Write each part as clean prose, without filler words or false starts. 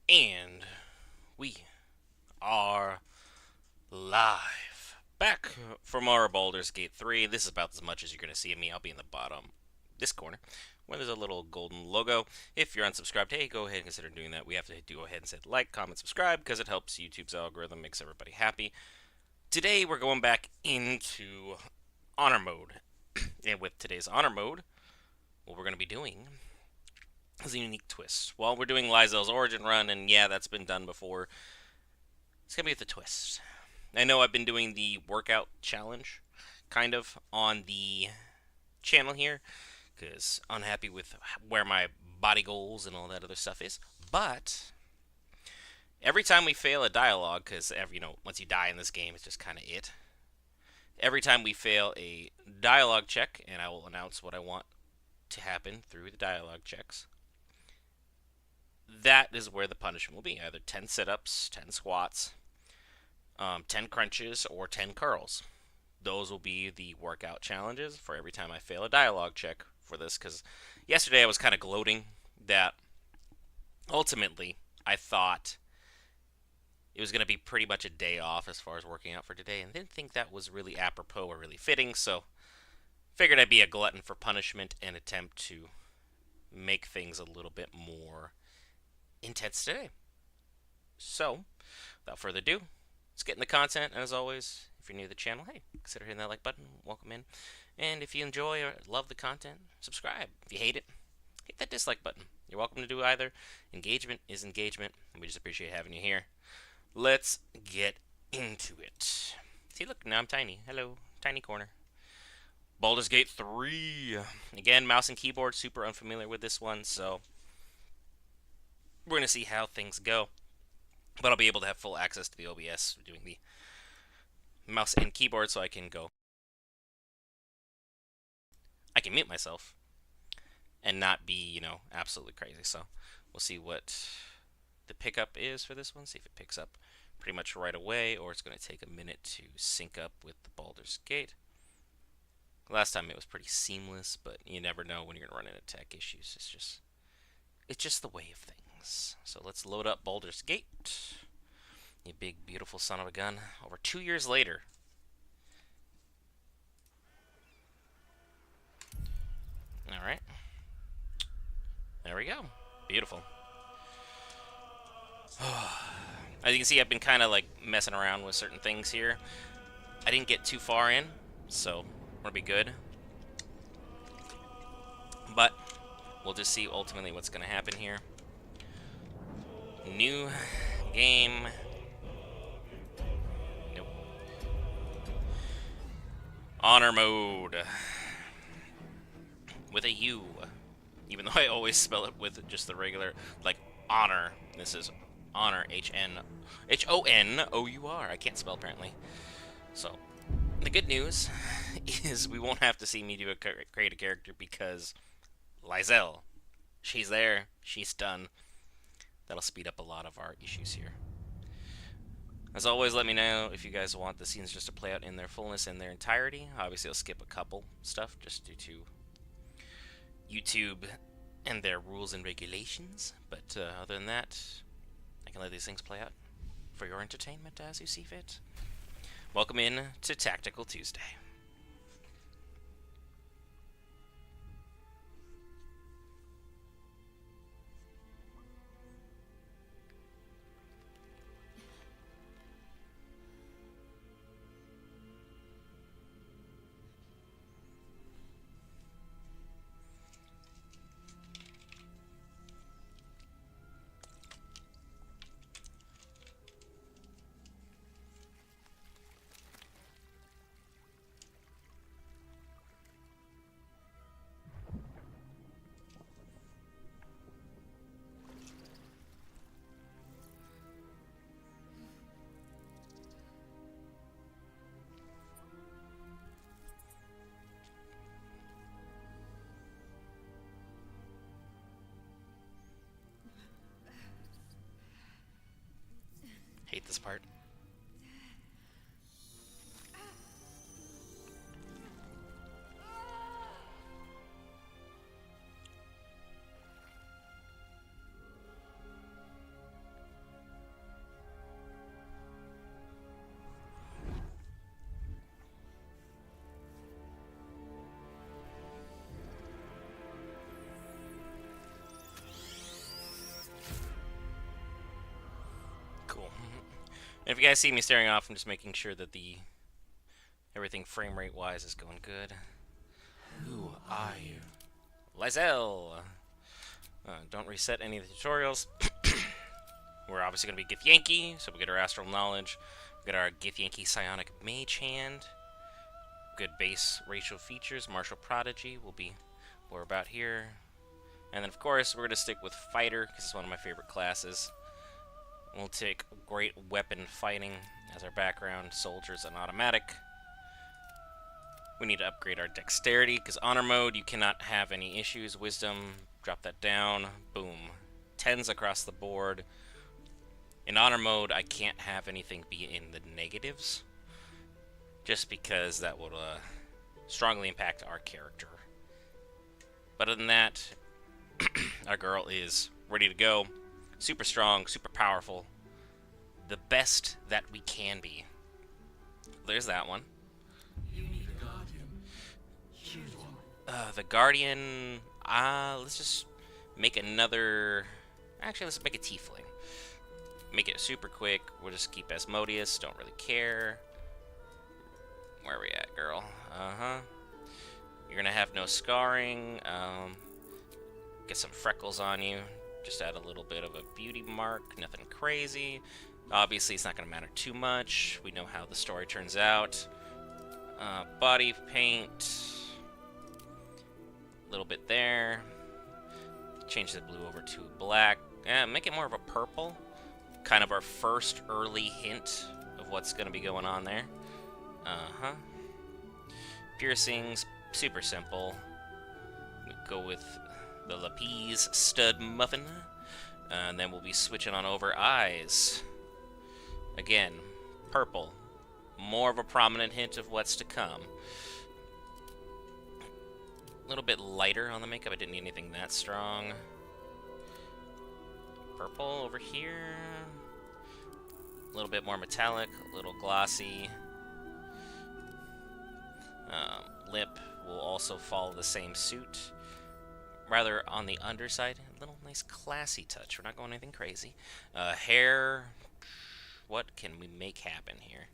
And we are live. Back from our Baldur's Gate 3. This is about as much as you're going to see of me. I'll be in the bottom, this corner, where there's a little golden logo. If you're unsubscribed, hey, go ahead and consider doing that. We have to go ahead and say like, comment, subscribe, because it helps YouTube's algorithm, makes everybody happy. Today, we're going back into Honor Mode. And with today's Honor Mode, what we're going to be doing is a unique twist. Well, we're doing Lae'Zel's origin run, and yeah, that's been done before. It's going to be with a twist. I know I've been doing the workout challenge, kind of, on the channel here, because unhappy with where my body goals and all that other stuff is. But every time we fail a dialogue, because once you die in this game, it's just kind of it. Every time we fail a dialogue check, and I will announce what I want to happen through the dialogue checks, that is where the punishment will be. Either 10 sit-ups, 10 squats, 10 crunches, or 10 curls. Those will be the workout challenges for every time I fail a dialogue check for this, because yesterday I was kind of gloating that ultimately I thought it was going to be pretty much a day off as far as working out for today, and didn't think that was really apropos or really fitting, so figured I'd be a glutton for punishment and attempt to make things a little bit more intense today. So, without further ado, let's get into content. And as always, if you're new to the channel, hey, consider hitting that like button. Welcome in. And if you enjoy or love the content, subscribe. If you hate it, hit that dislike button. You're welcome to do either. Engagement is engagement, and we just appreciate having you here. Let's get into it. See, look, now I'm tiny. Hello, tiny corner. Baldur's Gate 3. Again, mouse and keyboard, super unfamiliar with this one, so we're going to see how things go. But I'll be able to have full access to the OBS doing the mouse and keyboard, so I can mute myself and not be, absolutely crazy. So we'll see what the pickup is for this one. See if it picks up pretty much right away, or it's going to take a minute to sync up with the Baldur's Gate. Last time it was pretty seamless, but you never know when you're going to run into tech issues. It's just the way of things. So let's load up Baldur's Gate. You big, beautiful son of a gun. Over 2 years later. Alright. There we go. Beautiful. As you can see, I've been kind of like messing around with certain things here. I didn't get too far in, so we'll be good. But we'll just see ultimately what's going to happen here. New game. Nope. Honor mode. With a U. Even though I always spell it with just the regular, like, honor. This is honor, H-O-N-O-U-R. I can't spell, apparently. So, the good news is we won't have to see me create a character, because Lae'Zel, she's there, she's done. That'll speed up a lot of our issues here. As always, let me know if you guys want the scenes just to play out in their fullness, in their entirety. Obviously, I'll skip a couple stuff just due to YouTube and their rules and regulations. But other than that, I can let these things play out for your entertainment as you see fit. Welcome in to Tactical Tuesday. Hate this part. And if you guys see me staring off, I'm just making sure that the everything frame rate wise is going good. Who are you? Lae'Zel! Don't reset any of the tutorials. We're obviously going to be Githyanki, so we get our Astral Knowledge. We get our Githyanki Psionic Mage Hand. Good base racial features. Martial Prodigy will be what we're about here. And then, of course, we're going to stick with Fighter, because it's one of my favorite classes. We'll take Great Weapon Fighting as our background. Soldiers and Automatic. We need to upgrade our Dexterity, because Honor Mode, you cannot have any issues. Wisdom, drop that down. Boom. 10s across the board. In Honor Mode, I can't have anything be in the negatives, just because that would strongly impact our character. But other than that, our girl is ready to go. Super strong, super powerful. The best that we can be. There's that one. You need a guardian. Choose one. The Guardian, let's just make another... Actually, let's make a Tiefling. Make it super quick. We'll just keep Asmodeus. Don't really care. Where are we at, girl? You're gonna have no scarring. Get some freckles on you. Just add a little bit of a beauty mark. Nothing crazy. Obviously, it's not gonna matter too much. We know how the story turns out. Body paint. A little bit there. Change the blue over to black. Make it more of a purple. Kind of our first early hint of what's going to be going on there. Piercings, super simple. We go with the Lapis Stud Muffin. And then we'll be switching on over eyes. Again, purple. More of a prominent hint of what's to come. A little bit lighter on the makeup. I didn't need anything that strong. Purple over here. A little bit more metallic, a little glossy. Lip will also follow the same suit. Rather on the underside, a little nice classy touch. We're not going anything crazy. Hair, what can we make happen here?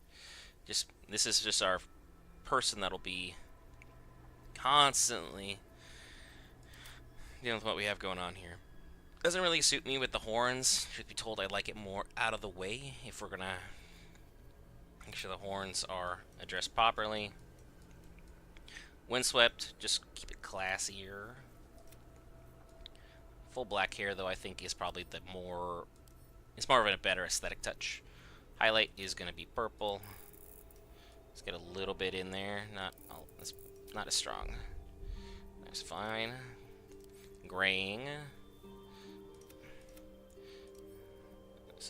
This is just our person that'll be constantly dealing with what we have going on here. Doesn't really suit me with the horns. Truth be told, I like it more out of the way if we're gonna make sure the horns are addressed properly. Windswept, just keep it classier. Full black hair, though, I think is probably it's more of a better aesthetic touch. Highlight is gonna be purple. Let's get a little bit in there. It's not as strong. That's fine. Graying.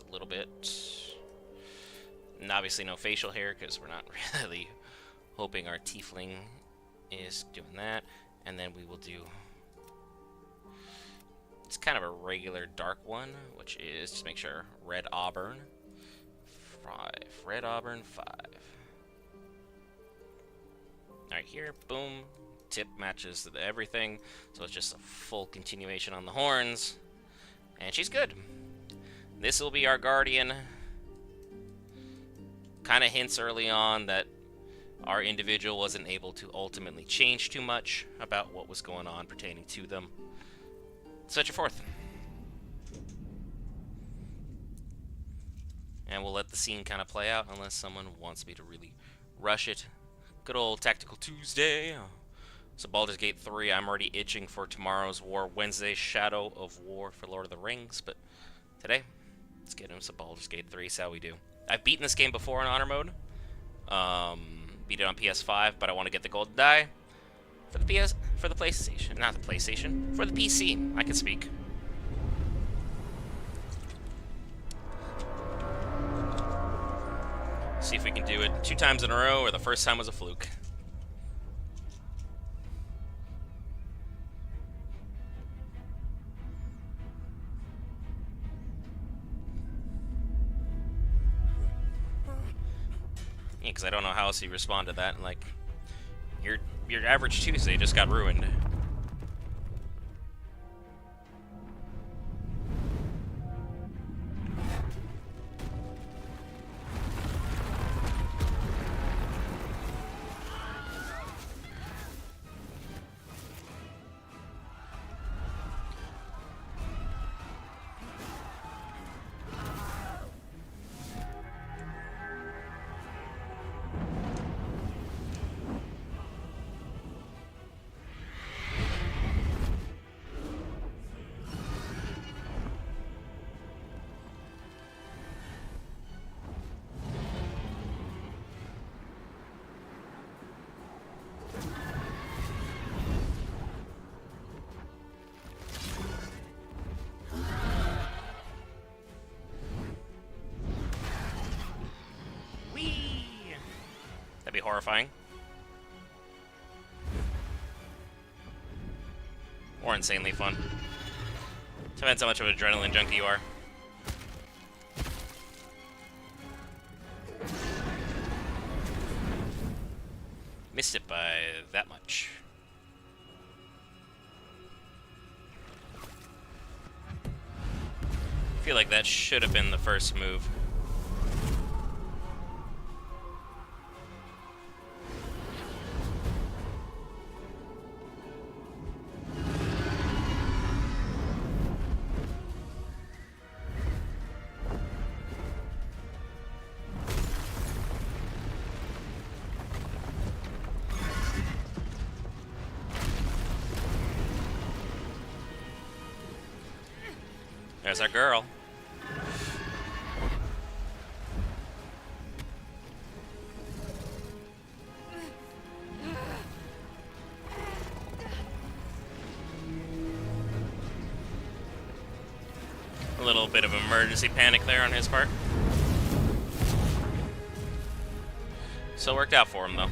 A little bit. And obviously no facial hair because we're not really hoping our tiefling is doing that. And then we will do... It's kind of a regular dark one, which is, just make sure, red auburn. 5. Red auburn, 5. Alright, here, boom. Tip matches everything. So it's just a full continuation on the horns. And she's good. This will be our guardian. Kind of hints early on that our individual wasn't able to ultimately change too much about what was going on pertaining to them. Set your forth. And we'll let the scene kind of play out unless someone wants me to really rush it. Good old Tactical Tuesday. So Baldur's Gate 3, I'm already itching for tomorrow's War Wednesday, Shadow of War for Lord of the Rings, but today... Let's get him some Baldur's Gate 3, see how we do. I've beaten this game before in Honor Mode. Beat it on PS5, but I want to get the gold die for the PlayStation. Not the PlayStation, for the PC. I can speak. See if we can do it 2 times in a row, or the first time was a fluke. Yeah, because I don't know how else you respond to that. Like, your average Tuesday just got ruined. horrifying. Or insanely fun. Depends how much of an adrenaline junkie you are. Missed it by that much. I feel like that should have been the first move. There's our girl. A little bit of emergency panic there on his part. Still worked out for him, though.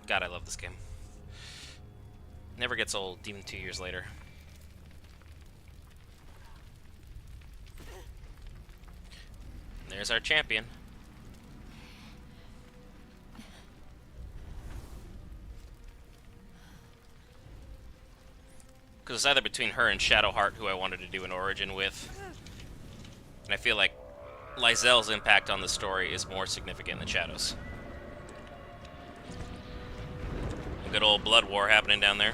God, I love this game. Never gets old, even 2 years later. There's our champion. Because it's either between her and Shadowheart, who I wanted to do an origin with. And I feel like Lae'Zel's impact on the story is more significant than Shadow's. A good old blood war happening down there.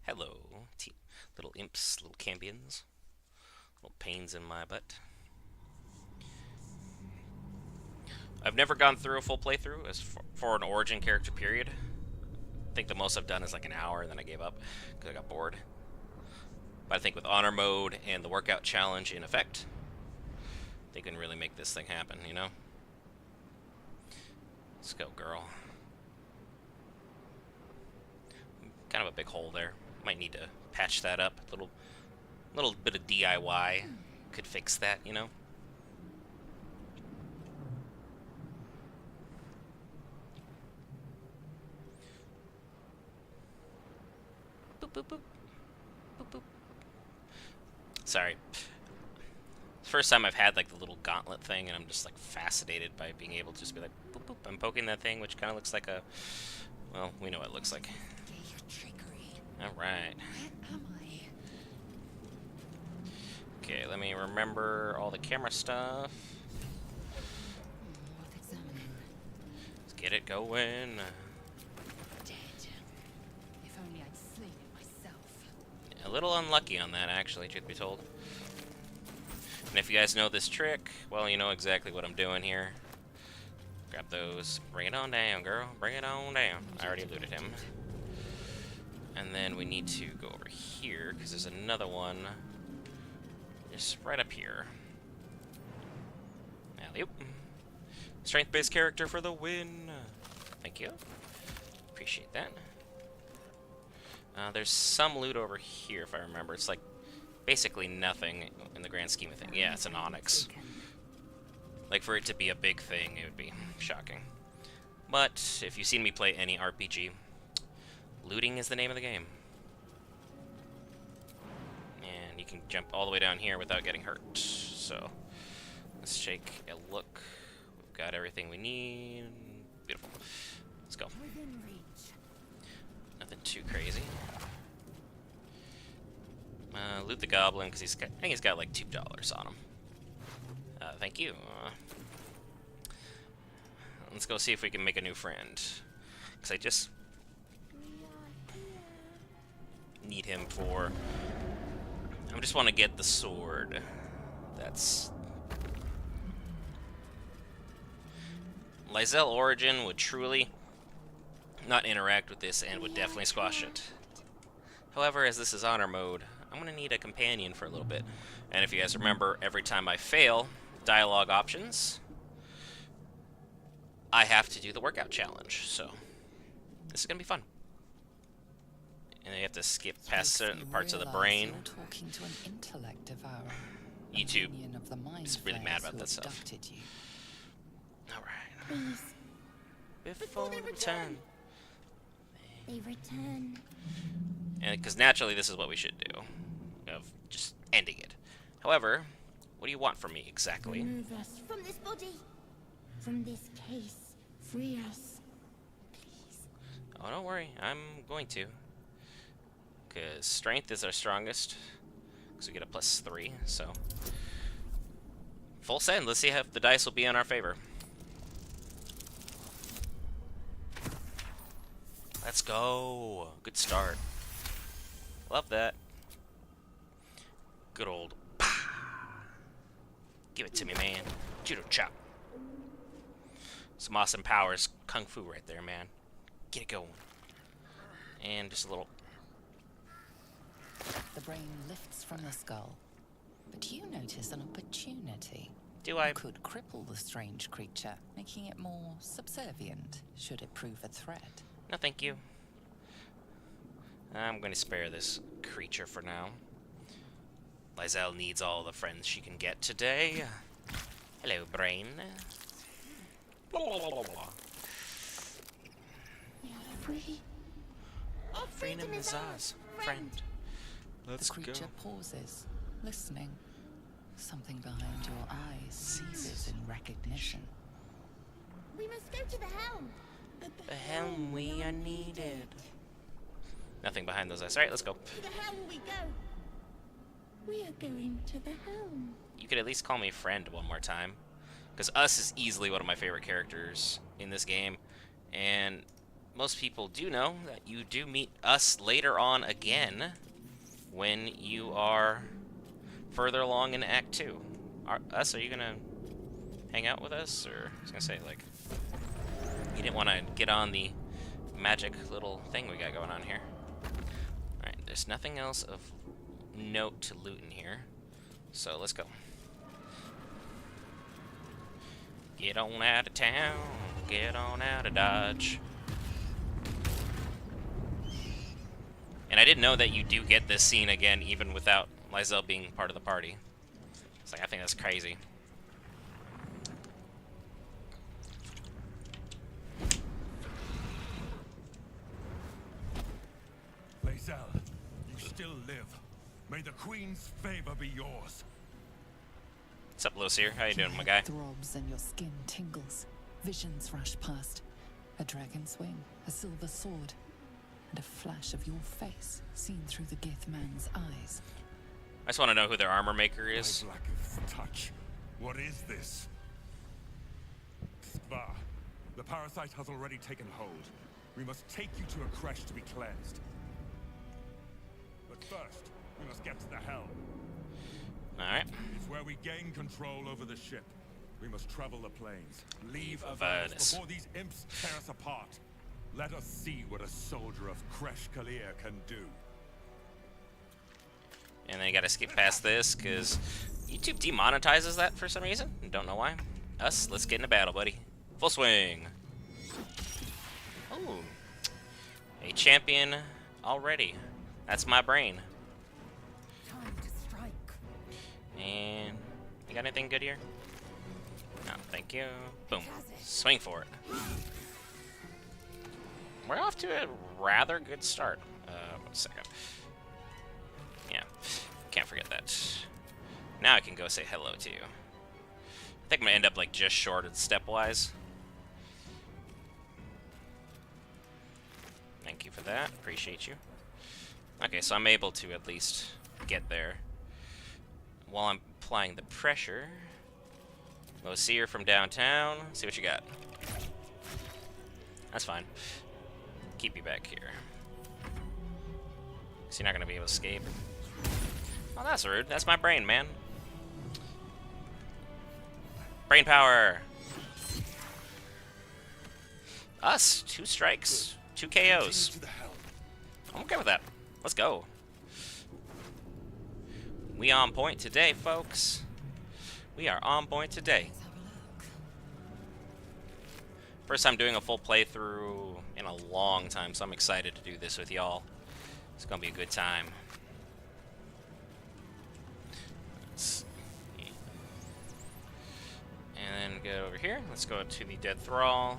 Hello, little imps, little cambions. Little pains in my butt. I've never gone through a full playthrough as for an origin character, period. I think the most I've done is like an hour, and then I gave up because I got bored. But I think with honor mode and the workout challenge in effect, they can really make this thing happen, you know? Let's go, girl. Kind of a big hole there. Might need to patch that up. Little bit of DIY could fix that, you know? Boop, boop, boop. Boop, boop. Sorry. First time I've had like the little gauntlet thing, and I'm just like fascinated by being able to just be like, boop, boop. I'm poking that thing, which kind of looks like a, well, we know what it looks like. All right. Where am I? Okay, let me remember all the camera stuff. Worth examining. Let's get it going. Dead. If only I'd slain it myself. A little unlucky on that, actually, truth be told. And if you guys know this trick, well, you know exactly what I'm doing here. Grab those. Bring it on down, girl. Bring it on down. I already looted him. And then we need to go over here, because there's another one just right up here. Alley-oop. Strength-based character for the win. Thank you. Appreciate that. There's some loot over here, if I remember. It's like basically nothing in the grand scheme of things. Yeah, it's an onyx. Like, for it to be a big thing, it would be shocking. But if you've seen me play any RPG, looting is the name of the game. And you can jump all the way down here without getting hurt. So, let's take a look. We've got everything we need. Beautiful. Let's go. Nothing too crazy. Loot the goblin, because I think he's got like $2 on him. Thank you. Let's go see if we can make a new friend. Because I just need him for... I just want to get the sword. That's... Lae'Zel Origin would truly not interact with this and would definitely squash it. However, as this is honor mode, I'm gonna need a companion for a little bit. And if you guys remember, every time I fail dialogue options, I have to do the workout challenge. So this is gonna be fun. And you have to skip past certain parts of the brain. You're talking to an intellect devourer. YouTube Of the mind is really mad about who that stuff. abducted you. Alright. Please, Before they return. they return. And because naturally this is what we should do. Of just ending it. However, what do you want from me exactly? Remove us from this body, from this case. Free us, please. Oh, don't worry. I'm going to. Because strength is our strongest. Because we get a +3, so. Full send. Let's see if the dice will be in our favor. Let's go. Good start. Love that. Good old. Give it to me, man. Judo chop. Some awesome powers. Kung Fu right there, man. Get it going. And just a little. The brain lifts from the skull, but you notice an opportunity. Do I? You could cripple the strange creature, making it more subservient, should it prove a threat. No, thank you. I'm going to spare this creature for now. Lae'Zel needs all the friends she can get today. Hello, brain. We are free. Our Freedom is ours, friend. Let's The creature pauses, listening. Something behind your eyes seizes in recognition. We must go to the helm. The helm we are needed. Nothing behind those eyes. Alright, let's go. To the helm we go. We are going to the helm. You could at least call me friend one more time. Because Us is easily one of my favorite characters in this game. And most people do know that you do meet Us later on again when you are further along in Act 2. Us, are you going to hang out with us? Or, I was going to say, like, you didn't want to get on the magic little thing we got going on here. Alright, there's nothing else of note to loot in here. So, let's go. Get on out of town, get on out of Dodge. And I didn't know that you do get this scene again even without Lae'Zel being part of the party. It's like, I think that's crazy. Lae'Zel, you still live. May the Queen's favor be yours. What's up, Losir? How you doing, my guy? Throbs and your skin tingles. Visions rush past. A dragon's wing, a silver sword, and a flash of your face seen through the Gith man's eyes. I just want to know who their armor maker is. My blackest touch. What is this? Skvar, the parasite has already taken hold. We must take you to a creche to be cleansed. But first, we must get to the helm. Alright. It's where we gain control over the ship. We must travel the plains. Leave Avernus. Avernus before these imps tear us apart. Let us see what a soldier of Kresh Kalir can do. And then you gotta skip past this, because YouTube demonetizes that for some reason. Don't know why. Us, let's get into battle, buddy. Full swing. Oh. A champion already. That's my brain. Time to strike. And you got anything good here? No, thank you. Boom. Swing for it. We're off to a rather good start. 1 second. Yeah, can't forget that. Now I can go say hello to you. I think I'm gonna end up like just short of stepwise. Thank you for that. Appreciate you. Okay, so I'm able to at least get there while I'm applying the pressure. Go see her from downtown. See what you got. That's fine. Keep you back here. So you're not gonna be able to escape. Oh, that's rude. That's my brain, man. Brain power. Us. 2 strikes, 2 KOs. To the helm. I'm okay with that. Let's go. We on point today, folks. We are on point today. Let's have a look. First time doing a full playthrough in a long time, so I'm excited to do this with y'all. It's gonna be a good time. Let's see. And then go over here. Let's go to the Dead Thrall.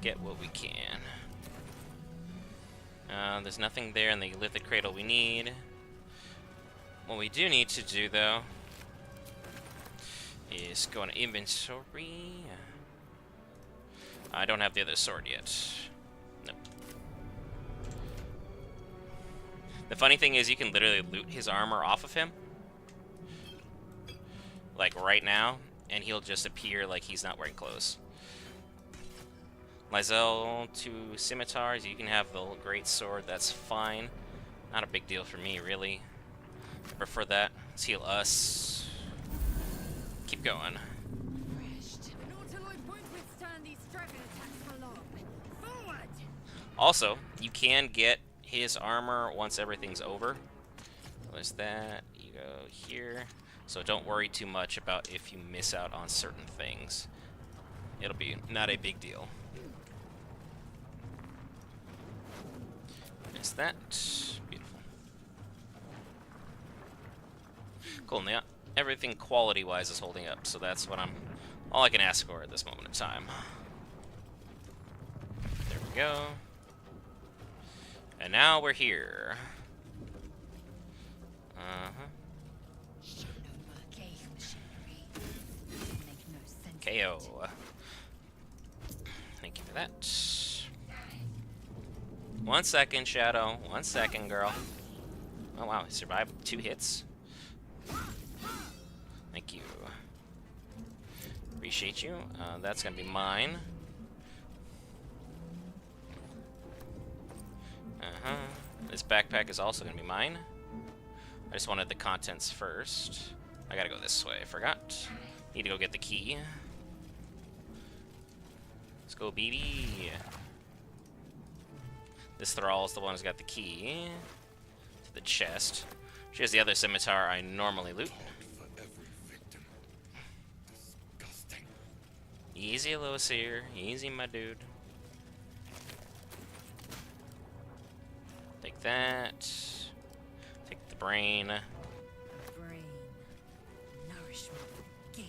Get what we can. There's nothing there in the Lithid Cradle we need. What we do need to do, though, is go into inventory. I don't have the other sword yet. Nope. The funny thing is you can literally loot his armor off of him. Like right now, and he'll just appear like he's not wearing clothes. Lae'Zel, 2 scimitars. You can have the great sword, that's fine. Not a big deal for me, really. I prefer that. Let's heal us. Keep going. Also, you can get his armor once everything's over. There's that. You go here. So don't worry too much about if you miss out on certain things. It'll be not a big deal. Is that beautiful? Cool. Now everything quality-wise is holding up, so that's what all I can ask for at this moment in time. There we go. And now we're here. KO. Thank you for that. 1 second, Shadow. 1 second, girl. Oh wow, he survived 2 hits. Thank you. Appreciate you. That's gonna be mine. This backpack is also gonna be mine. I just wanted the contents first. I gotta go this way. I forgot. Need to go get the key. Let's go, baby. This Thrall is the one who's got the key to the chest. Here's the other scimitar I normally loot. Easy, Loseer. Easy, my dude. Take that. Take the brain. Brain. Nourishment. Geek.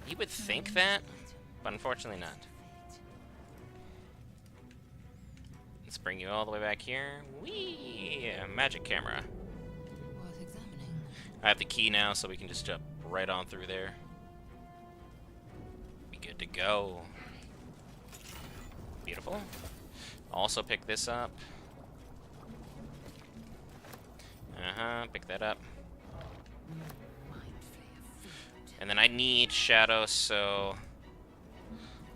You would think that, but unfortunately not. Let's bring you all the way back here. Whee! Magic camera. Worth examining. I have the key now, so we can just jump right on through there. Be good to go. Beautiful. Also pick this up. Pick that up. And then I need Shadow, so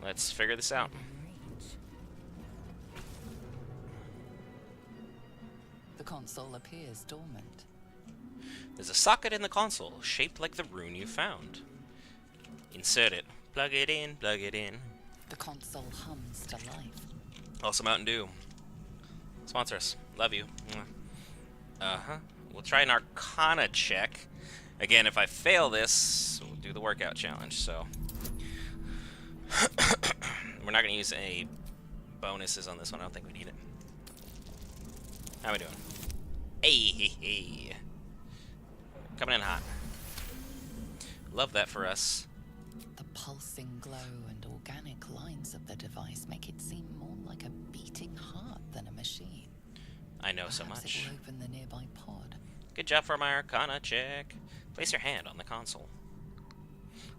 let's figure this out. The console appears dormant. There's a socket in the console, shaped like the rune you found. Insert it. Plug it in, plug it in. The console hums to life. Also Mountain Dew. Sponsor us. Love you. We'll try an Arcana check. Again, if I fail this, we'll do the workout challenge, so. We're not going to use any bonuses on this one. I don't think we need it. How we doing? Hey. Coming in hot. Love that for us. The pulsing glow and organic lines of the device make it seem more like a beating heart than a machine. I know so Perhaps much. it will open the nearby pod. Good job for my Arcana check. Place your hand on the console.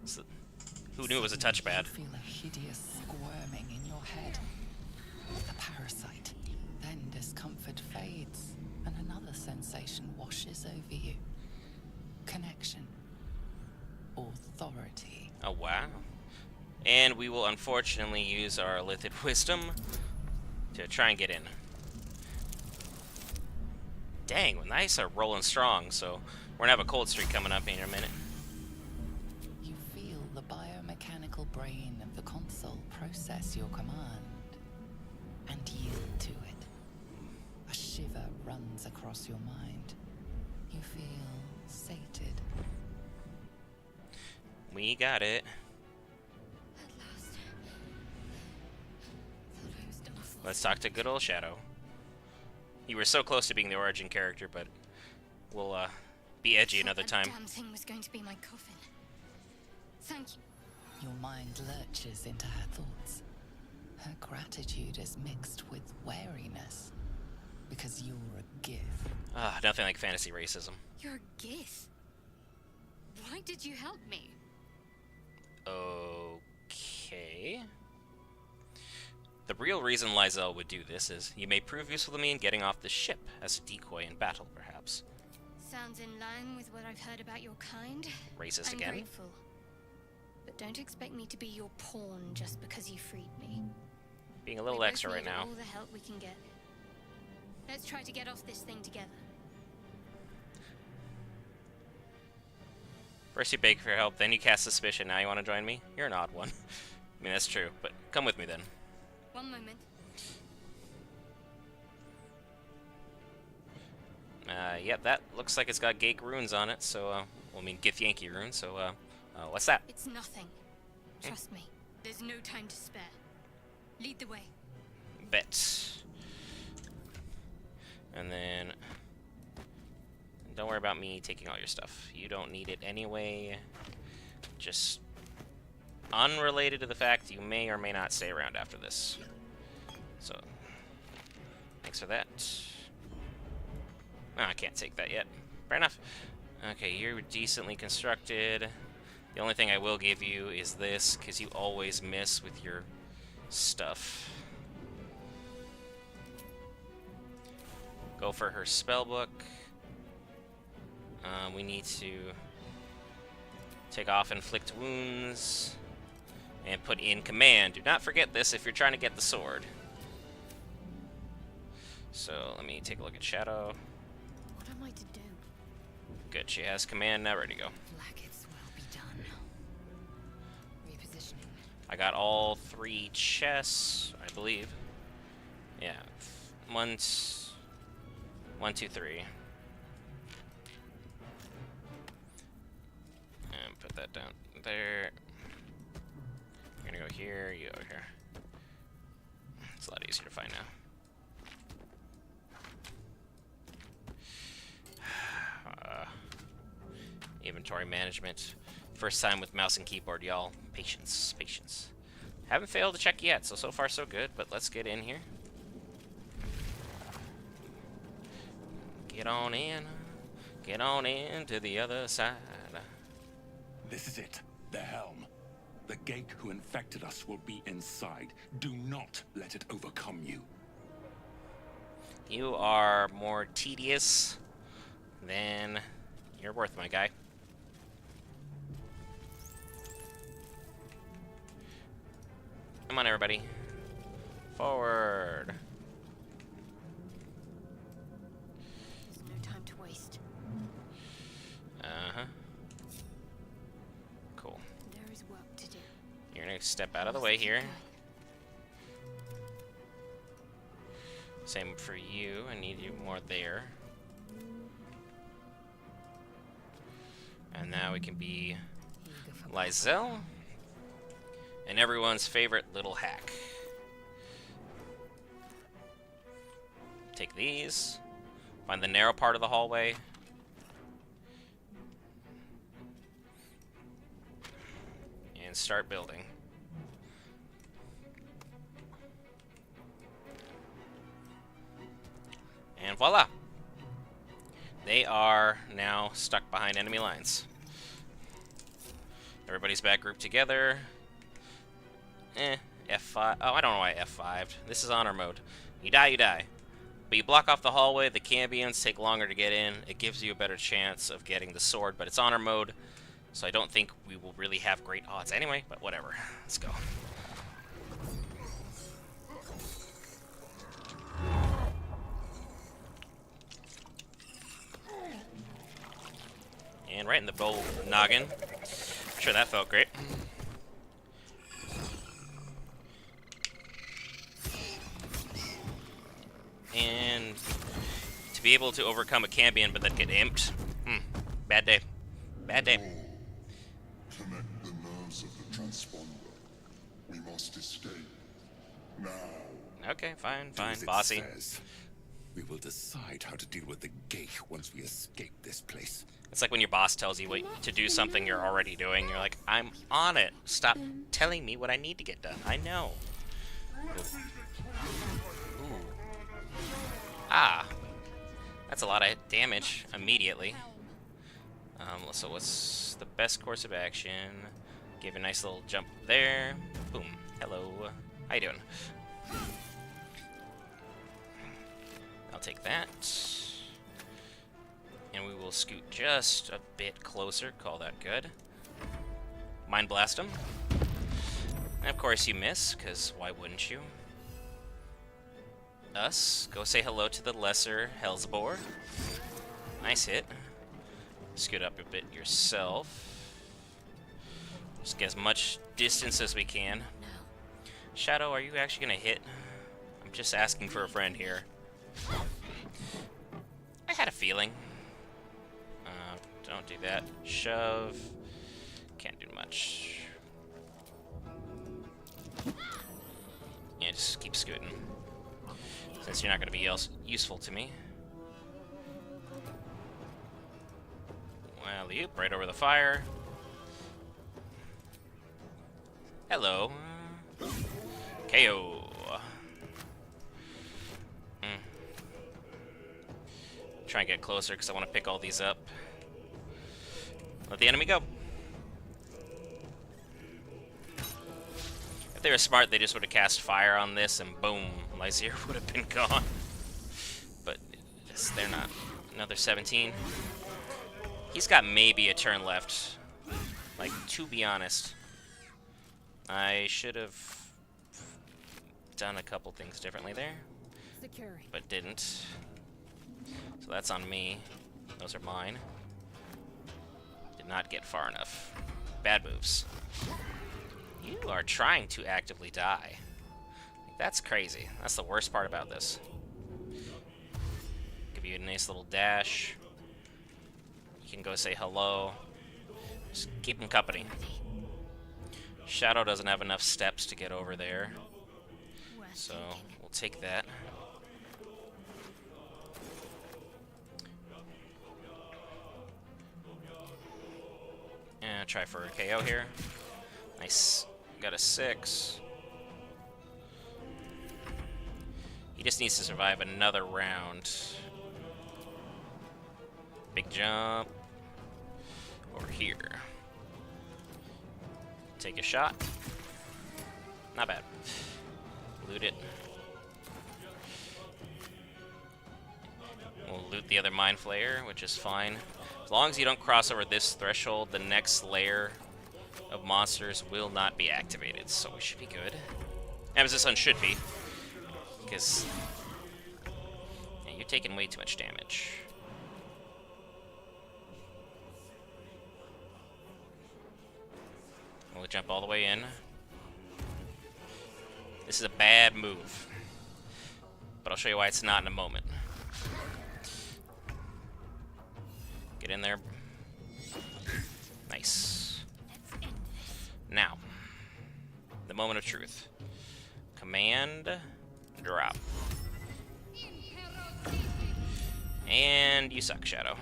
So, who knew it was a touchpad? You feel a hideous squirming in your head. The parasite. Then discomfort fades, and another sensation washes over you. Connection. Authority. Oh, wow. And we will unfortunately use our Lithid Wisdom to try and get in. Dang, well, nice are rolling strong, so we're gonna have a cold streak coming up in a minute. You feel the biomechanical brain of the console process your command and yield to it. A shiver runs across your mind. You feel sated. We got it. At last. Thought I was done for. Let's talk to good old Shadow. You were so close to being the origin character, but we'll be edgy another time. That damn thing was going to be my coffin. Thank you. Your mind lurches into her thoughts. Her gratitude is mixed with wariness. Because you're a gift. Ah, nothing like fantasy racism. You're a Gith. Why did you help me? Okay. The real reason Lae'Zel would do this is you may prove useful to me in getting off the ship as a decoy in battle, perhaps. Sounds in line with what I've heard about your kind. Racist I'm again? grateful. But don't expect me to be your pawn just because you freed me. Being a little We both extra right need now. all the help we can get. Let's try to get off this thing together. First you beg for help, then you cast suspicion, now you want to join me? You're an odd one. I mean, that's true, but come with me then. One moment. Yep, that looks like it's got Geek runes on it, so, well, I mean, Gith Yankee runes, so, what's that? It's nothing. Trust me. There's no time to spare. Lead the way. Bet. And then, don't worry about me taking all your stuff. You don't need it anyway. Just unrelated to the fact you may or may not stay around after this. So, thanks for that. Oh, I can't take that yet. Fair enough. Okay, you're decently constructed. The only thing I will give you is this, because you always miss with your stuff. Go for her spellbook. We need to take off inflict wounds and put in command. Do not forget this if you're trying to get the sword. So let me take a look at Shadow. What am I to do? Good, she has command now, ready to go. Blackets will be done. Repositioning. I got all 3 chests, I believe. Yeah, 1, 2, 3. And put that down there. You're gonna go here, you go over here. It's a lot easier to find now. Inventory management. First time with mouse and keyboard, y'all. Patience, patience. Haven't failed to check yet, so far so good, but let's get in here. Get on in. Get on in to the other side. This is it. The helm. The Geek who infected us will be inside. Do not let it overcome you. You are more tedious than you're worth, my guy. Come on, everybody. Forward. There's no time to waste. Uh-huh. Cool. There is work to do. You're gonna step out of the way here. Same for you. I need you more there. And now we can be Lae'Zel. And everyone's favorite little hack. Take these. Find the narrow part of the hallway. And start building. And voila! They are now stuck behind enemy lines. Everybody's back grouped together. F5. Oh, I don't know why I F5'd. This is honor mode. You die, you die. But you block off the hallway, the cambions take longer to get in. It gives you a better chance of getting the sword, but it's honor mode, so I don't think we will really have great odds anyway, but whatever. Let's go. And right in the bowl noggin. Sure, that felt great. And to be able to overcome a cambion but then get imped, Bad day. Bad day. Connect the nerves of the transponder. We must escape. Now. Okay, fine, Do fine, as it bossy. says. We will decide how to deal with the Geek once we escape this place. It's like when your boss tells you what, to do something you're already doing. You're like, I'm on it. Stop telling me what I need to get done. I know. Ooh. Ah. That's a lot of damage immediately. So what's the best course of action? Give a nice little jump there. Boom. Hello. How you doing? I'll take that. And we will scoot just a bit closer. Call that good. Mind blast him. And of course you miss, because why wouldn't you? Us. Go say hello to the lesser Hellsboar. Nice hit. Scoot up a bit yourself. Just get as much distance as we can. Shadow, are you actually gonna hit? I'm just asking for a friend here. I had a feeling. Don't do that. Shove. Can't do much. Yeah, just keep scooting. Since you're not gonna be useful to me. Well, you right over the fire. Hello. KO. Try and get closer because I want to pick all these up. Let the enemy go. If they were smart, they just would have cast fire on this and boom, Lae'Zel would have been gone. But they're not. Another 17. He's got maybe a turn left. Like, to be honest. I should have done a couple things differently there. But didn't. So that's on me. Those are mine. Did not get far enough. Bad moves. You are trying to actively die. That's crazy. That's the worst part about this. Give you a nice little dash. You can go say hello. Just keep him company. Shadow doesn't have enough steps to get over there. So, we'll take that. And try for a KO here. Nice. Got a 6. He just needs to survive another round. Big jump. Over here. Take a shot. Not bad. Loot it. We'll loot the other Mind Flayer, which is fine. As long as you don't cross over this threshold, the next layer of monsters will not be activated, so we should be good. As this one should be. Because yeah, you're taking way too much damage. We'll jump all the way in. This is a bad move. But I'll show you why it's not in a moment. Get in there. Nice. Now, the moment of truth. Command, drop. And you suck, Shadow.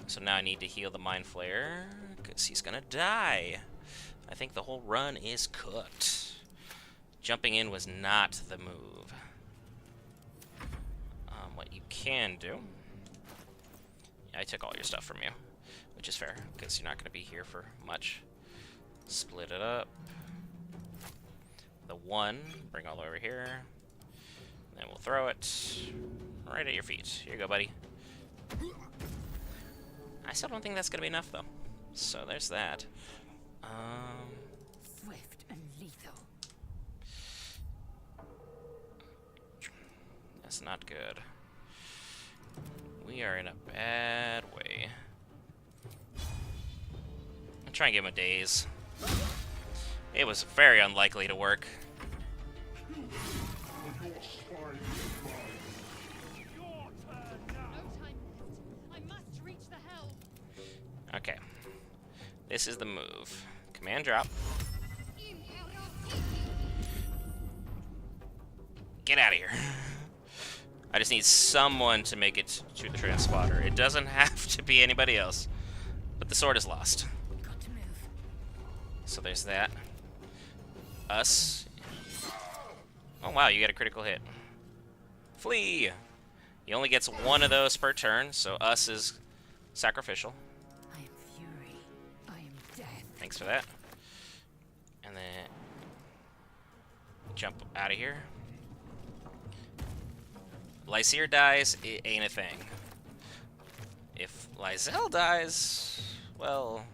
So now I need to heal the Mind Flayer, because he's gonna die. I think the whole run is cooked. Jumping in was not the move. What you can do... I took all your stuff from you, which is fair, because you're not going to be here for much. Split it up. The 1, bring all over here. Then we'll throw it right at your feet. Here you go, buddy. I still don't think that's going to be enough, though. So there's that. Swift and lethal. That's not good. We are in a bad way. I'll try and give him a daze. It was very unlikely to work. This is the move. Command drop. Get out of here. I just need someone to make it to the transponder. It doesn't have to be anybody else. But the sword is lost. Got to move. So there's that. Us. Oh wow, you got a critical hit. Flee! He only gets one of those per turn, so us is sacrificial. I am fury. I am death. Thanks for that. And then jump out of here. Lae'Zel dies, it ain't a thing. If Lae'Zel dies, well,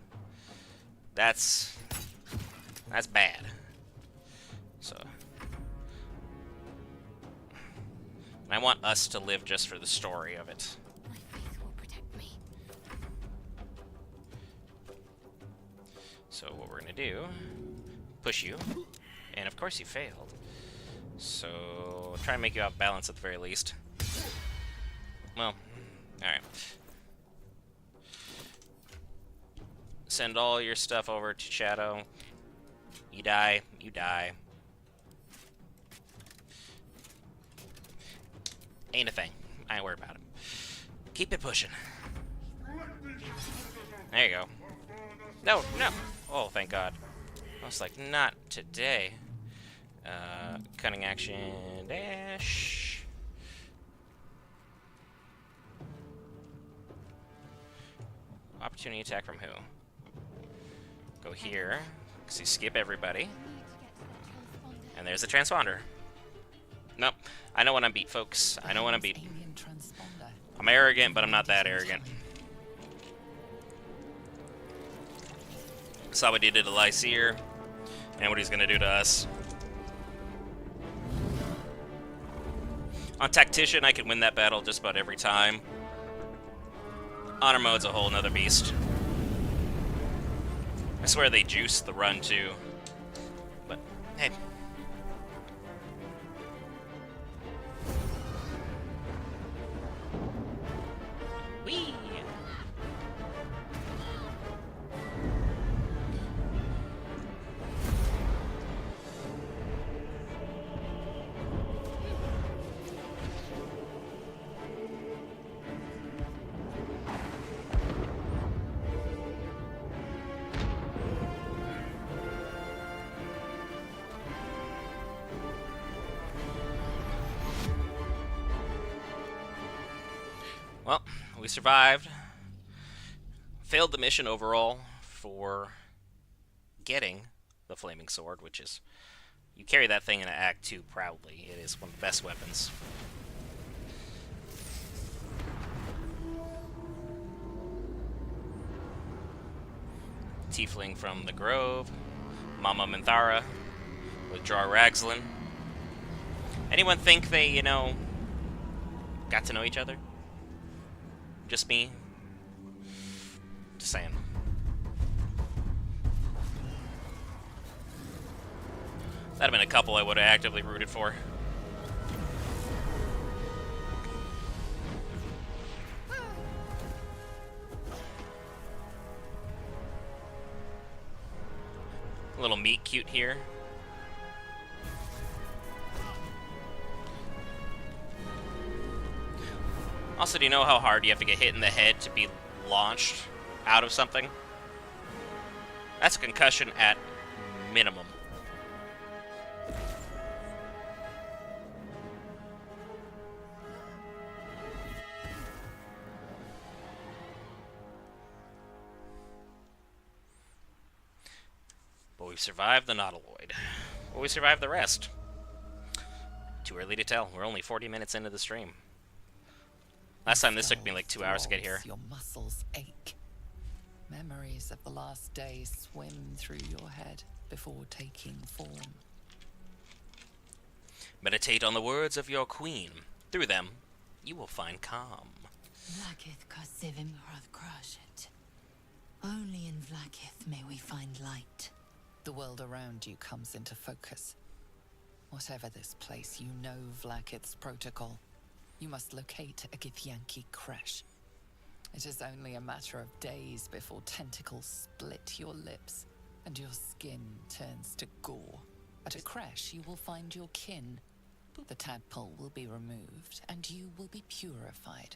that's bad. So, I want us to live just for the story of it. My faith will protect me. So what we're gonna do, push you, and of course you failed. So try and make you off balance at the very least. Well, alright. Send all your stuff over to Shadow. You die, you die. Ain't a thing. I ain't worried about it. Keep it pushing. There you go. No, no. Oh, thank God. I was like, not today. Cunning action, dash. Opportunity attack from who? Go here, because you skip everybody. And there's the transponder. Nope. I know when I'm beat, folks. I know when I'm beat. Alien transponder. I'm arrogant, but I'm not that arrogant. Saw what he did to Lae'Zel, and what he's gonna do to us. On Tactician, I can win that battle just about every time. Honor mode's a whole nother beast. I swear they juice the run too. But, hey. Whee! Well, we survived. Failed the mission overall for getting the Flaming Sword, which is... You carry that thing in Act 2 proudly. It is one of the best weapons. Tiefling from the Grove. Mama Minthara. With Jar Ragzlin. Anyone think they, you know, got to know each other? Just me? Just saying. That'd have been a couple I would have actively rooted for. A little meat cute here. Also, do you know how hard you have to get hit in the head to be launched out of something? That's a concussion at minimum. But we've survived the Nautiloid. Will we survive the rest? Too early to tell. We're only 40 minutes into the stream. Last time this took me like 2 hours to get here. Your muscles ache. Memories of the last day swim through your head before taking form. Meditate on the words of your queen. Through them, you will find calm. Vlaakith Kasivim Krashet. Only in Vlaakith may we find light. The world around you comes into focus. Whatever this place, you know Vlaakith's protocol. You must locate a Githyanki crash. It is only a matter of days before tentacles split your lips and your skin turns to gore. At a crash, you will find your kin. The tadpole will be removed and you will be purified.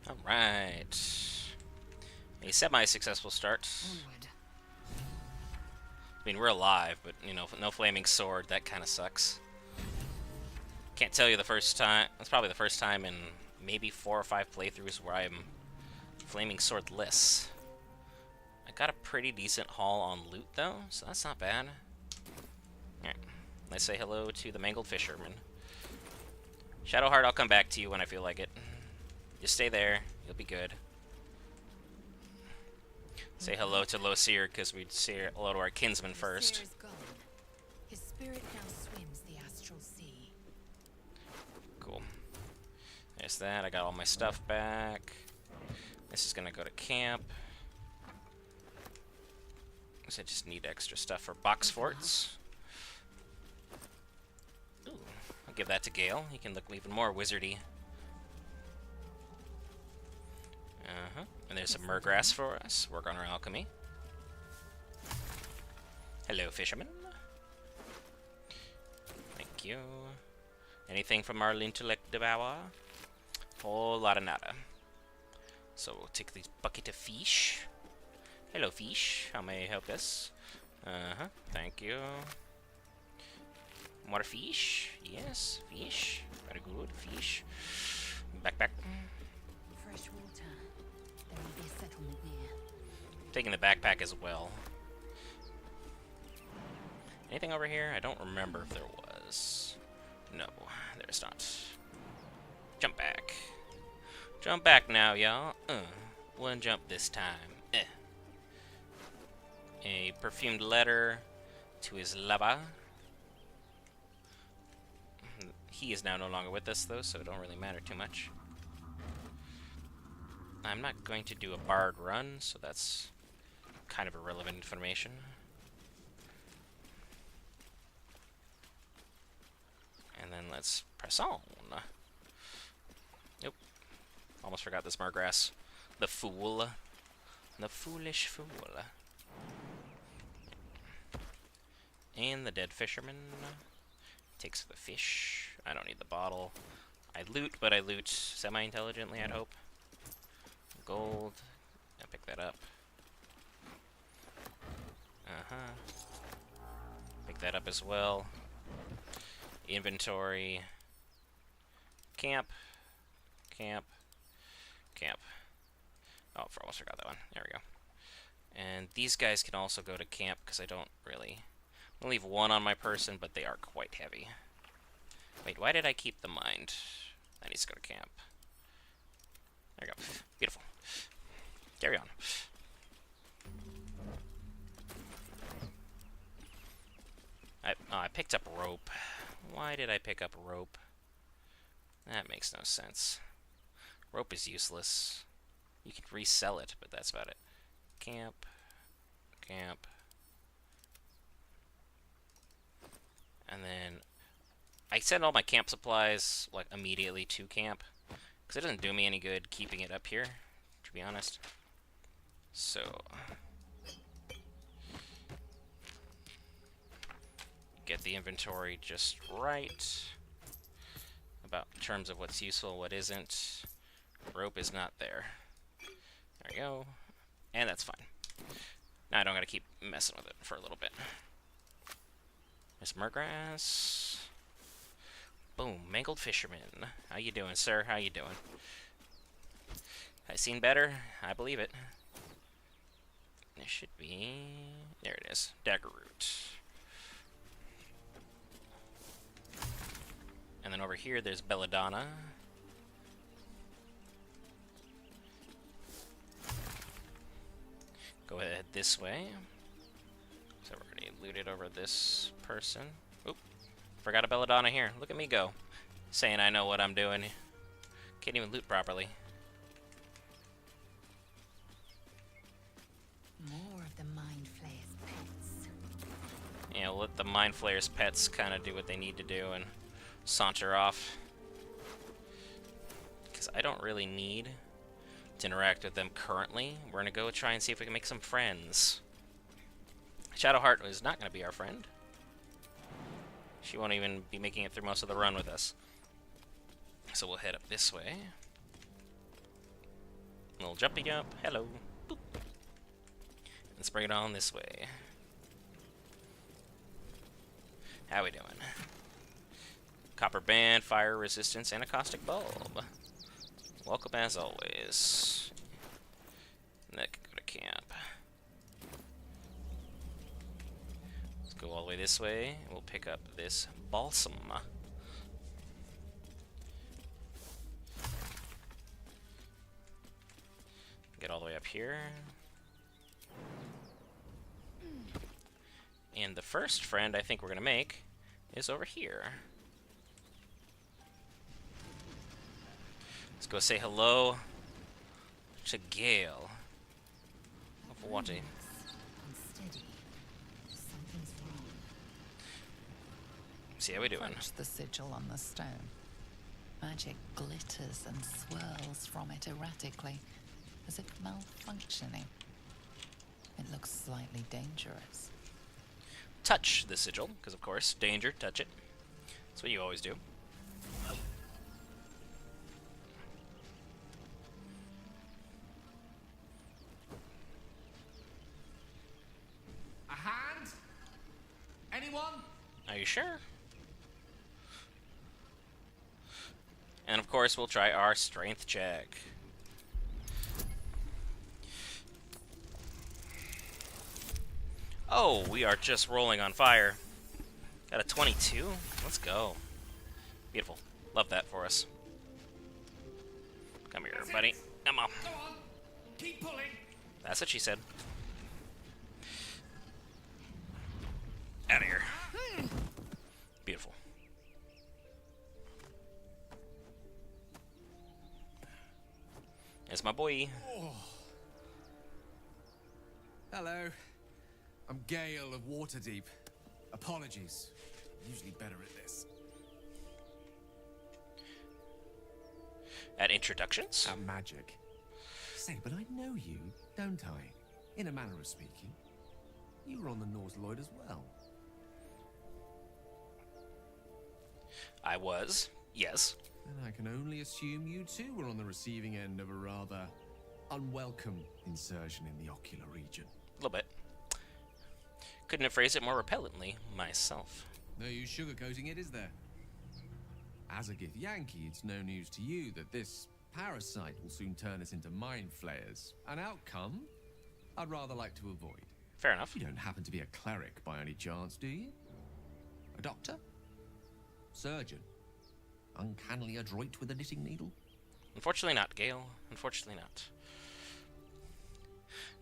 Alright. A semi-successful start. Onward. I mean, we're alive, but, you know, no flaming sword, that kind of sucks. Can't tell you the first time, that's probably the first time in maybe 4 or 5 playthroughs where I'm flaming swordless. I got a pretty decent haul on loot, though, so that's not bad. Alright, let's say hello to the mangled fisherman. Shadowheart, I'll come back to you when I feel like it. Just stay there, you'll be good. Say hello to Lae'Zel, because we'd say hello to our kinsman first. Lae'Zel is gone. His spirit now swims the astral sea. Cool. There's that. I got all my stuff back. This is gonna go to camp. I just need extra stuff for box forts. Ooh, I'll give that to Gale. He can look even more wizardy. And there's some murgrass for us. Work on our alchemy. Hello, fisherman. Thank you. Anything from our intellect devour? Whole lot of nada. So we'll take this bucket of fish. Hello, fish. How may I help us? Thank you. More fish? Yes, fish. Very good, fish. Backpack. Fresh water. There may be a settlement near. Taking the backpack as well. Anything over here? I don't remember if there was. No, there's not. Jump back. Jump back now, y'all. One jump this time. A perfumed letter to his lover. He is now no longer with us, though, so it don't really matter too much. I'm not going to do a bard run, so that's kind of irrelevant information. And then let's press on. Nope. Almost forgot this Margrass. The fool. The foolish fool. And the dead fisherman. Takes the fish. I don't need the bottle. I loot, but I loot semi-intelligently, I'd hope. Gold. I'll pick that up. Pick that up as well. Inventory. Camp. Camp. Camp. Oh, almost forgot that one. There we go. And these guys can also go to camp, because I don't really... I'll leave one on my person, but they are quite heavy. Wait, why did I keep the mind? That needs to go to camp. There we go. Beautiful. Carry on. I picked up rope. Why did I pick up rope? That makes no sense. Rope is useless. You can resell it, but that's about it. Camp. Camp. And then I send all my camp supplies like immediately to camp, because it doesn't do me any good keeping it up here, to be honest. So get the inventory just right about in terms of what's useful, what isn't. Rope is not there. There we go. And that's fine. Now I don't gotta keep messing with it for a little bit. There's Murgrass. Boom, mangled fisherman. How you doing, sir? How you doing? I seen better? I believe it. There should be... There it is. Dagger root. And then over here, there's Belladonna. Go ahead this way. So we're already looted over this person. Oop. Forgot a Belladonna here. Look at me go. Saying I know what I'm doing. Can't even loot properly. More of the Mind Flayer's pets. Yeah, let the Mind Flayer's pets kind of do what they need to do and saunter off. Because I don't really need to interact with them currently. We're gonna go try and see if we can make some friends. Shadowheart is not gonna be our friend. She won't even be making it through most of the run with us. So we'll head up this way. Little jumpy jump. Hello. Boop. Let's bring it on this way. How we doing? Copper band, fire resistance, and a caustic bulb. Welcome as always. That can go to camp. Let's go all the way this way. We'll pick up this balsam. Get all the way up here. And the first friend I think we're gonna make is over here. Let's go say hello to Gale of Wati. Unsteady. Something's wrong. See how we doing? Approach the sigil on the stone. Magic glitters and swirls from it erratically, as if malfunctioning. It looks slightly dangerous. Touch the sigil, because of course, danger, touch it. That's what you always do. A hand? Anyone? Are you sure? And of course, we'll try our strength check. Oh, we are just rolling on fire. Got a 22. Let's go. Beautiful. Love that for us. Come here, buddy. Come on. Go on. Keep pulling. That's what she said. Out of here. Beautiful. It's my boy. Hello. I'm Gale of Waterdeep. Apologies. I'm usually better at this. At introductions? At magic. Say, but I know you, don't I? In a manner of speaking. You were on the Norse Lloyd as well. I was, yes. And I can only assume you too were on the receiving end of a rather unwelcome insertion in the ocular region. A little bit. Couldn't have phrased it more repellently myself. No use sugarcoating it, is there? As a Gith Yankee, it's no news to you that this parasite will soon turn us into mind flayers. An outcome I'd rather like to avoid. Fair enough. You don't happen to be a cleric by any chance, do you? A doctor? Surgeon? Uncannily adroit with a knitting needle? Unfortunately not, Gale. Unfortunately not.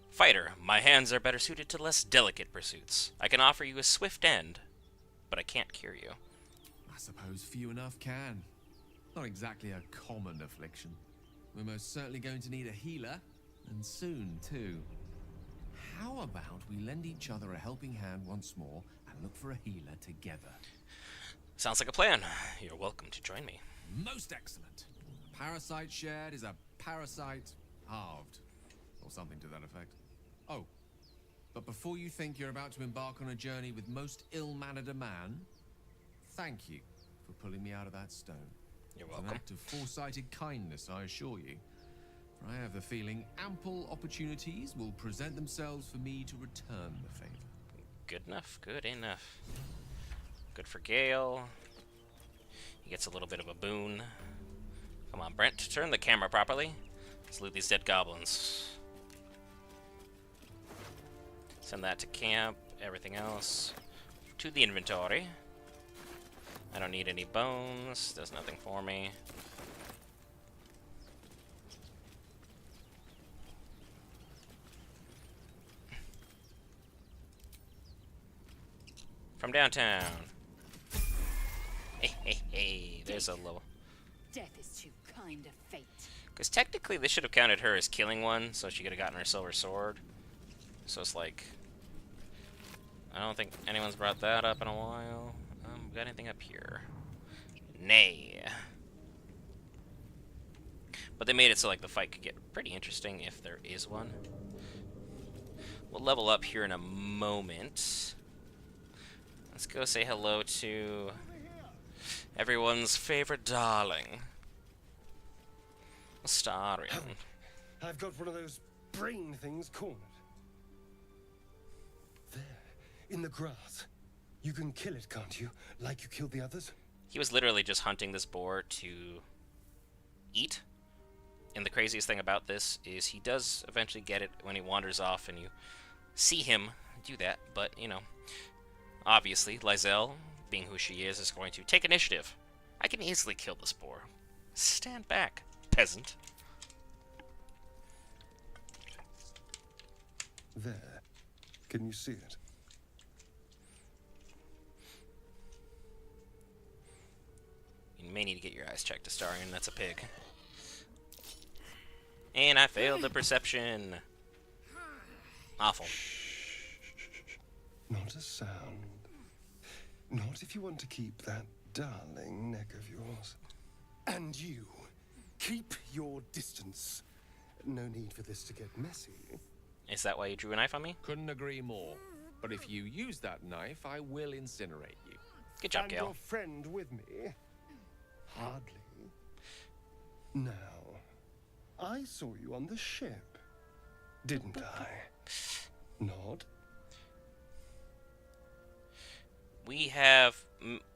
Fighter, my hands are better suited to less delicate pursuits. I can offer you a swift end, but I can't cure you. I suppose few enough can. Not exactly a common affliction. We're most certainly going to need a healer, and soon too. How about we lend each other a helping hand once more and look for a healer together? Sounds like a plan. You're welcome to join me. Most excellent. A parasite shared is a parasite halved, or something to that effect. Oh, but before you think you're about to embark on a journey with most ill-mannered a man, thank you for pulling me out of that stone. You're It's an welcome. act of foresighted kindness, I assure you. For I have the feeling ample opportunities will present themselves for me to return the favor. Good enough, good enough. Good for Gale. He gets a little bit of a boon. Come on, Brent, turn the camera properly. Let's loot these dead goblins. Send that to camp. Everything else to the inventory. I don't need any bones. Does nothing for me. From downtown. Hey, hey, hey. There's a little... Death is too kind of fate. Because technically they should have counted her as killing one, so she could have gotten her silver sword. So it's like... I don't think anyone's brought that up in a while. Got anything up here? Nay. But they made it so like the fight could get pretty interesting if there is one. We'll level up here in a moment. Let's go say hello to everyone's favorite darling, Astarion. I've got one of those brain things cornered. There, in the grass. You can kill it, can't you? Like you killed the others? He was literally just hunting this boar to eat. And the craziest thing about this is he does eventually get it when he wanders off and you see him do that. But, you know, obviously, Lae'Zel, being who she is going to take initiative. I can easily kill this boar. Stand back, peasant. There. Can you see it? You may need to get your eyes checked, Astarion. That's a pig. And I failed the perception. Awful. Not a sound. Not if you want to keep that darling neck of yours. And you, keep your distance. No need for this to get messy. Is that why you drew a knife on me? Couldn't agree more. But if you use that knife, I will incinerate you. Good job, And Gale. your friend with me? Hardly. Now, I saw you on the ship, didn't I? Not? We have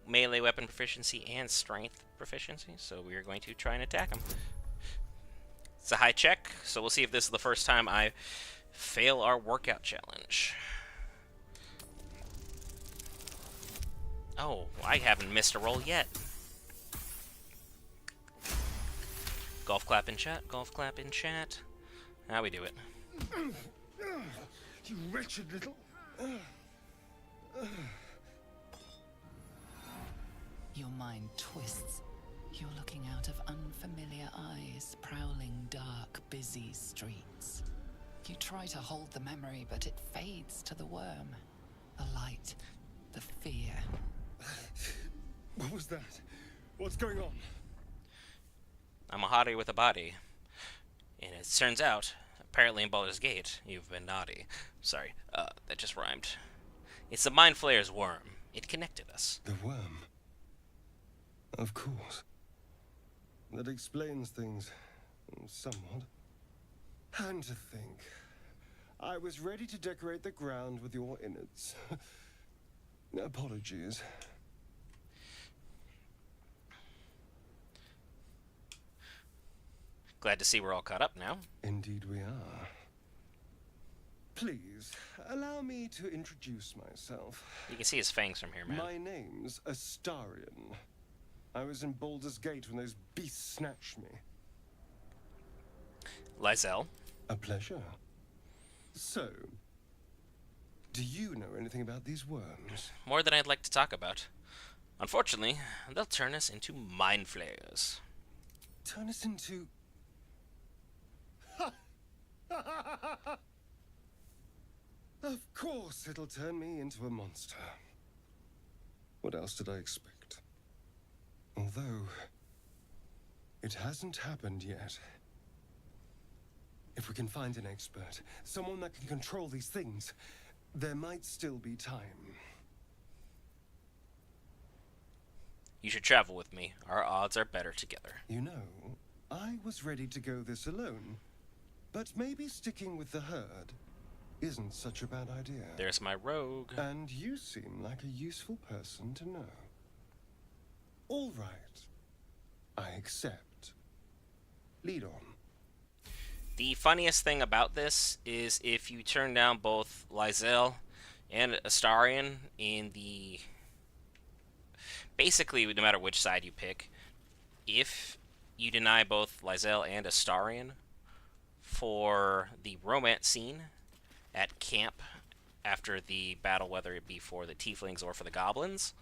melee weapon proficiency and strength proficiency, so we are going to try and attack him. It's a high check, so we'll see if this is the first time I fail our workout challenge. Oh, I haven't missed a roll yet. Golf clap in chat, golf clap in chat. How we do it? You wretched little... Your mind twists. You're looking out of unfamiliar eyes, prowling dark, busy streets. You try to hold the memory, but it fades to the worm. The light, the fear. What was that? What's going on? I'm a hottie with a body. And it turns out, apparently in Baldur's Gate, you've been naughty. Sorry, that just rhymed. It's the Mind Flayer's worm. It connected us. The worm. Of course. That explains things somewhat. And to think, I was ready to decorate the ground with your innards. Apologies. Glad to see we're all caught up now. Indeed we are. Please, allow me to introduce myself. You can see his fangs from here, man. My name's Astarion. I was in Baldur's Gate when those beasts snatched me. Lae'Zel. A pleasure. So, do you know anything about these worms? More than I'd like to talk about. Unfortunately, they'll turn us into Mind Flayers. Turn us into... Of course it'll turn me into a monster. What else did I expect? Although, it hasn't happened yet. If we can find an expert, someone that can control these things, there might still be time. You should travel with me. Our odds are better together. You know, I was ready to go this alone, but maybe sticking with the herd isn't such a bad idea. There's my rogue. And you seem like a useful person to know. All right. I accept. Lead on. The funniest thing about this is if you turn down both Lae'Zel and Astarion in the... Basically, no matter which side you pick, if you deny both Lae'Zel and Astarion for the romance scene at camp after the battle, whether it be for the tieflings or for the goblins,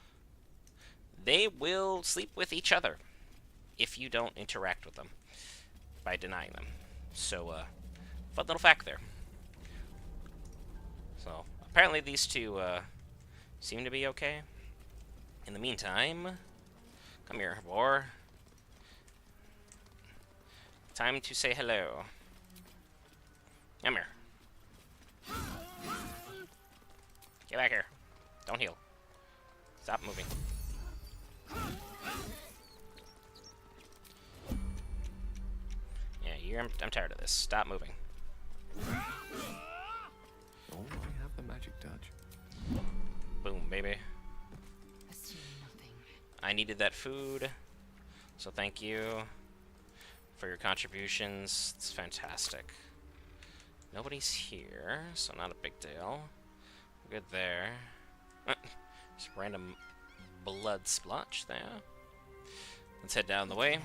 they will sleep with each other if you don't interact with them by denying them. So, fun little fact there. So, apparently these two seem to be okay. In the meantime, come here, boar. Time to say hello. Come here. Get back here. Don't heal. Stop moving. Yeah, I'm tired of this. Stop moving. Oh, I have the magic touch. Boom, baby. Assume nothing. I needed that food, so thank you for your contributions. It's fantastic. Nobody's here, so not a big deal. Good there. Just random blood splotch there. Let's head down the way.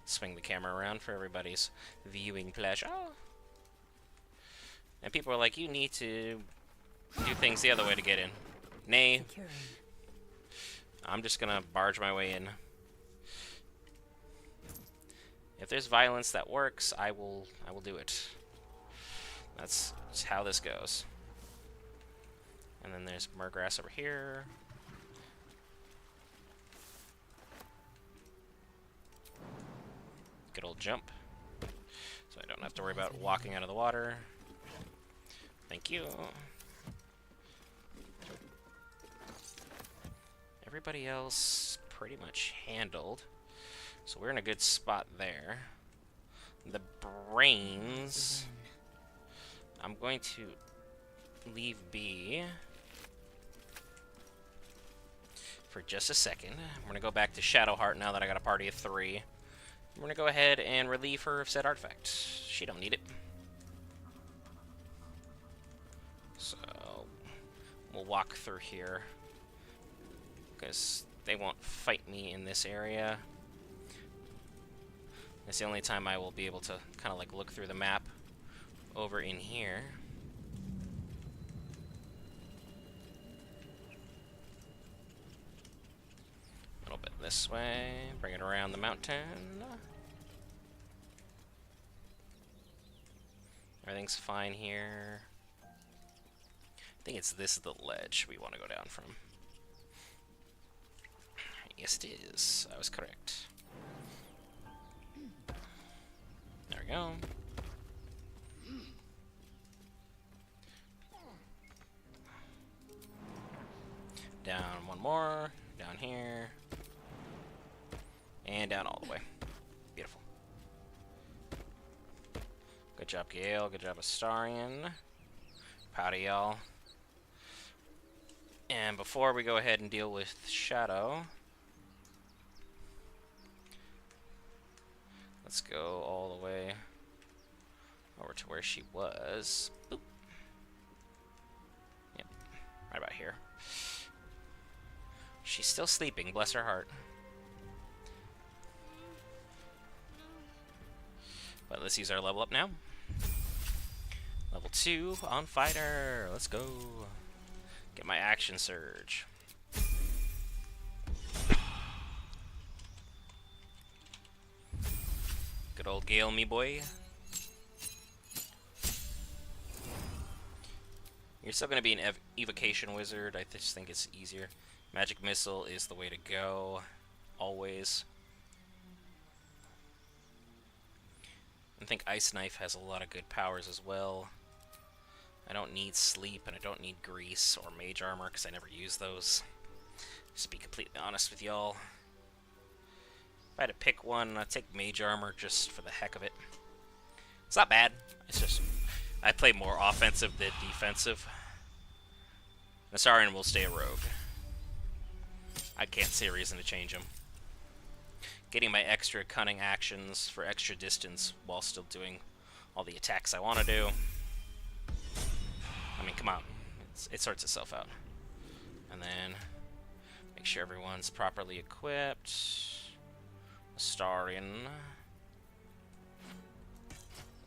Swing the camera around for everybody's viewing pleasure. And people are like, you need to do things the other way to get in. Nay. I'm just gonna barge my way in. If there's violence that works, I will do it. That's just how this goes. And then there's Murgrass over here. Good old jump. So I don't have to worry about walking out of the water. Thank you. Everybody else pretty much handled. So we're in a good spot there. The brains, I'm going to leave be for just a second. I'm going to go back to Shadowheart now that I got a party of 3. I'm going to go ahead and relieve her of said artifact. She don't need it. So we'll walk through here because they won't fight me in this area. It's the only time I will be able to kind of like look through the map over in here. A little bit this way, bring it around the mountain. Everything's fine here. I think it's this the ledge we want to go down from. Yes, it is. I was correct. There we go. Down one more. Down here. And down all the way. Beautiful. Good job, Gale. Good job, Astarion. Proud of y'all. And before we go ahead and deal with Shadow, let's go all the way over to where she was. Boop. Yep, right about here. She's still sleeping, bless her heart. But let's use our level up now. Level 2 on Fighter. Let's go. Get my action surge. Good old Gale, me boy. You're still going to be an evocation wizard. I just think it's easier. Magic Missile is the way to go. Always. I think Ice Knife has a lot of good powers as well. I don't need Sleep, and I don't need Grease or Mage Armor, because I never use those. Just to be completely honest with y'all. If I had to pick one, I'd take Mage Armor just for the heck of it. It's not bad. It's just I play more offensive than defensive. Astarion will stay a rogue. I can't see a reason to change him. Getting my extra cunning actions for extra distance while still doing all the attacks I want to do. I mean, come on. It sorts itself out. And then make sure everyone's properly equipped. Astarion.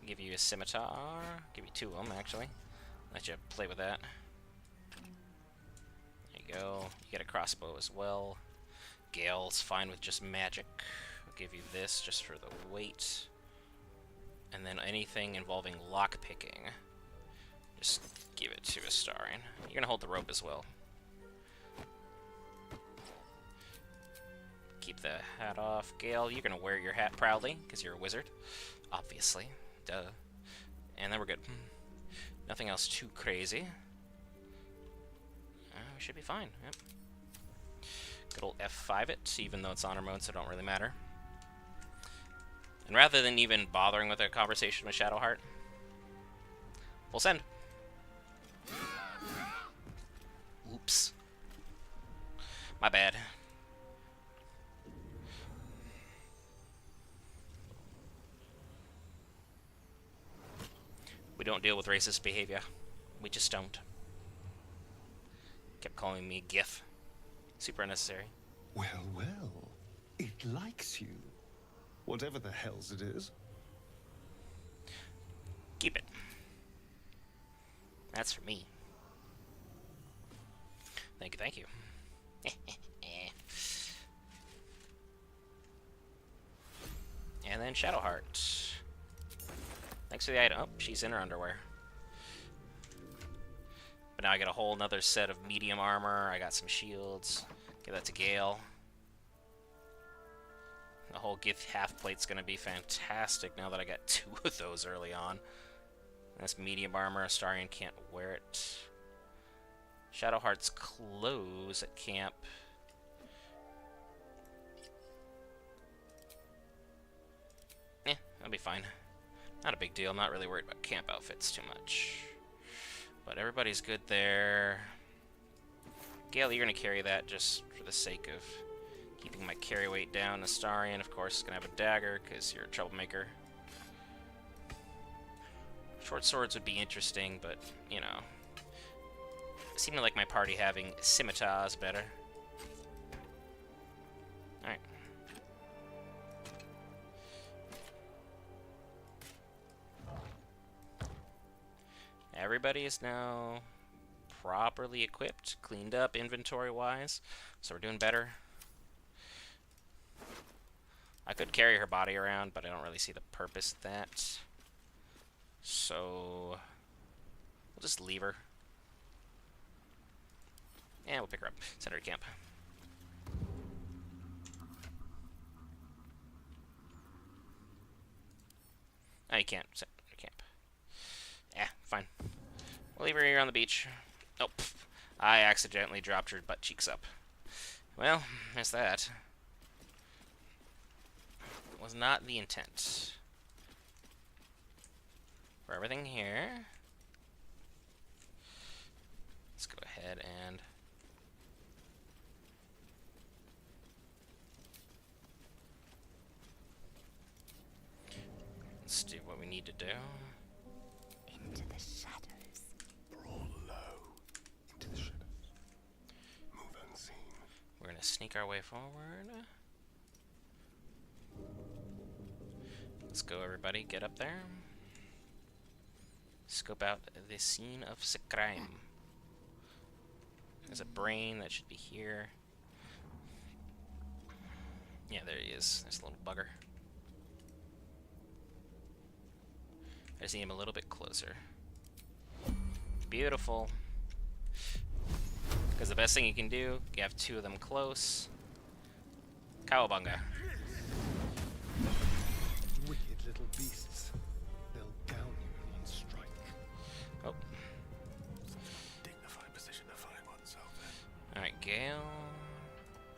Give you a scimitar. Give you 2 of them, actually. Let you play with that. There you go. You get a crossbow as well. Gale's fine with just magic. I'll give you this just for the weight. And then anything involving lockpicking, just give it to Astarion. You're gonna hold the rope as well. Keep the hat off. Gale, you're gonna wear your hat proudly, because you're a wizard. Obviously. Duh. And then we're good. Nothing else too crazy. We should be fine. Yep. Good old F5 it, even though it's honor mode, so it don't really matter. And rather than even bothering with a conversation with Shadowheart, we'll send. Oops. My bad. We don't deal with racist behavior. We just don't. Kept calling me GIF. Super unnecessary. Well, well. It likes you. Whatever the hells it is. Keep it. That's for me. Thank you, thank you. And then Shadowheart. Thanks for the item. Oh, she's in her underwear. But now I get a whole nother set of medium armor. I got some shields. Give that to Gale. The whole gift half plate's gonna be fantastic now that I got 2 of those early on. That's medium armor. Astarion can't wear it. Shadowheart's clothes at camp. That'll be fine. Not a big deal. I'm not really worried about camp outfits too much. But everybody's good there. Gale, you're going to carry that just for the sake of keeping my carry weight down. Astarion, of course, is going to have a dagger because you're a troublemaker. Short swords would be interesting, but, you know. It seemed like my party having scimitars better. Alright. Everybody is now properly equipped, cleaned up inventory-wise, so we're doing better. I could carry her body around, but I don't really see the purpose of that. So we'll just leave her. Yeah, we'll pick her up. Send her to camp. Oh, you can't send her to camp. Yeah, fine. We'll leave her here on the beach. Oh, pff, I accidentally dropped her butt cheeks up. Well, there's that. Was not the intent. For everything here, let's go ahead and let's do what we need to do. Into the shadows. Brawl low. Into the shadows. Move unseen. We're gonna sneak our way forward. Let's go, everybody. Get up there. Scope out the scene of the crime. There's a brain that should be here. Yeah, there he is. There's a little bugger. I just need him a little bit closer. Beautiful. Because the best thing you can do, you have 2 of them close. Cowabunga. Wicked little beasts. They'll down you in one strike. Oh. Dignified position to find oneself in. Alright, Gale.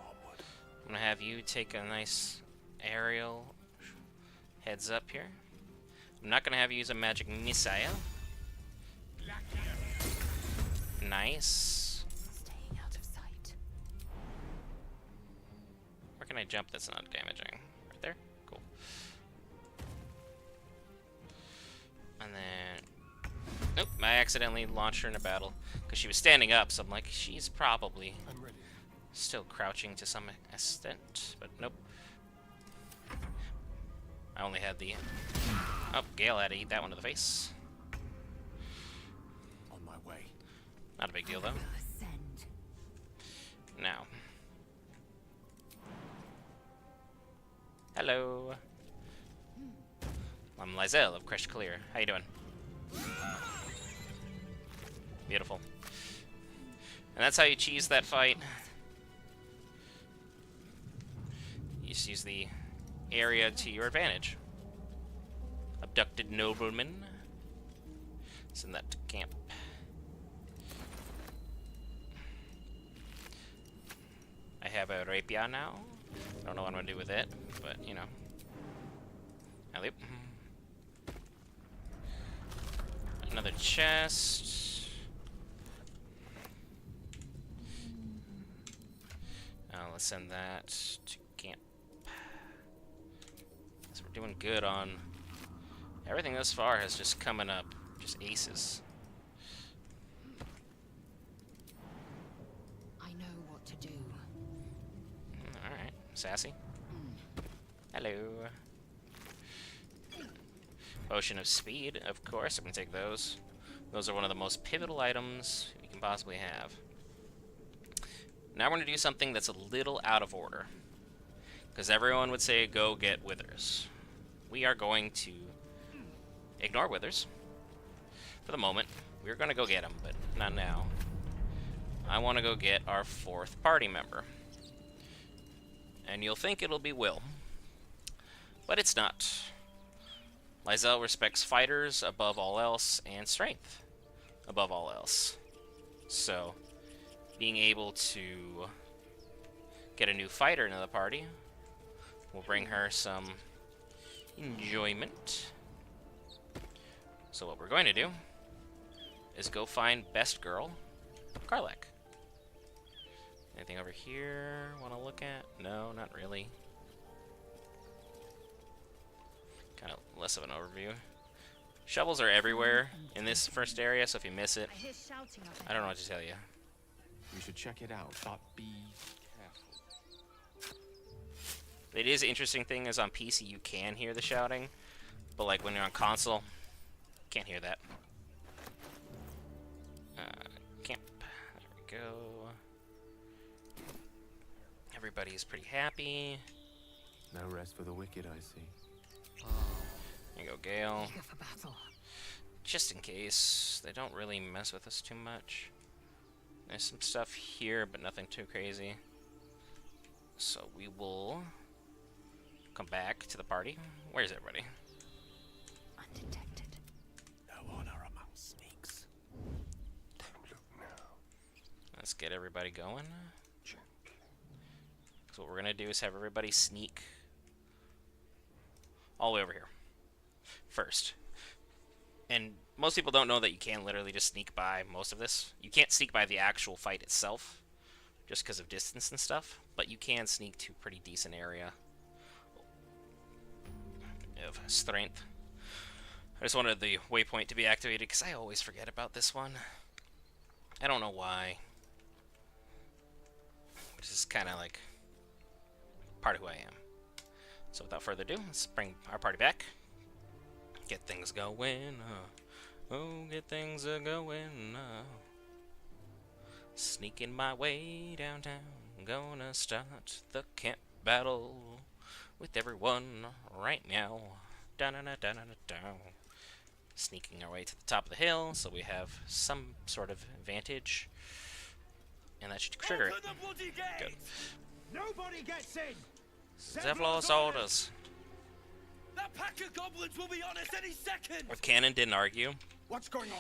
Onward. I'm gonna have you take a nice aerial heads up here. I'm not gonna have you use a magic missile. Nice. Staying out of sight. Where can I jump that's not damaging? Right there? Cool. And then... Nope, I accidentally launched her in a battle. Because she was standing up, so I'm like, she's probably I'm ready. still crouching to some extent. But nope. I only had the... Oh, Gale had to eat that one to the face. On my way. Not a big deal, though. Ascend. Now. Hello. I'm Lae'Zel of Crushed Clear. How you doing? Beautiful. And that's how you cheese that fight. You just use the area to your advantage. Abducted nobleman. Send that to camp. I have a rapier now. I don't know what I'm gonna do with it, but you know. Alley. Another chest. Let's send that to camp. So we're doing good on everything thus far. Has just coming up, just aces. I know what to do. All right, sassy. Hello. Potion of speed, of course. I'm gonna take those. Those are one of the most pivotal items you can possibly have. Now we're gonna do something that's a little out of order, because everyone would say go get withers. We are going to ignore withers for the moment. We're gonna go get them, but not now. I want to go get our 4th party member, and you'll think it'll be Will, but it's not. Lae'Zel respects fighters above all else and strength above all else. So, being able to get a new fighter into the party will bring her some enjoyment. So what we're going to do is go find best girl, Karlach. Anything over here want to look at? No, not really. Kind of less of an overview. Shovels are everywhere in this first area, so if you miss it, I don't know what to tell you. You should check it out, but be careful. It is interesting thing is on PC you can hear the shouting, but like when you're on console, can't hear that. Camp. There we go. Everybody's pretty happy. No rest for the wicked, I see. There you go, Gale. Eager for battle. Just in case. They don't really mess with us too much. There's some stuff here, but nothing too crazy. So we will come back to the party. Where's everybody? Undetected. No honor among sneaks. Don't look now. Let's get everybody going. So what we're gonna do is have everybody sneak all the way over here first. And most people don't know that you can literally just sneak by most of this. You can't sneak by the actual fight itself, just because of distance and stuff, but you can sneak to a pretty decent area of strength. I just wanted the waypoint to be activated, because I always forget about this one. I don't know why. Which is kind of like part of who I am. So without further ado, let's bring our party back. Get things going. Oh, get things going. Sneaking my way downtown. Gonna start the camp battle with everyone right now. Da-na-na-da-na-da-da. Sneaking our way to the top of the hill, so we have some sort of advantage. And that should trigger it. Good. Nobody gets in! Zevlor's orders. That pack of goblins will be on us any second! If Cannon didn't argue, What's going on?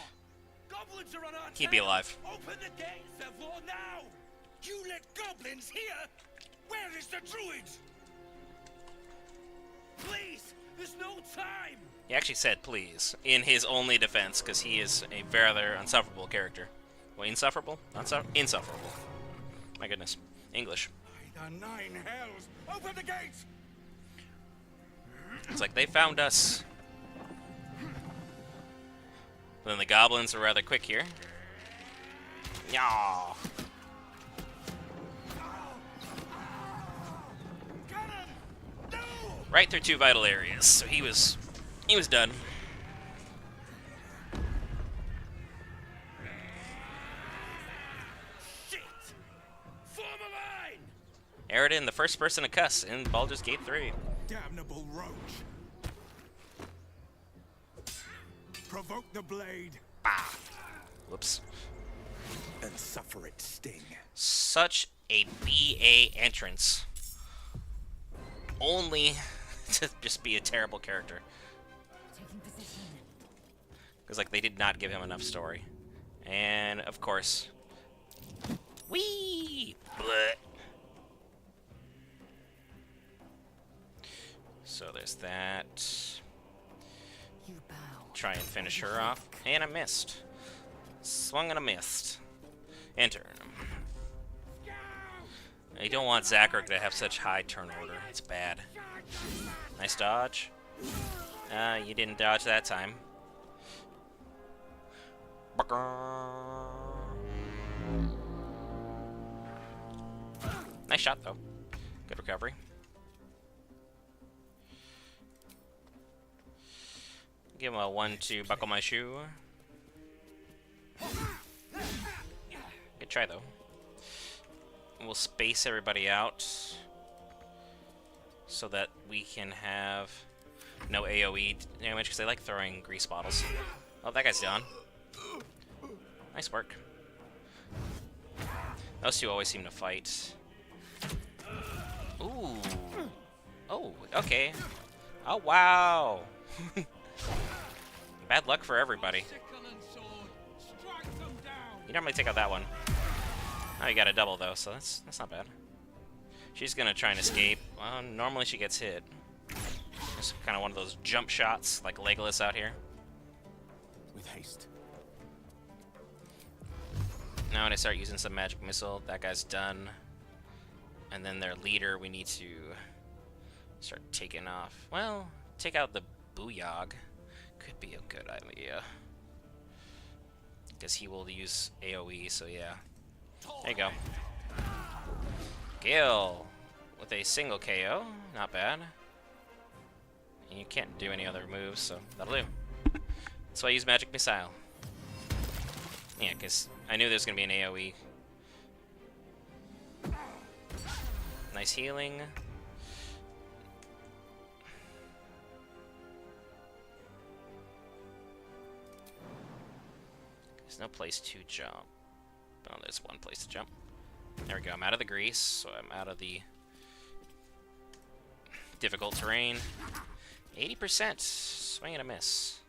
Goblins are on our he'd be tail. alive. Open the gates, Zevlor, now! You let goblins here? Where is the druid? Please, there's no time! He actually said please, in his only defense, because he is a rather unsufferable character. Well, insufferable? Insufferable. My goodness. English. By the 9 hells! Open the gates! It's like they found us. But then the goblins are rather quick here. Yaw. Right through 2 vital areas, so he was done. Shit! Form a line! Aridin, the first person to cuss in Baldur's Gate 3. Damnable roach! Provoke the blade! Bah. Whoops. And suffer its sting. Such a BA entrance. only to just be a terrible character. Taking position. Because, like, they did not give him enough story. And, of course... Whee! Blech. So there's that. You bow. Try and finish her off. And I missed. Swung and I missed. Enter. You don't want Zakruk to have such high turn order. It's bad. Nice dodge. You didn't dodge that time. Nice shot, though. Good recovery. Give him a 1-2 buckle my shoe. Good try, though. We'll space everybody out so that we can have no AoE damage, because they like throwing grease bottles. Oh, that guy's down. Nice work. Those two always seem to fight. Ooh. Oh, okay. Oh, wow. Bad luck for everybody. You normally take out that one. Oh, you got a double, though, so that's not bad. She's gonna try and escape. Normally she gets hit. It's kind of one of those jump shots, like Legolas out here. With haste. Now when I start using some magic missile, that guy's done. And then their leader, we need to start taking off. Well, take out the Booyog. Could be a good idea. Because he will use AoE, so yeah. There you go. Gale with a single KO. Not bad. And you can't do any other moves, so that'll do. That's why I use Magic Missile. Yeah, because I knew there was going to be an AoE. Nice healing. There's no place to jump. Oh, there's one place to jump. There we go. I'm out of the grease, so I'm out of the difficult terrain. 80%. Swing and a miss.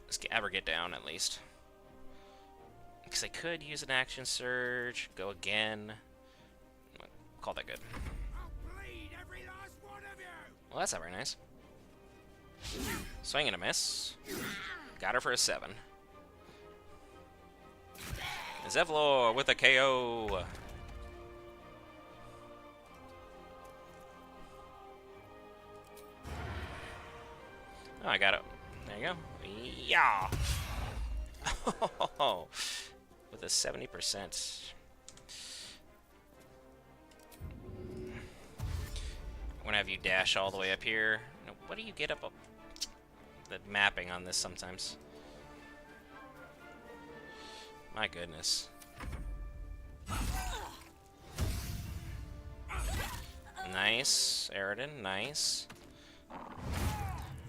Let's ever get down, at least. Because I could use an action surge, go again. Call that good. Well, that's not very nice. Swing and a miss. Got her for a 7. Zevlor with a KO. Oh, I got it. There you go. Yeah. With a 70%. I'm gonna have you dash all the way up here. What do you get up? The mapping on this sometimes. My goodness. Nice, Aridin, nice.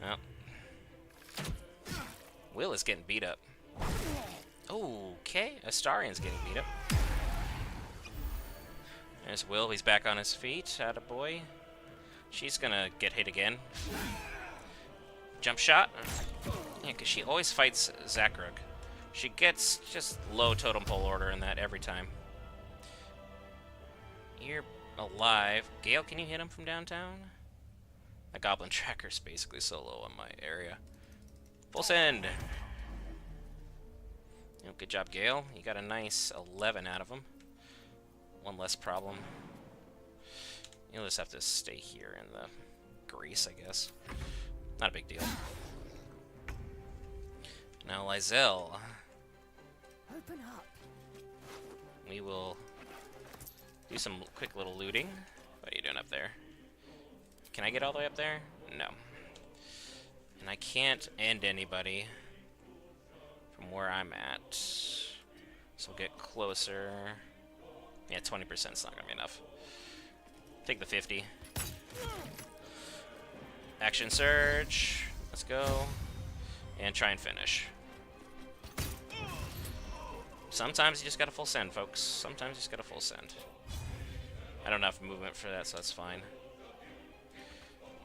Well. Will is getting beat up. Okay, Astarian's getting beat up. There's Will, he's back on his feet. Attaboy. She's gonna get hit again. Jump shot. Yeah, because she always fights Zakruk. She gets just low totem pole order in that every time. You're alive. Gale, can you hit him from downtown? That goblin tracker's basically so low in my area. Full send. Oh, good job, Gale. You got a nice 11 out of him. One less problem. You'll just have to stay here in the grease, I guess. Not a big deal. Now, Lae'Zel. Open up. We will do some quick little looting. What are you doing up there? Can I get all the way up there? No. And I can't end anybody from where I'm at. So we'll get closer. Yeah, 20% is not going to be enough. Take the 50. Action surge. Let's go. And try and finish. Sometimes you just got a full send, folks. Sometimes you just got a full send. I don't have movement for that, so that's fine.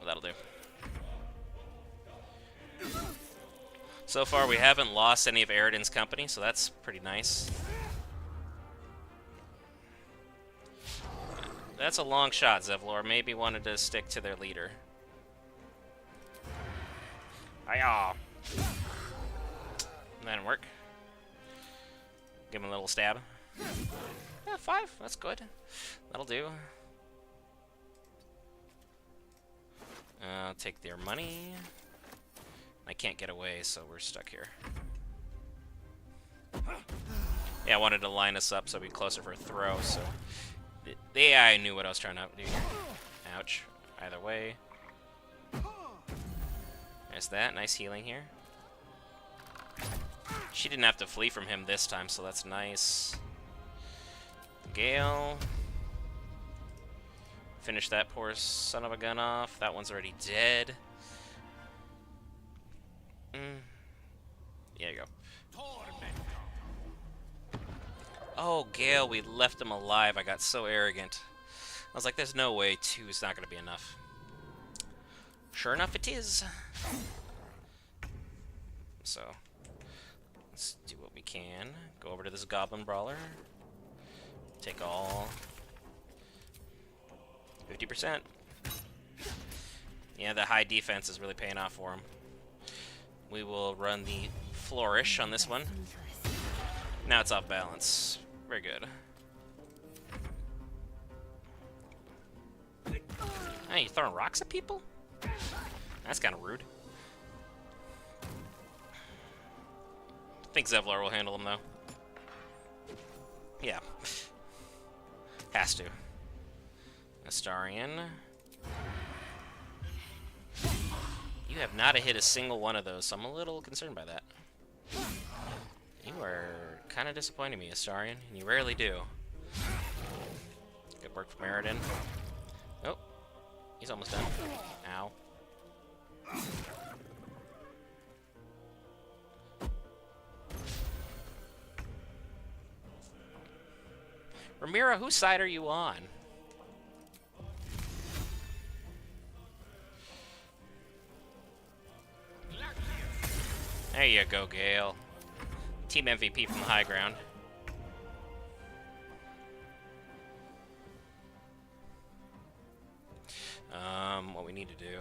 That'll do. So far, we haven't lost any of Eridan's company, so that's pretty nice. That's a long shot, Zevlor. Maybe wanted to stick to their leader. Hiya! That didn't work. Give him a little stab. Yeah, 5. That's good. That'll do. Take their money. I can't get away, so we're stuck here. Yeah, I wanted to line us up so we'd be closer for a throw, so... The AI knew what I was trying to do here. Ouch. Either way. There's that. Nice healing here. She didn't have to flee from him this time, so that's nice. Gale. Finish that poor son of a gun off. That one's already dead. There you go. Oh, Gale, we left him alive. I got so arrogant. I was like, there's no way 2 is not going to be enough. Sure enough, it is. So, let's do what we can. Go over to this Goblin Brawler. Take all. 50%. Yeah, the high defense is really paying off for him. We will run the Flourish on this one. Now it's off balance. Very good. Hey, you throwing rocks at people? That's kind of rude. I think Zevlor will handle him, though. Yeah. Has to. Astarion. You have not hit a single one of those, so I'm a little concerned by that. You are kind of disappointing me, Astarion, and you rarely do. Good work from Eridan. Oh, he's almost done. Ow. Ramira, whose side are you on? There you go, Gale. Team MVP from the high ground. What we need to do...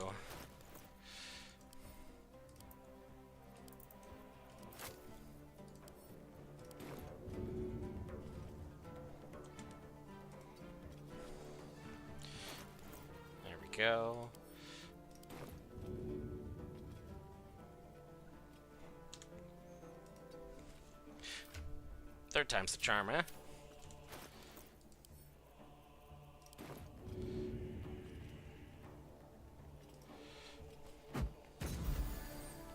There we go. Third time's the charm, eh?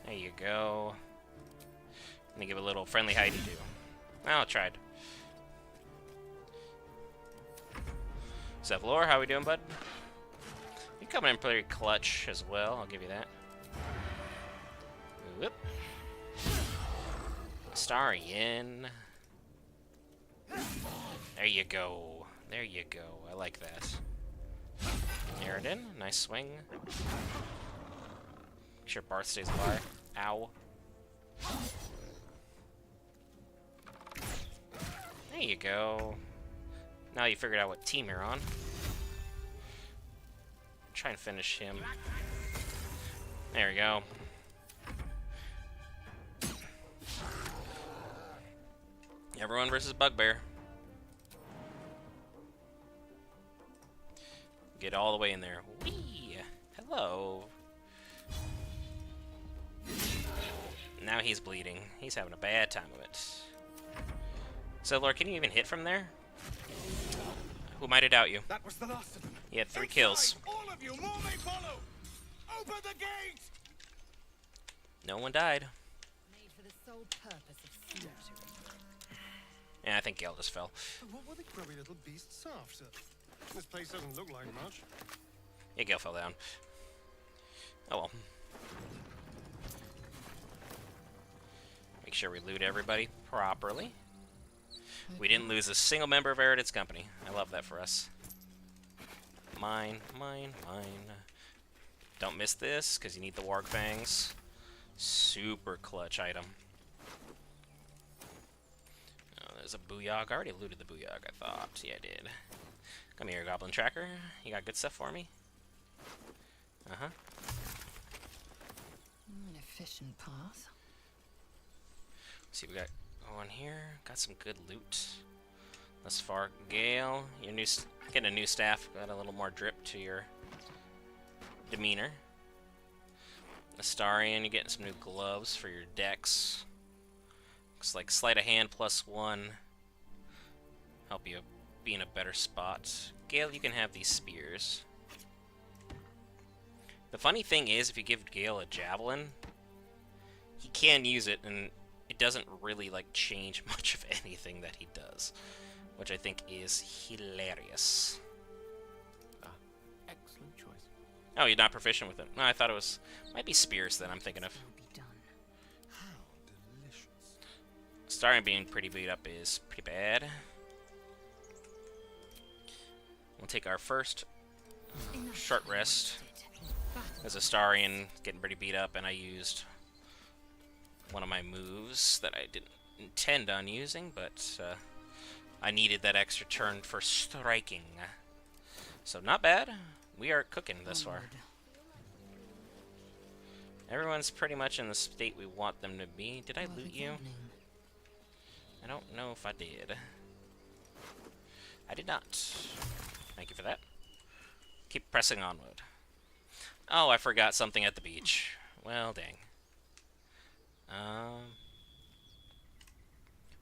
There you go. Let me give a little friendly Heidi do. Well, I tried. Zevlor, how we doing, bud? You coming in pretty clutch as well, I'll give you that. Whoop. Astarion. There you go. There you go. I like that. Eridan, nice swing. Make sure Barth stays alive. Ow. There you go. Now you figured out what team you're on. Try and finish him. There we go. Everyone versus Bugbear. Get all the way in there. Whee! Hello. Now he's bleeding. He's having a bad time of it. Zevlor, can you even hit from there? Who might have doubt you? That was the last of them. He had 3 kills. All of you, more may follow. Open the gate. No one died. Made for the sole purpose of slaughtering. Yeah, I think Gale just fell. What were the grubby little beasts after? This place doesn't look like much. Yeah, Gale fell down. Oh well. Make sure we loot everybody properly. We didn't lose a single member of Eridan's company. I love that for us. Mine, mine, mine. Don't miss this, because you need the Warg Fangs. Super clutch item. Oh, there's a Booyog. I already looted the Booyog, I thought. Yeah, I did. Come here, Goblin Tracker. You got good stuff for me? Uh-huh. An efficient path. See what we got going here. Got some good loot. Thus far, Gale, your new getting a new staff. Got a little more drip to your demeanor. Astarion, you're getting some new gloves for your decks. Looks like sleight of hand +1. Help you be in a better spot. Gale, you can have these spears. The funny thing is, if you give Gale a javelin, he can use it, and it doesn't really like change much of anything that he does, which I think is hilarious. Excellent choice. Oh, you're not proficient with it? No, I thought it was might be spears that I'm thinking of. Starting being pretty beat up is pretty bad. We'll take our first short rest. As Astarion getting pretty beat up, and I used one of my moves that I didn't intend on using, but I needed that extra turn for striking. So not bad. We are cooking this far. Everyone's pretty much in the state we want them to be. Did I loot you? I don't know if I did. I did not. Thank you for that. Keep pressing onward. Oh, I forgot something at the beach. Well, dang.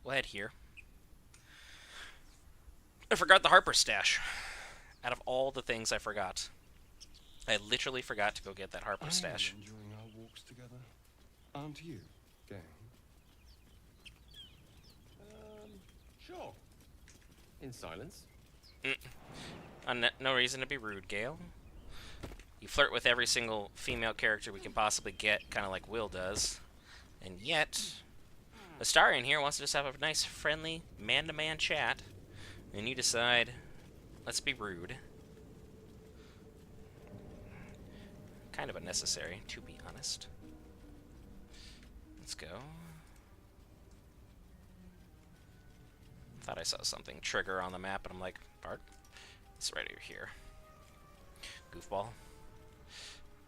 We'll head here. I forgot the Harper stash. Out of all the things I forgot, I literally forgot to go get that Harper stash. Enjoying our walks together, aren't you, gang? Sure. In silence. No reason to be rude, Gale. You flirt with every single female character we can possibly get, kind of like Will does. And yet, Astarion here wants to just have a nice, friendly, man-to-man chat. And you decide, let's be rude. Kind of unnecessary, to be honest. Let's go. Thought I saw something trigger on the map, and I'm like, Bart, it's right over here. Goofball.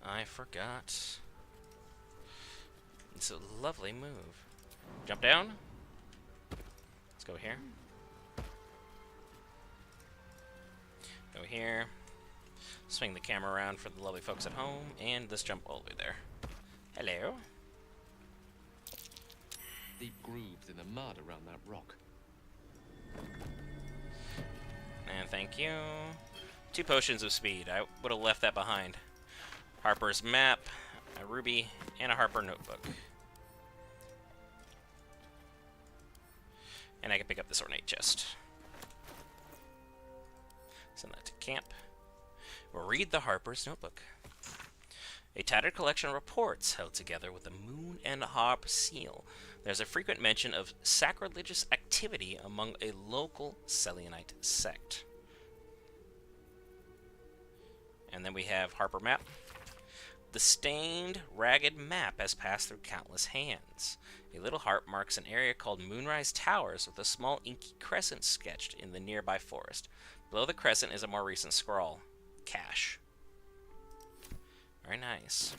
I forgot. It's a lovely move. Jump down. Let's go here. Go here. Swing the camera around for the lovely folks at home, and let's jump all the way there. Hello. Deep grooves in the mud around that rock. And thank you. 2 potions of speed. I would have left that behind. Harper's map, a ruby, and a Harper notebook. And I can pick up this ornate chest. Send that to camp. We'll read the Harper's notebook. A tattered collection of reports held together with the Moon and Harp seal. There's a frequent mention of sacrilegious activity among a local Selionite sect. And then we have Harper map. The stained, ragged map has passed through countless hands. A little harp marks an area called Moonrise Towers with a small inky crescent sketched in the nearby forest. Below the crescent is a more recent scrawl. Cash. Very nice.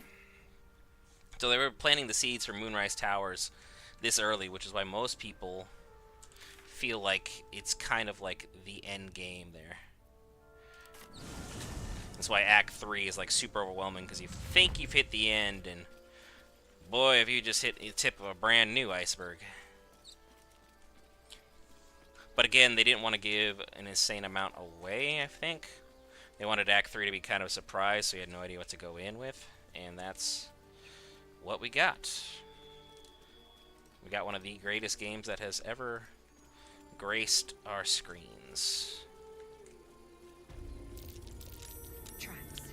So they were planting the seeds for Moonrise Towers this early, which is why most people feel like it's kind of like the end game there. That's why Act 3 is like super overwhelming, because you think you've hit the end, and boy, have you just hit the tip of a brand new iceberg. But again, they didn't want to give an insane amount away, I think. They wanted Act 3 to be kind of a surprise, so you had no idea what to go in with, and that's what we got. We got one of the greatest games that has ever graced our screens.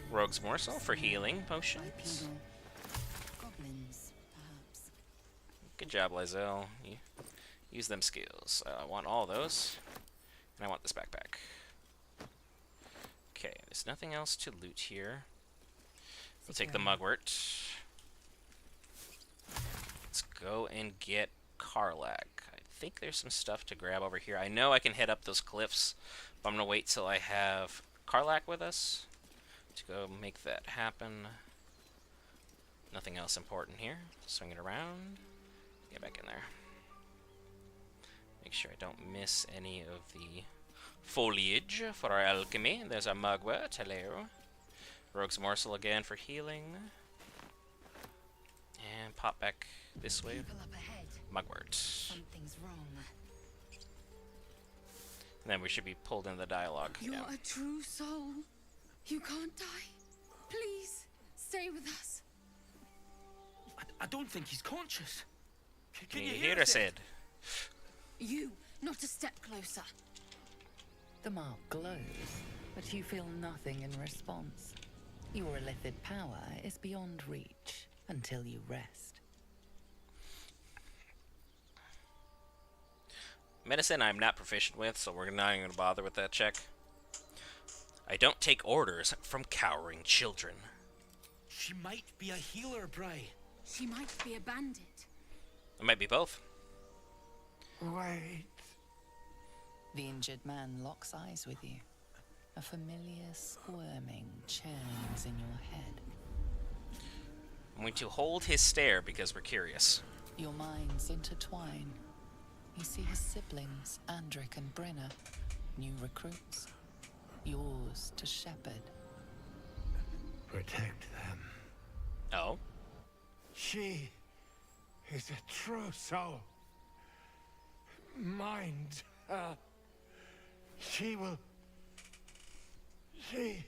Rogue's Morsel for healing potions. Goblins, perhaps. Good job, Lae'Zel. Use them skills. I want all those. And I want this backpack. Okay, there's nothing else to loot here. We'll take the mugwort. Let's go and get Karlak. I think there's some stuff to grab over here. I know I can head up those cliffs, but I'm going to wait till I have Karlak with us to go make that happen. Nothing else important here. Swing it around. Get back in there. Make sure I don't miss any of the foliage for our alchemy. There's our mugwort. Hello. Rogue's morsel again for healing. And pop back this way. People up ahead. Mugwort. Something's wrong. And then we should be pulled into the dialogue. You're Yeah. a true soul. You can't die. Please, stay with us. I don't think he's conscious. Can you hear us, Ed? You, not a step closer. The mark glows, but you feel nothing in response. Your illithid power is beyond reach until you rest. Medicine I'm not proficient with, so we're not even going to bother with that check. I don't take orders from cowering children. She might be a healer, Bry. She might be a bandit. It might be both. Wait. The injured man locks eyes with you. A familiar squirming churns in your head. I'm going to hold his stare because we're curious. Your minds intertwine. You see his siblings, Andric and Brenna, new recruits. Yours to shepherd. Protect them. Oh? She is a true soul. Mind her. She will. She.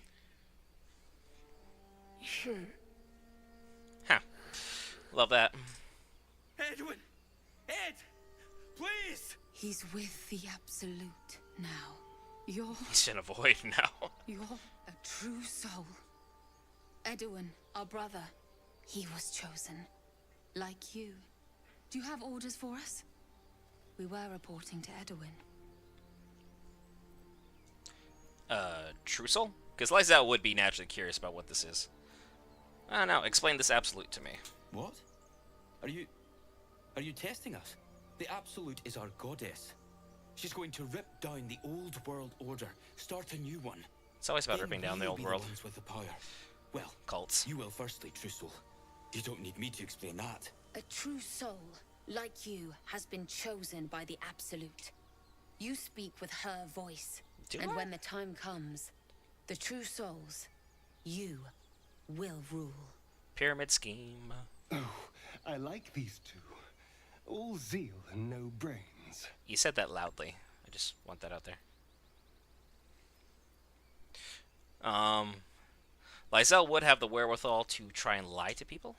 Huh. Love that. Edwin! Ed! Please! He's with the Absolute now. You're He's in a void now. a true soul. Edwin, our brother, he was chosen. Like you. Do you have orders for us? We were reporting to Edwin. Trussel? Because Lae'Zel would be naturally curious about what this is. I don't know. Explain this absolute to me. What? Are you testing us? The Absolute is our goddess. She's going to rip down the old world order, start a new one. It's always about Then ripping down the we'll old be world. ones with the power. Well, Cults. you will firstly, true soul. You don't need me to explain that. A true soul, like you, has been chosen by the Absolute. You speak with her voice. Do and I? when the time comes, the true souls, you will rule. Pyramid scheme. Oh, I like these two. All zeal and no brains. You said that loudly. I just want that out there. Lae'Zel would have the wherewithal to try and lie to people.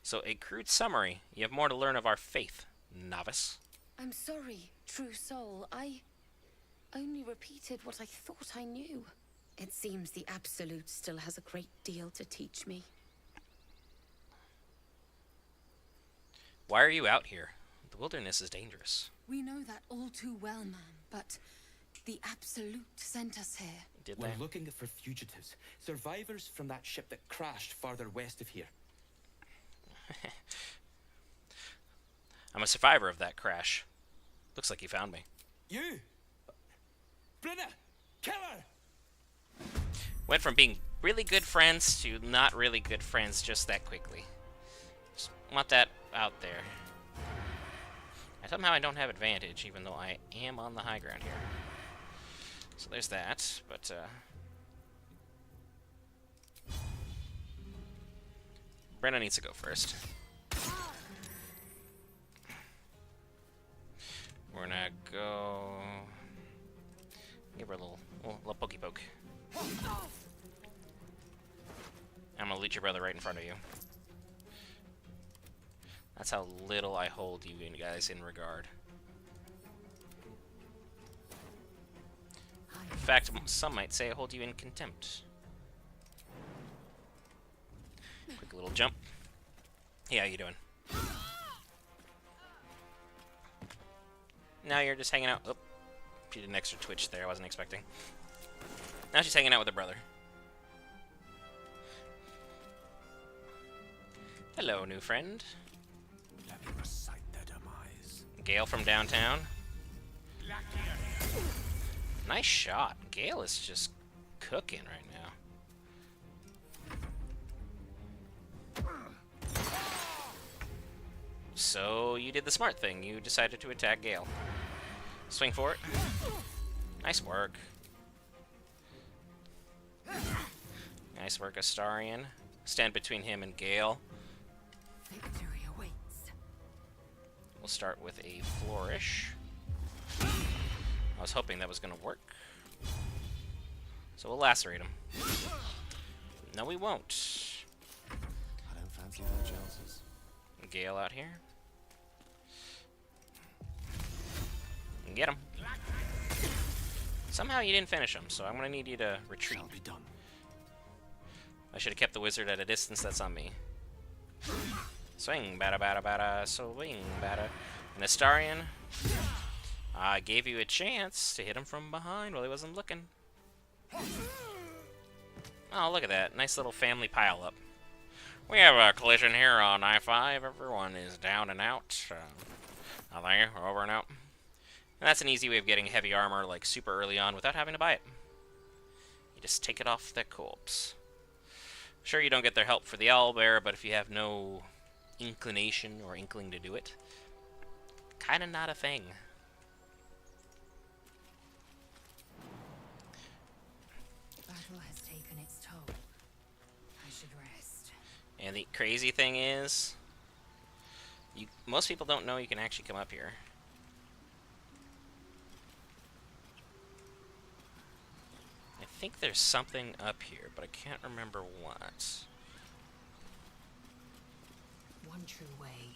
So, a crude summary. You have more to learn of our faith, novice. I'm sorry, true soul. I only repeated what I thought I knew. It seems the Absolute still has a great deal to teach me. Why are you out here? The wilderness is dangerous. We know that all too well, ma'am, but the Absolute sent us here. Did We're they? looking for fugitives, survivors from that ship that crashed farther west of here. I'm a survivor of that crash. Looks like you found me. You! Brenna! Kill her! Went from being really good friends to not really good friends just that quickly. Just want that out there. And somehow I don't have advantage, even though I am on the high ground here. So there's that, but, Brenna needs to go first. We're gonna go... Give her a little pokey poke. I'm gonna loot your brother right in front of you. That's how little I hold you guys in regard. In fact, some might say I hold you in contempt. Quick little jump. Hey, how you doing? Now you're just hanging out. Oh, she did an extra twitch there. I wasn't expecting. Now she's hanging out with her brother. Hello, new friend. Let me recite their demise. Gale from downtown. Nice shot. Gale is just cooking right now. So you did the smart thing. You decided to attack Gale. Swing for it. Nice work. Nice work, Astarion. Stand between him and Gale. Victory awaits. We'll start with a flourish. I was hoping that was going to work. So we'll lacerate him. No, we won't. I don't fancy their chances. Gale out here. Get him. Somehow you didn't finish him, so I'm going to need you to retreat. Shall be done. I should have kept the wizard at a distance. That's on me. Swing, bada bada bada, swing, bada. And Astarion, I gave you a chance to hit him from behind while he wasn't looking. Oh, look at that. Nice little family pile-up. We have a collision here on I-5. Everyone is down and out. Nothing. We're over and out. And that's an easy way of getting heavy armor, like, super early on without having to buy it. You just take it off their corpse. Sure, you don't get their help for the owlbear, but if you have no inclination or inkling to do it, kinda not a thing. Battle has taken its toll. I should rest. And the crazy thing is, most people don't know you can actually come up here. I think there's something up here, but I can't remember what. One true way.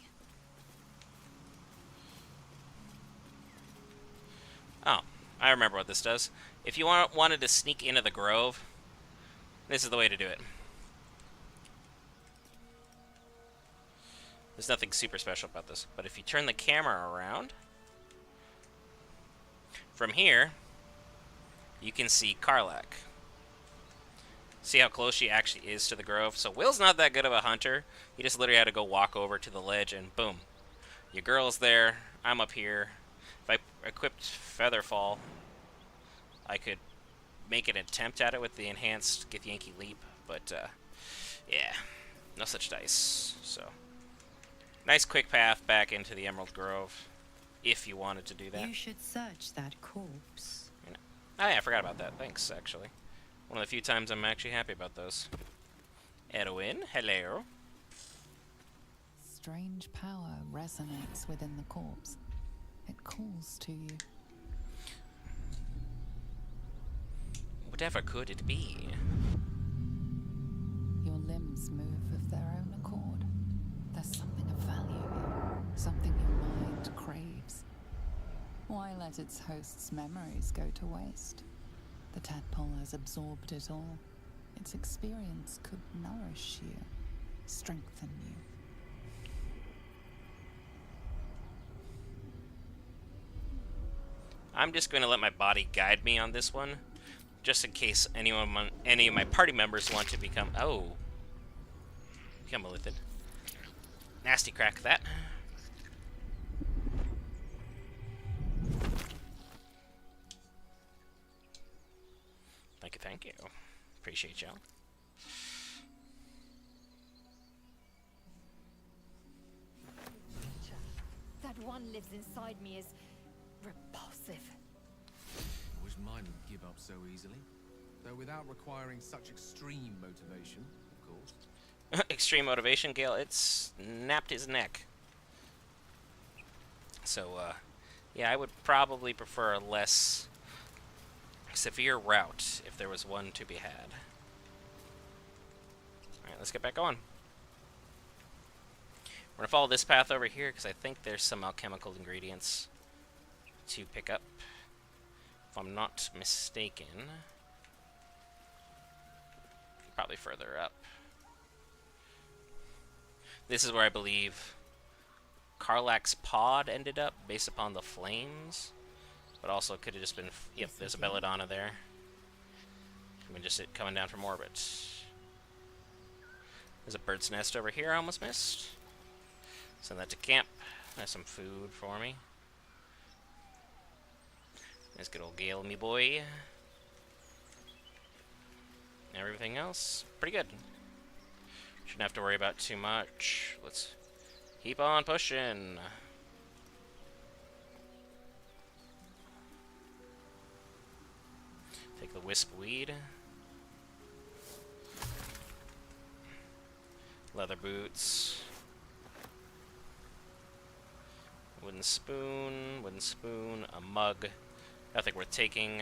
Oh, I remember what this does. If you wanted to sneak into the grove, this is the way to do it. There's nothing super special about this, but if you turn the camera around, from here, you can see Karlach. See how close she actually is to the grove? So Will's not that good of a hunter. He just literally had to go walk over to the ledge and boom. Your girl's there, I'm up here. If I equipped Featherfall, I could make an attempt at it with the enhanced Githyanki Leap, but yeah, no such dice. So, nice quick path back into the Emerald Grove, if you wanted to do that. You should search that corpse. Oh yeah, I forgot about that. Thanks, actually. One of the few times I'm actually happy about those. Edwin, hello. Strange power resonates within the corpse. It calls to you. Whatever could it be? Your limbs move of their own accord. There's something of value here, something your mind craves. Why let its host's memories go to waste? The tadpole has absorbed it all. Its experience could nourish you, strengthen you. I'm just going to let my body guide me on this one, just in case any of my party members want to become a lithid. Nasty crack that. Thank you. Appreciate y'all. That one lives inside me is repulsive. I wish mine would give up so easily. Though without requiring such extreme motivation, of course. Extreme motivation, Gale. It snapped his neck. So, yeah, I would probably prefer a less severe route if there was one to be had. Alright, let's get back going. We're going to follow this path over here because I think there's some alchemical ingredients to pick up. If I'm not mistaken. Probably further up. This is where I believe Karlach's pod ended up, based upon the flames. But also could have just been... Yep, there's a Belladonna there. I mean, just it coming down from orbit. There's a bird's nest over here I almost missed. Send that to camp. There's some food for me. Nice good old Gale, me boy. Everything else, pretty good. Shouldn't have to worry about too much. Let's keep on pushing. Take the wisp weed. Leather boots. Wooden spoon, a mug. Nothing worth taking.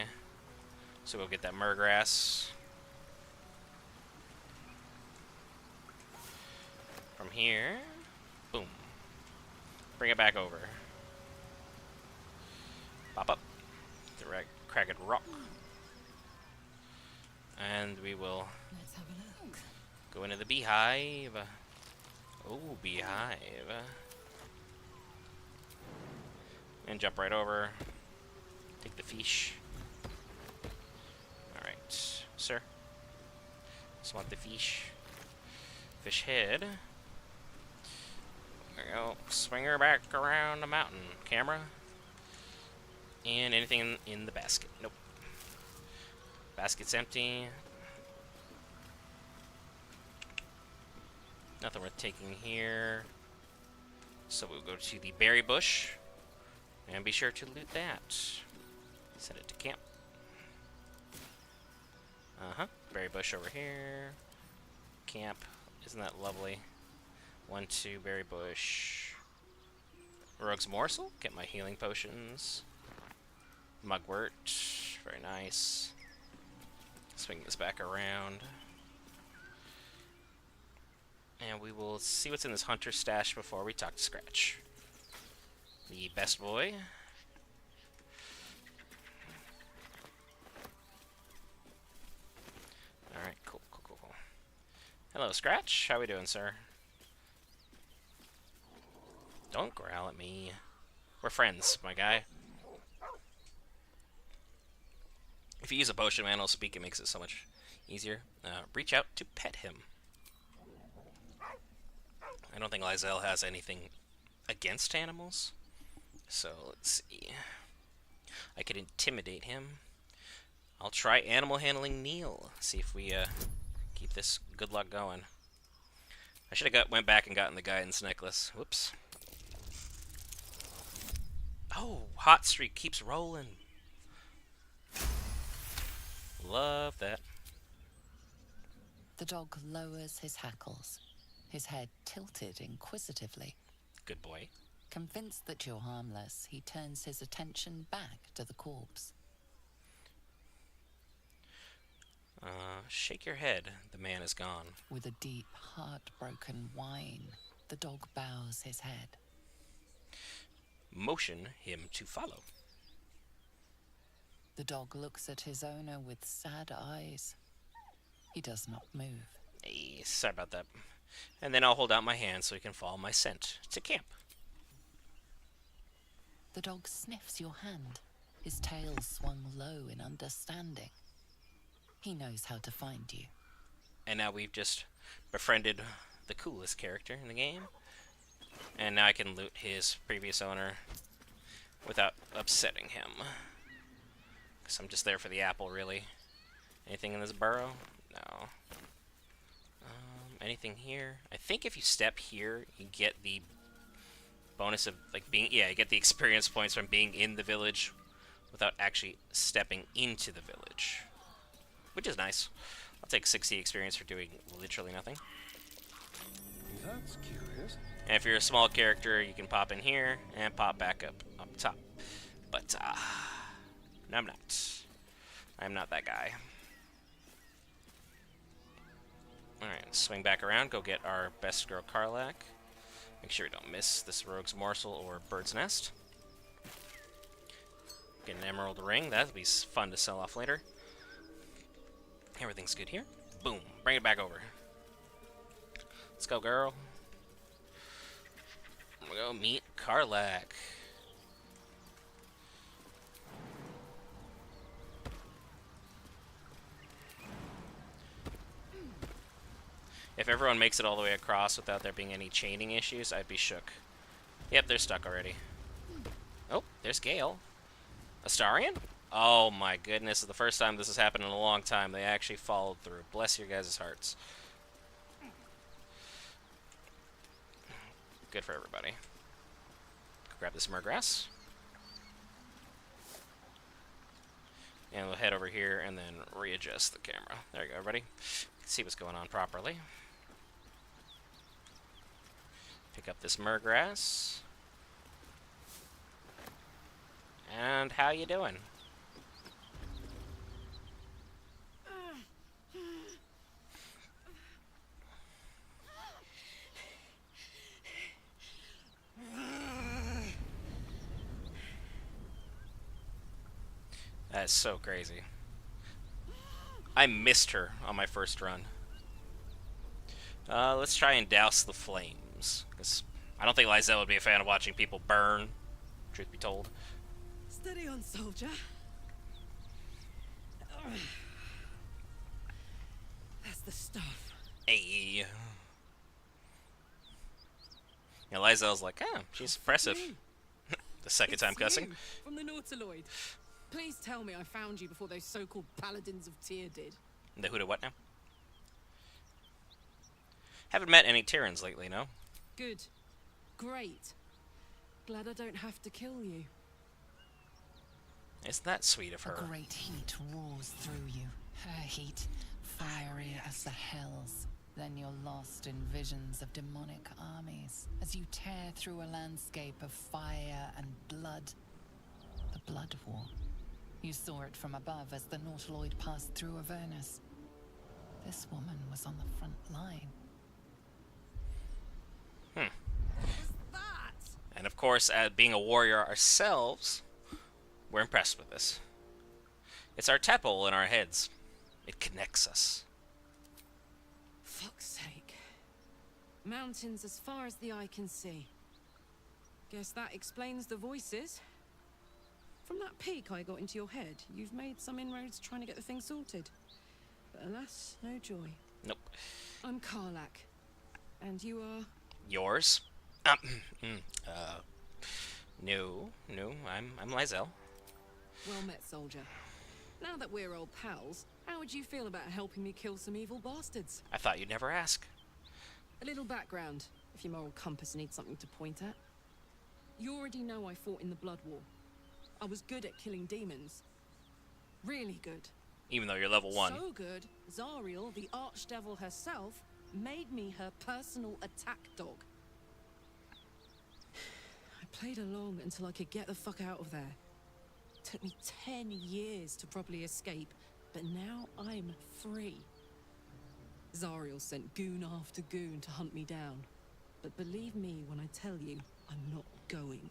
So we'll get that murgrass. From here, boom. Bring it back over. Pop up. The cracked rock. And we will Let's have a look. go into the beehive. Oh, beehive. And jump right over. Take the fish. Alright, sir. Just want the fish. Fish head. There we go. Swing her back around the mountain. Camera. And anything in the basket. Nope. Basket's empty. Nothing worth taking here. So we'll go to the berry bush. And be sure to loot that. Send it to camp. Berry bush over here. Camp. Isn't that lovely? 1, 2, berry bush. Rogue's morsel. Get my healing potions. Mugwort. Very nice. Swing this back around. And we will see what's in this hunter stash before we talk to Scratch. The best boy. Alright, cool. Hello, Scratch. How we doing, sir? Don't growl at me. We're friends, my guy. If you use a potion man will speak, it makes it so much easier. Reach out to pet him. I don't think Lae'Zel has anything against animals. So, let's see. I could intimidate him. I'll try animal handling Neil. See if we keep this good luck going. I should have went back and gotten the guidance necklace. Whoops. Oh, hot streak keeps rolling. Love that. The dog lowers his hackles, his head tilted inquisitively. Good boy. Convinced that you're harmless, he turns his attention back to the corpse. Shake your head. The man is gone. With a deep, heartbroken whine, the dog bows his head. Motion him to follow. The dog looks at his owner with sad eyes. He does not move. Hey, sorry about that. And then I'll hold out my hand so he can follow my scent to camp. The dog sniffs your hand, his tail swung low in understanding. He knows how to find you. And now we've just befriended the coolest character in the game. And now I can loot his previous owner without upsetting him. Because I'm just there for the apple, really. Anything in this burrow? No. Anything here? I think if you step here, you get the bonus of, like, being... Yeah, you get the experience points from being in the village without actually stepping into the village. Which is nice. I'll take 60 experience for doing literally nothing. That's curious. And if you're a small character, you can pop in here and pop back up top. But, no, I'm not. I'm not that guy. Alright, swing back around, go get our best girl Karlach. Make sure we don't miss this rogue's morsel or bird's nest. Get an emerald ring, that'll be fun to sell off later. Everything's good here. Boom, bring it back over. Let's go, girl. We'll go meet Karlach. If everyone makes it all the way across without there being any chaining issues, I'd be shook. Yep, they're stuck already. Oh, there's Gale. Astarion? Oh my goodness, this is the first time this has happened in a long time. They actually followed through. Bless your guys' hearts. Good for everybody. Grab this Murgrass. And we'll head over here and then readjust the camera. There you go, everybody. See what's going on properly. Pick up this Murgrass. And how you doing? That's so crazy. I missed her on my first run. Let's try and douse the flames. Because I don't think Lae'Zel would be a fan of watching people burn, truth be told. Steady on, soldier. That's the stuff. Hey. Yeah, Lae'Zel's like, oh, she's impressive. The second time cussing. You, from the Nautiloid. Please tell me I found you before those so-called paladins of Tyr did. The who to what now? Haven't met any Tyrans lately, no? Good. Great. Glad I don't have to kill you. Isn't that sweet of her? A great heat roars through you. Her heat, fiery as the hells. Then you're lost in visions of demonic armies as you tear through a landscape of fire and blood. The Blood War. You saw it from above as the Nautiloid passed through Avernus. This woman was on the front line. And of course, being a warrior ourselves, we're impressed with this. It's our tadpole in our heads. It connects us. Fuck's sake. Mountains as far as the eye can see. Guess that explains the voices. From that peak I got into your head, you've made some inroads trying to get the thing sorted. But alas, no joy. Nope. I'm Karlak. And you are? Yours? No, I'm Lae'Zel. Well met, soldier. Now that we're old pals, how would you feel about helping me kill some evil bastards? I thought you'd never ask. A little background, if your moral compass needs something to point at. You already know I fought in the Blood War. I was good at killing demons. Really good. Even though you're level 1. So good, Zariel, the archdevil herself, made me her personal attack dog. I played along until I could get the fuck out of there. Took me 10 years to properly escape, but now I'm free. Zariel sent goon after goon to hunt me down. But believe me when I tell you, I'm not going.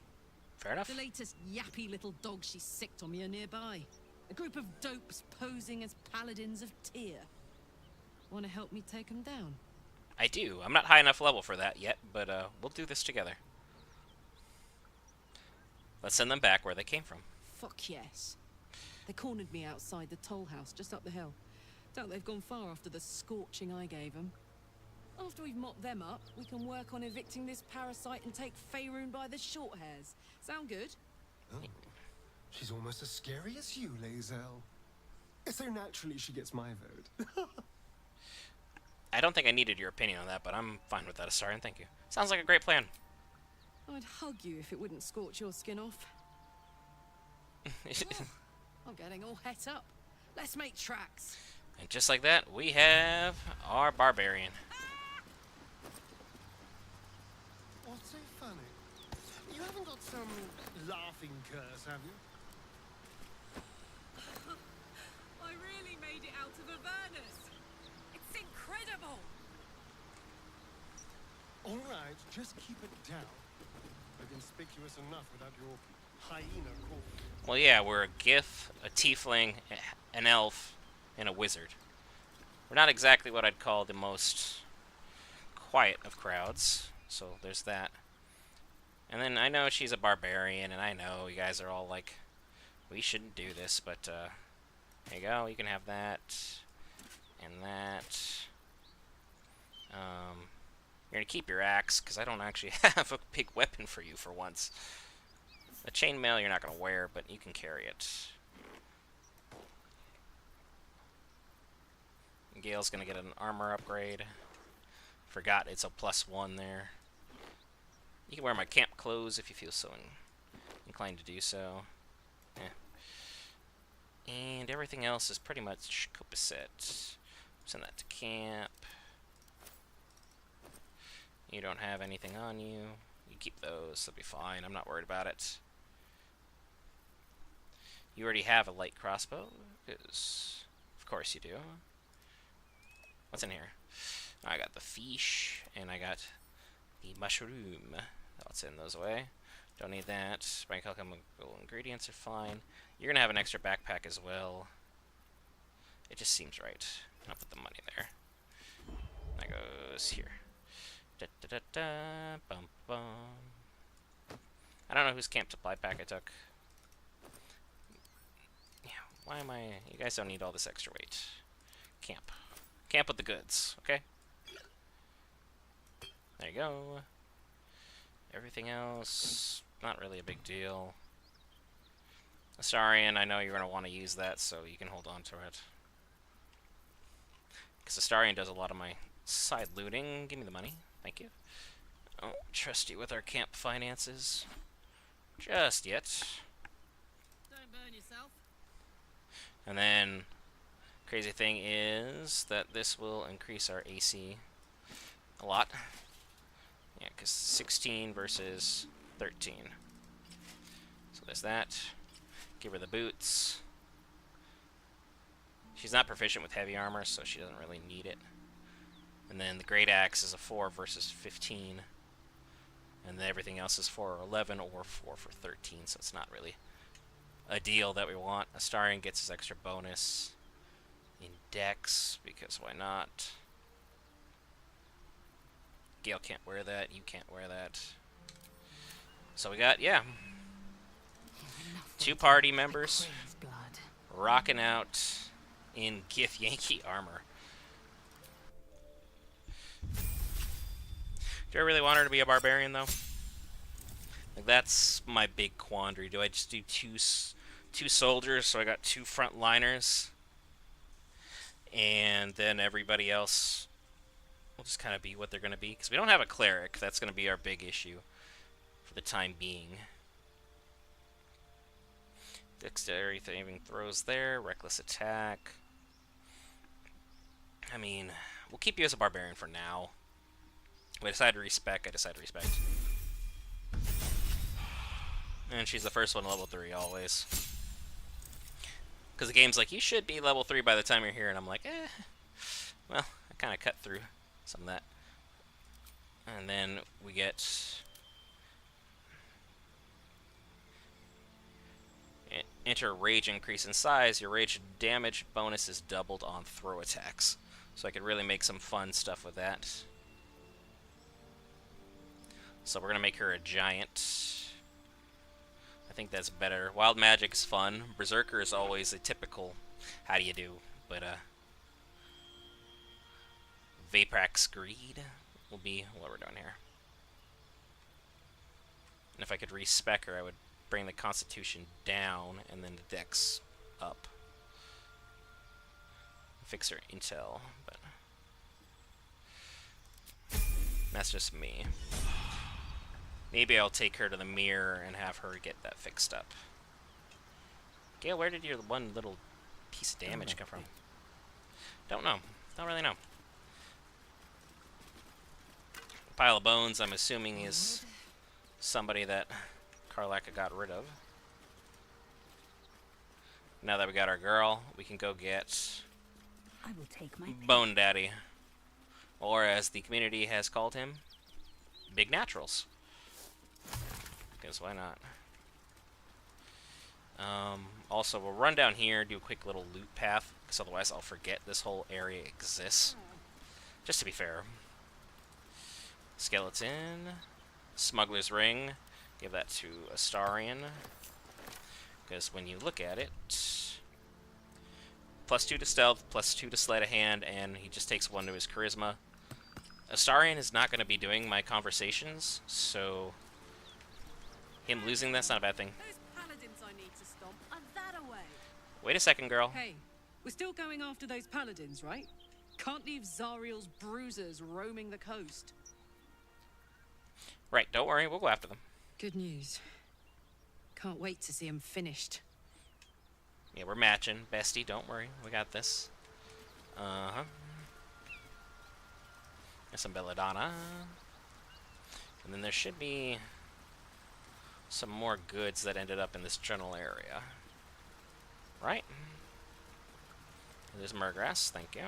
Fair enough. The latest yappy little dogs she sicked on me are nearby. A group of dopes posing as paladins of Tyr. Want to help me take them down? I do. I'm not high enough level for that yet, but we'll do this together. Let's send them back where they came from. Fuck yes. They cornered me outside the toll house just up the hill. Doubt they've gone far after the scorching I gave them. After we've mopped them up, we can work on evicting this parasite and take Faerun by the short hairs. Sound good? Oh, she's almost as scary as you, Lae'Zel. So naturally she gets my vote. I don't think I needed your opinion on that, but I'm fine with that, Astarion. Thank you. Sounds like a great plan. I'd hug you if it wouldn't scorch your skin off. I'm getting all het up. Let's make tracks. And just like that, we have our barbarian. What's so funny? You haven't got some laughing curse, have you? I really made it out of Avernus. It's incredible. All right, just keep it down. We're conspicuous enough without your hyena call. Well, yeah, we're a Gith, a Tiefling, an Elf, and a Wizard. We're not exactly what I'd call the most quiet of crowds, so there's that. And then I know she's a barbarian, and I know you guys are all like, we shouldn't do this, but there you go, you can have that, and that, You're gonna keep your axe, because I don't actually have a big weapon for you for once. The chainmail you're not gonna wear, but you can carry it. Gale's gonna get an armor upgrade. Forgot it's a +1 there. You can wear my camp clothes if you feel so inclined to do so. And everything else is pretty much copacetic. Send that to camp. You don't have anything on you. You keep those, they'll be fine. I'm not worried about it. You already have a light crossbow, because of course you do. What's in here? I got the fish, and I got the mushroom. I'll send those away. Don't need that. Spring chemical ingredients are fine. You're gonna have an extra backpack as well. It just seems right. I'll put the money there. That goes here. Da da da da. Bum bum. I don't know whose camp supply pack I took. Yeah. Why am I? You guys don't need all this extra weight. Camp. Camp with the goods. Okay. There you go. Everything else, not really a big deal. Astarion, I know you're going to want to use that, so you can hold on to it. Because Astarion does a lot of my side looting. Give me the money. Thank you. I don't trust you with our camp finances. Just yet. Don't burn yourself. And then, crazy thing is that this will increase our AC a lot. Yeah, because 16 versus 13. So there's that. Give her the boots. She's not proficient with heavy armor, so she doesn't really need it. And then the great axe is a 4 versus 15. And then everything else is 4 or 11 or 4 for 13, so it's not really a deal that we want. Astarion gets his extra bonus in Dex, because why not? Gale can't wear that, you can't wear that. So we got, yeah, 2 party members rocking out in Gith Yankee armor. Do I really want her to be a barbarian, though? Like, that's my big quandary. Do I just do two soldiers, so I got 2 frontliners, and then everybody else will just kind of be what they're going to be? Because we don't have a cleric. That's going to be our big issue for the time being. Dexterity saving throws there. Reckless attack. I mean, we'll keep you as a barbarian for now. If I decide to respec, I decide to respect. And she's the first one level 3 always. Because the game's like, you should be level 3 by the time you're here, and I'm like, well, I kind of cut through some of that. And then we get enter rage increase in size. Your rage damage bonus is doubled on throw attacks. So I could really make some fun stuff with that. So we're going to make her a giant. I think that's better. Wild magic is fun. Berserker is always a typical how do you do, but Vaprax Greed will be what we're doing here. And if I could respec her, I would bring the Constitution down and then the Dex up. Fix her intel, but that's just me. Maybe I'll take her to the mirror and have her get that fixed up. Gale, where did your one little piece of damage come from? Don't know. Don't really know. Pile of bones, I'm assuming, is somebody that Karlaka got rid of. Now that we got our girl, we can go get I will take my Bone Daddy. Or as the community has called him, Big Naturals. Because why not? Also, we'll run down here, do a quick little loot path, because otherwise I'll forget this whole area exists. Just to be fair. Skeleton. Smuggler's Ring. Give that to Astarion. Because when you look at it, +2 to stealth, +2 to sleight of hand, and he just takes 1 to his charisma. Astarion is not going to be doing my conversations, so him losing that's not a bad thing. Those paladins I need to stop are that away. Wait a second, girl. Hey, we're still going after those paladins, right? Can't leave Zariel's bruisers roaming the coast. Right, don't worry, we'll go after them. Good news. Can't wait to see him finished. Yeah, we're matching. Bestie, don't worry, we got this. Uh-huh. There's some belladonna. And then there should be some more goods that ended up in this general area. Right? There's Murgrass, thank you. I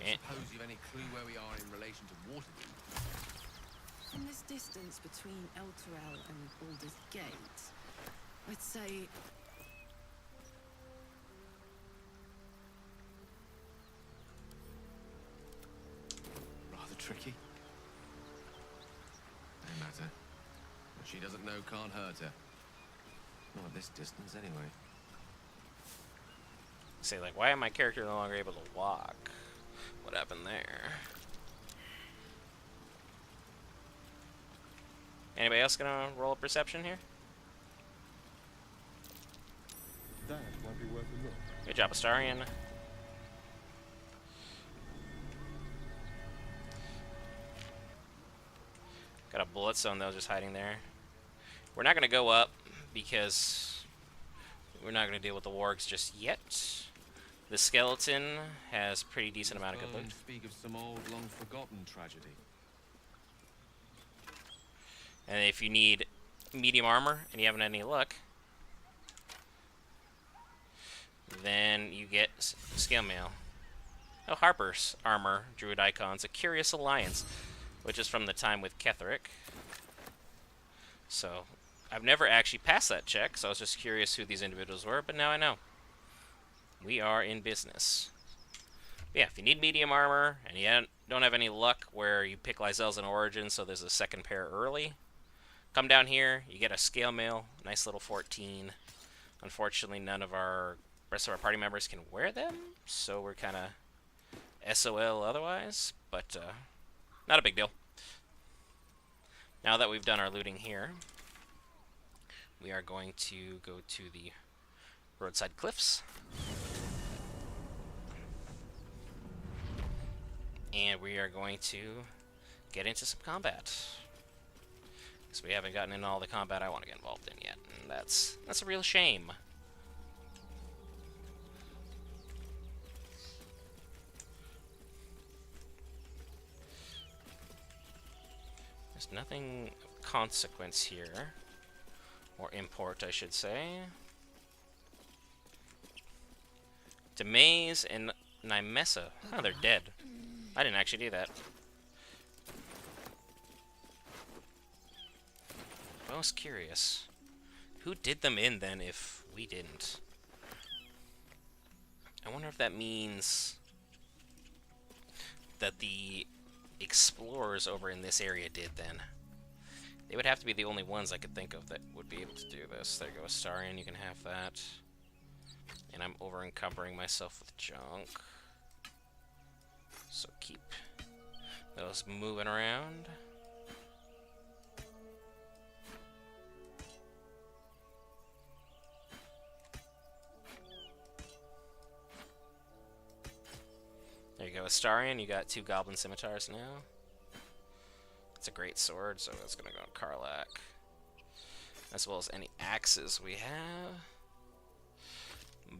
don't suppose you've any clue where we are in relation to Waterdeep. From this distance between Elturel and Baldur's Gate, I'd say... Rather tricky. No matter. What she doesn't know can't hurt her. Not at this distance, anyway. Say, like, why am my character no longer able to walk? What happened there? Anybody else gonna roll a perception here? That might be worth a look. Good job, Astarion. Got a bullet zone though just hiding there. We're not gonna go up because we're not gonna deal with the wargs just yet. The skeleton has pretty decent amount of good loot. Speak of some old, long-forgotten tragedy. And if you need medium armor and you haven't had any luck, then you get scale mail. Oh, Harper's armor, Druid Icons, a Curious Alliance, which is from the time with Ketheric. So, I've never actually passed that check, so I was just curious who these individuals were, but now I know. We are in business. Yeah, if you need medium armor, and you don't have any luck where you pick Lae'Zel's in Origin, so there's a second pair early, come down here, you get a scale mail, nice little 14. Unfortunately, none of our rest of our party members can wear them, so we're kind of SOL otherwise, but not a big deal. Now that we've done our looting here, we are going to go to the roadside cliffs. And we are going to get into some combat. Because we haven't gotten into all the combat I want to get involved in yet. And that's a real shame. There's nothing of consequence here. Or import, I should say. Demaze and Nymessa. Oh, they're dead. I didn't actually do that. Most curious. Who did them in, then, if we didn't? I wonder if that means that the explorers over in this area did, then. They would have to be the only ones I could think of that would be able to do this. There you go, Astarion, you can have that. And I'm over-encumbering myself with junk. So keep those moving around. There you go, Astarion. You got 2 goblin scimitars now. It's a great sword, so that's gonna go to Karlach. As well as any axes we have.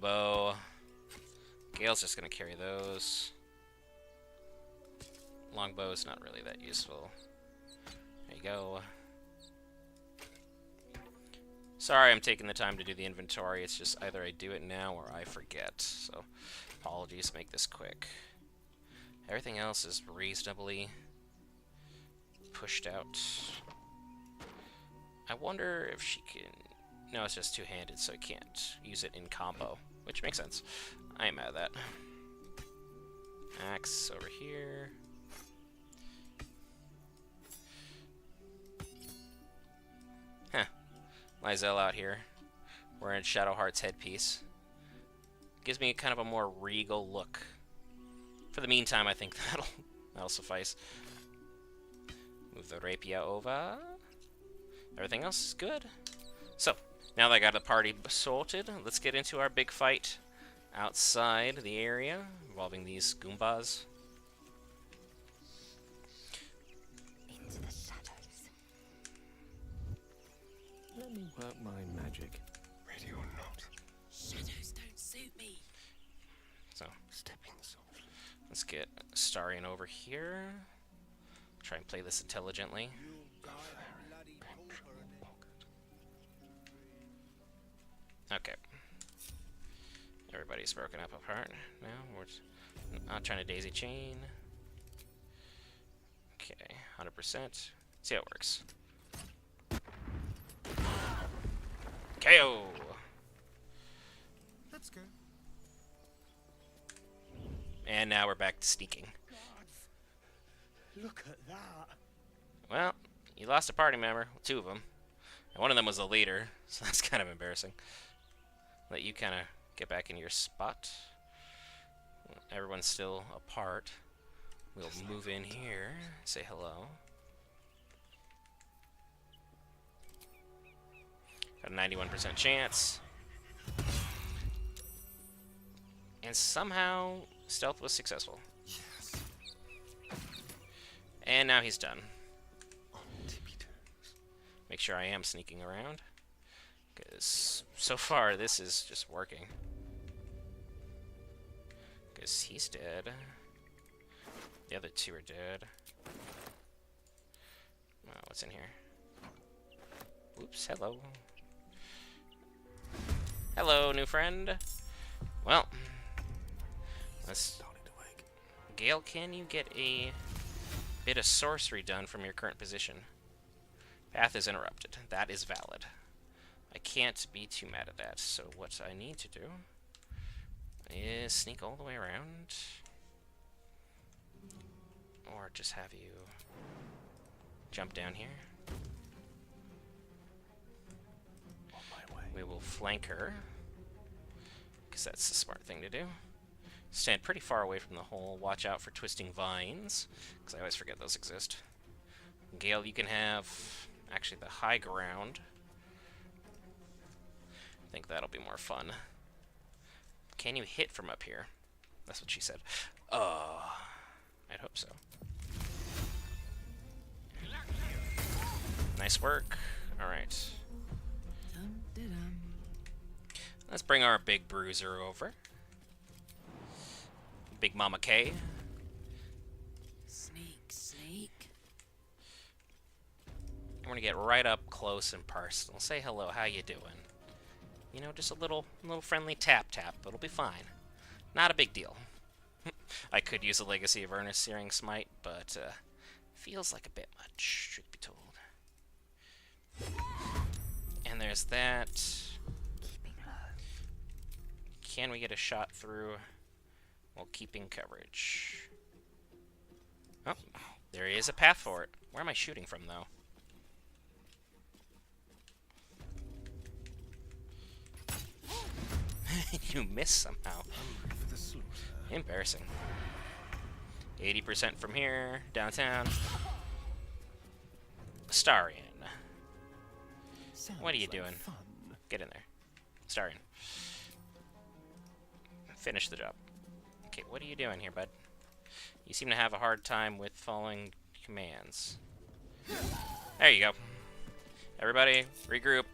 Bow. Gale's just gonna carry those. Longbow's not really that useful. There you go. Sorry I'm taking the time to do the inventory. It's just either I do it now or I forget. So, apologies, make this quick. Everything else is reasonably pushed out. I wonder if she can... No, it's just two-handed, so I can't use it in combo, which makes sense. I am mad at that. Axe over here. Huh. Lae'Zel out here, wearing Shadowheart's headpiece. Gives me kind of a more regal look. For the meantime, I think That'll suffice. Move the rapier over. Everything else is good. So, now that I got the party sorted, let's get into our big fight outside the area involving these Goombas. Into the shadows. Let me work my magic. Ready or not. Shadows don't suit me. So, Stepping softly. let's get Starion over here. Try and play this intelligently. Okay. Everybody's broken up apart now. We're not trying to daisy chain. Okay, 100%. See how it works. KO! Let's go. And now we're back to sneaking. Look at that. Well, you lost a party member, 2 of them. And one of them was the leader, so that's kind of embarrassing. Let you kind of get back in your spot. Everyone's still apart. We'll move in here, say hello. Got a 91% chance. And somehow, stealth was successful. Yes. And now he's done. On tippy toes. Make sure I am sneaking around. Because so far, this is just working. Because he's dead. The other 2 are dead. Oh, what's in here? Oops, hello. Hello, new friend. Well, let's... Gale, can you get a bit of sorcery done from your current position? Path is interrupted. That is valid. I can't be too mad at that. So what I need to do is sneak all the way around. Or just have you jump down here. On my way. We will flank her, because that's the smart thing to do. Stand pretty far away from the hole. Watch out for twisting vines, because I always forget those exist. Gale, you can have actually the high ground. I think that'll be more fun. Can you hit from up here? That's what she said. I'd hope so. Nice work. Alright. Dum-de-dum. Let's bring our big bruiser over. Big Mama K. Sneak, sneak. I'm gonna get right up close and personal. Say hello, how you doing? You know, just a little friendly tap, it'll be fine. Not a big deal. I could use a Legacy of Ernest Searing Smite, but feels like a bit much, truth be told. And there's that. Keeping low. Can we get a shot through while keeping coverage? Oh, there is a path for it. Where am I shooting from, though? You missed somehow. For the slaughter. Embarrassing. 80% from here, downtown. Starion. What are you doing? Fun. Get in there. Starion. Finish the job. Okay, what are you doing here, bud? You seem to have a hard time with following commands. There you go. Everybody, regroup.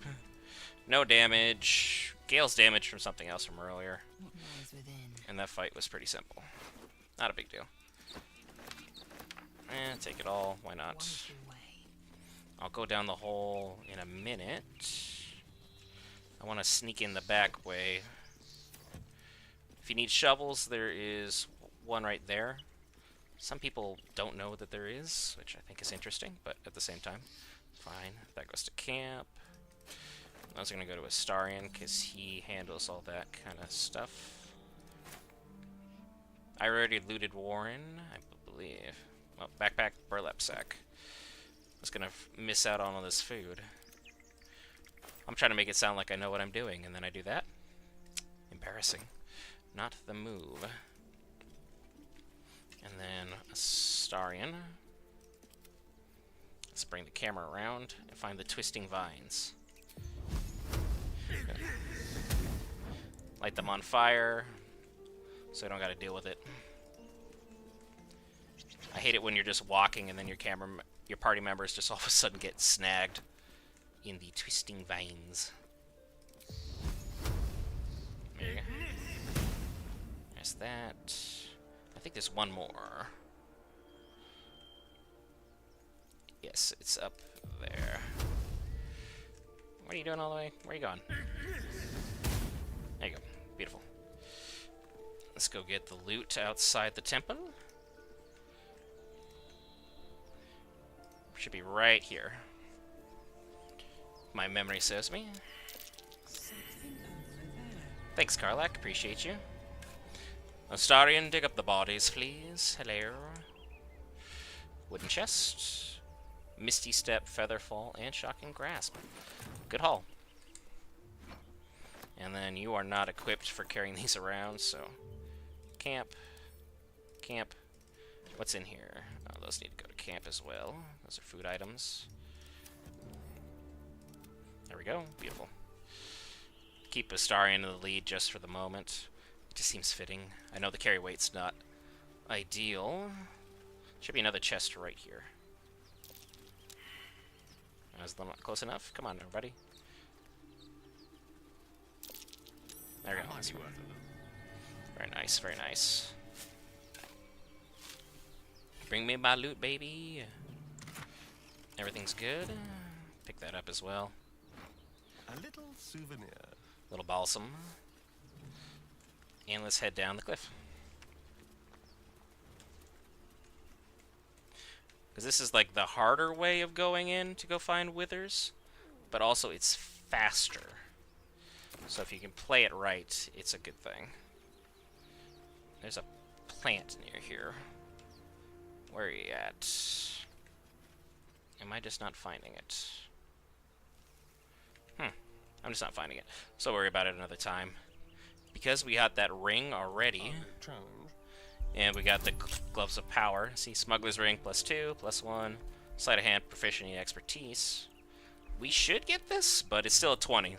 No damage. Gale's damage from something else from earlier. What lies within? And that fight was pretty simple. Not a big deal. Take it all. Why not? Wonderful way. I'll go down the hole in a minute. I want to sneak in the back way. If you need shovels, there is one right there. Some people don't know that there is, which I think is interesting, but at the same time, fine. That goes to camp. I was going to go to Astarion because he handles all that kind of stuff. I already looted Warren, I believe. Well, backpack, burlap sack. I was going to miss out on all this food. I'm trying to make it sound like I know what I'm doing, and then I do that. Embarrassing. Not the move. And then a Astarion. Let's bring the camera around and find the twisting vines. Okay. Light them on fire, so I don't gotta deal with it. I hate it when you're just walking and then your party members just all of a sudden get snagged in the twisting vines. There you go. There's that. I think there's one more. Yes, it's up there. What are you doing all the way? Where are you going? There you go. Beautiful. Let's go get the loot outside the temple. Should be right here. My memory serves me. Thanks, Karlak. Appreciate you. Astarion, dig up the bodies, please. Hello. Wooden chest. Misty Step, Featherfall, and Shocking Grasp. Good haul. And then you are not equipped for carrying these around, so... Camp. Camp. What's in here? Oh, those need to go to camp as well. Those are food items. There we go. Beautiful. Keep Astarion in the lead just for the moment. It just seems fitting. I know the carry weight's not ideal. Should be another chest right here. Is that not close enough? Come on, everybody. There we go. Very nice, very nice. Bring me my loot, baby. Everything's good. Pick that up as well. A little souvenir. Little balsam. And let's head down the cliff. Because this is like the harder way of going in to go find withers, but also it's faster. So if you can play it right, it's a good thing. There's a plant near here. Where are you at? Am I just not finding it? I'm just not finding it. So worry about it another time. Because we got that ring already. And we got the Gloves of Power. See, Smuggler's Ring +2, +1. Sleight of Hand, Proficiency, Expertise. We should get this, but it's still a 20.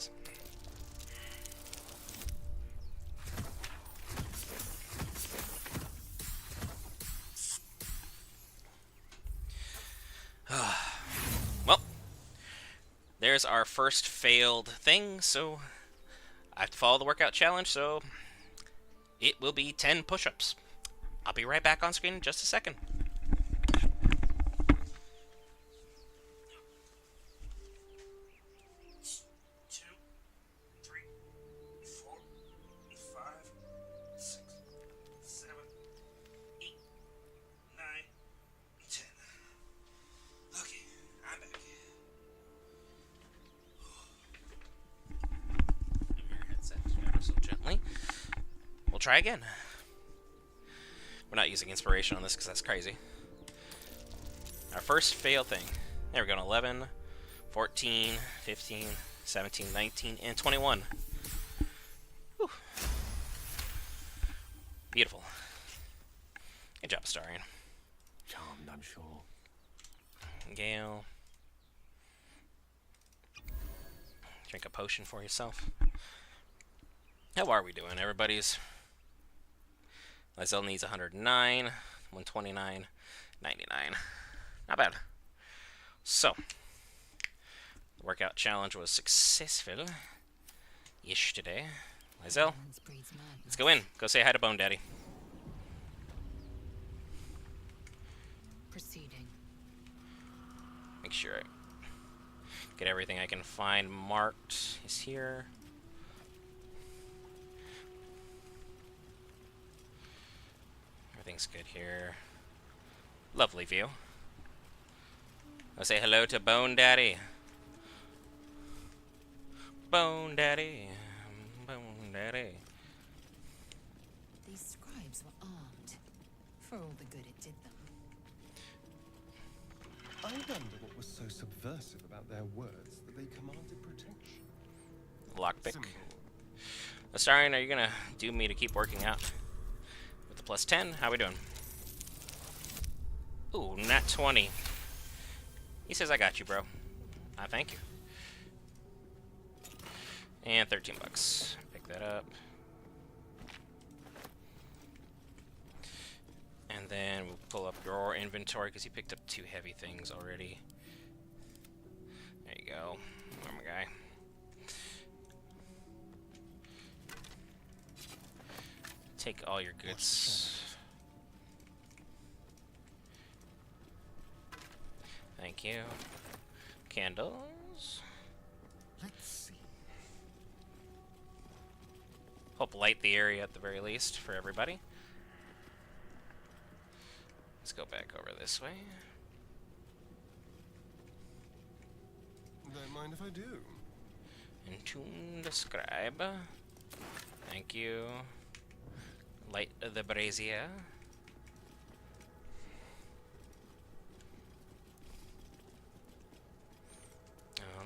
Well, there's our first failed thing, so I have to follow the workout challenge, so it will be 10 push-ups. I'll be right back on screen in just a second. 2, 3, 4, 5, 6, 7, 8, 9, 10. Okay, I'm back. Your headset ever so gently. We'll try again. We're not using inspiration on this because that's crazy. Our first fail thing. There we go. 11, 14, 15, 17, 19, and 21. Whew. Beautiful. Good job, Astarion. Charmed, I'm sure. Gale. Drink a potion for yourself. How are we doing? Everybody's... Lae'Zel needs 109, 129, 99. Not bad. So, the workout challenge was successful-ish today. Lae'Zel, let's go in. Go say hi to Bone Daddy. Proceeding. Make sure I get everything I can find marked is here. Everything's good here. Lovely view. I'll say hello to Bone Daddy. Bone Daddy. Bone Daddy. These scribes were armed, for all the good it did them. I wonder what was so subversive about their words that they commanded protection. Lockpick. Simple. Astarion, are you gonna do me to keep working out? With the +10, how we doing? Ooh, nat 20. He says I got you, bro. Thank you. And 13 bucks. Pick that up. And then we'll pull up your inventory because you picked up 2 heavy things already. There you go. Armor guy. Take all your goods. Thank you. Candles. Let's see. Help light the area at the very least for everybody. Let's go back over this way. Don't mind if I do. Entomb the scribe. Thank you. Light the brazier.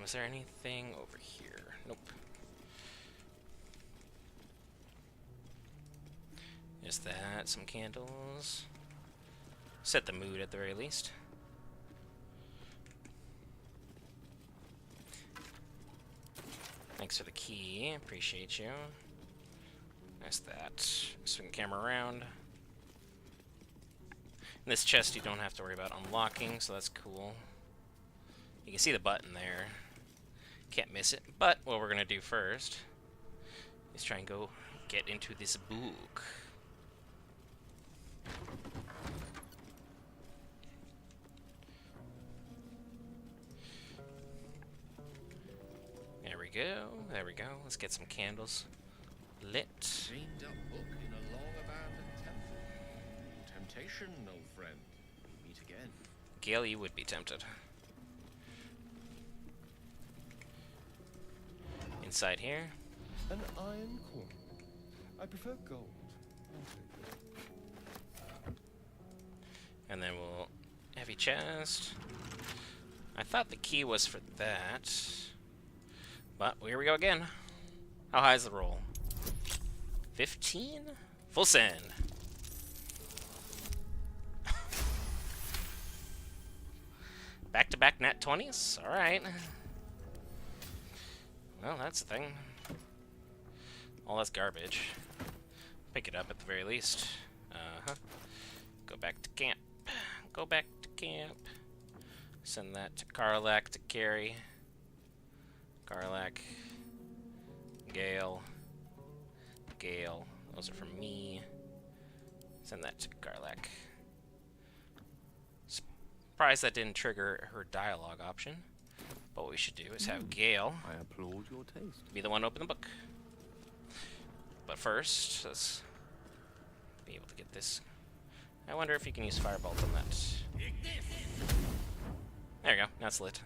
Is there anything over here? Nope. Just that, some candles. Set the mood at the very least. Thanks for the key, appreciate you. There's that. Swing the camera around. In this chest you don't have to worry about unlocking, so that's cool. You can see the button there. Can't miss it. But what we're gonna do first is try and go get into this book. There we go. There we go. Let's get some candles lit. Chained up book in a long abandoned temple. Temptation, old friend. We meet again. Gale, you would be tempted. Inside here. An iron coin. I prefer gold. And then we'll... heavy chest. I thought the key was for that. But here we go again. How high is the roll? 15? Full send. Back-to-back nat 20s? Alright. Well, that's the thing. All that's garbage. Pick it up at the very least. Uh-huh. Go back to camp. Go back to camp. Send that to Karlak to carry. Karlak. Gale. Gale. Those are from me. Send that to Karlak. Surprised that didn't trigger her dialogue option. But what we should do is have Gale I applaud your taste. be the one to open the book. But first, let's be able to get this. I wonder if you can use Firebolt on that. There you go. Now it's lit.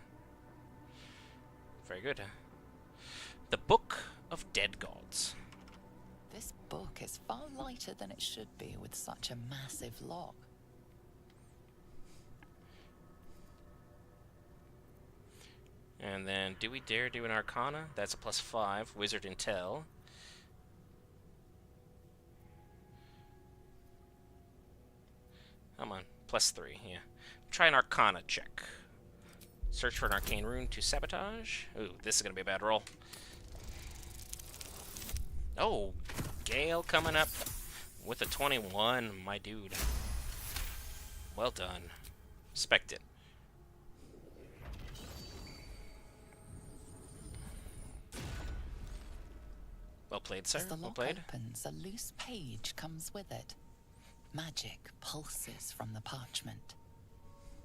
Very good. The Book of Dead Gods. This book is far lighter than it should be with such a massive lock. And then, do we dare do an Arcana? That's a +5. Wizard Intel. Come on. +3, yeah. Try an Arcana check. Search for an arcane rune to sabotage. Ooh, this is gonna be a bad roll. Oh, Gale coming up with a 21, my dude. Well done. Respect it. Well played, sir. As the Well lock played. opens, a loose page comes with it. Magic pulses from the parchment.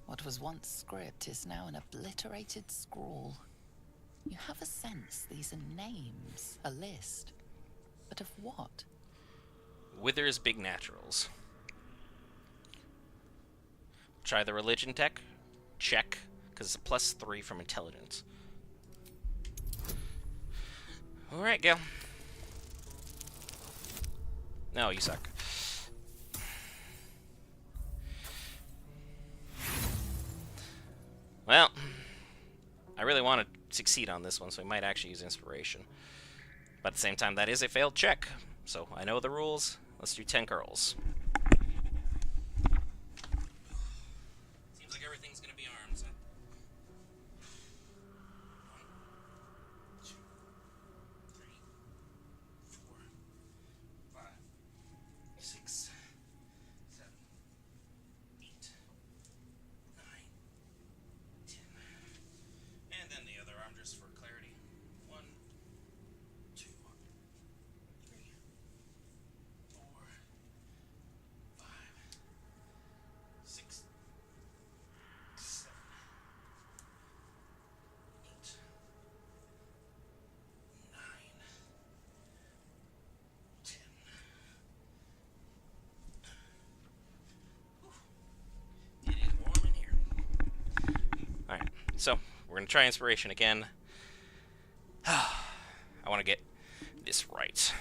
What was once script is now an obliterated scrawl. You have a sense these are names, a list. But of what? Wither's Big Naturals. Try the religion tech. Check, because it's a +3 from intelligence. Alright, Gale. No, you suck. Well, I really want to succeed on this one, so we might actually use inspiration. But at the same time, that is a failed check. So I know the rules. Let's do 10 curls. So, we're going to try inspiration again. I want to get this right.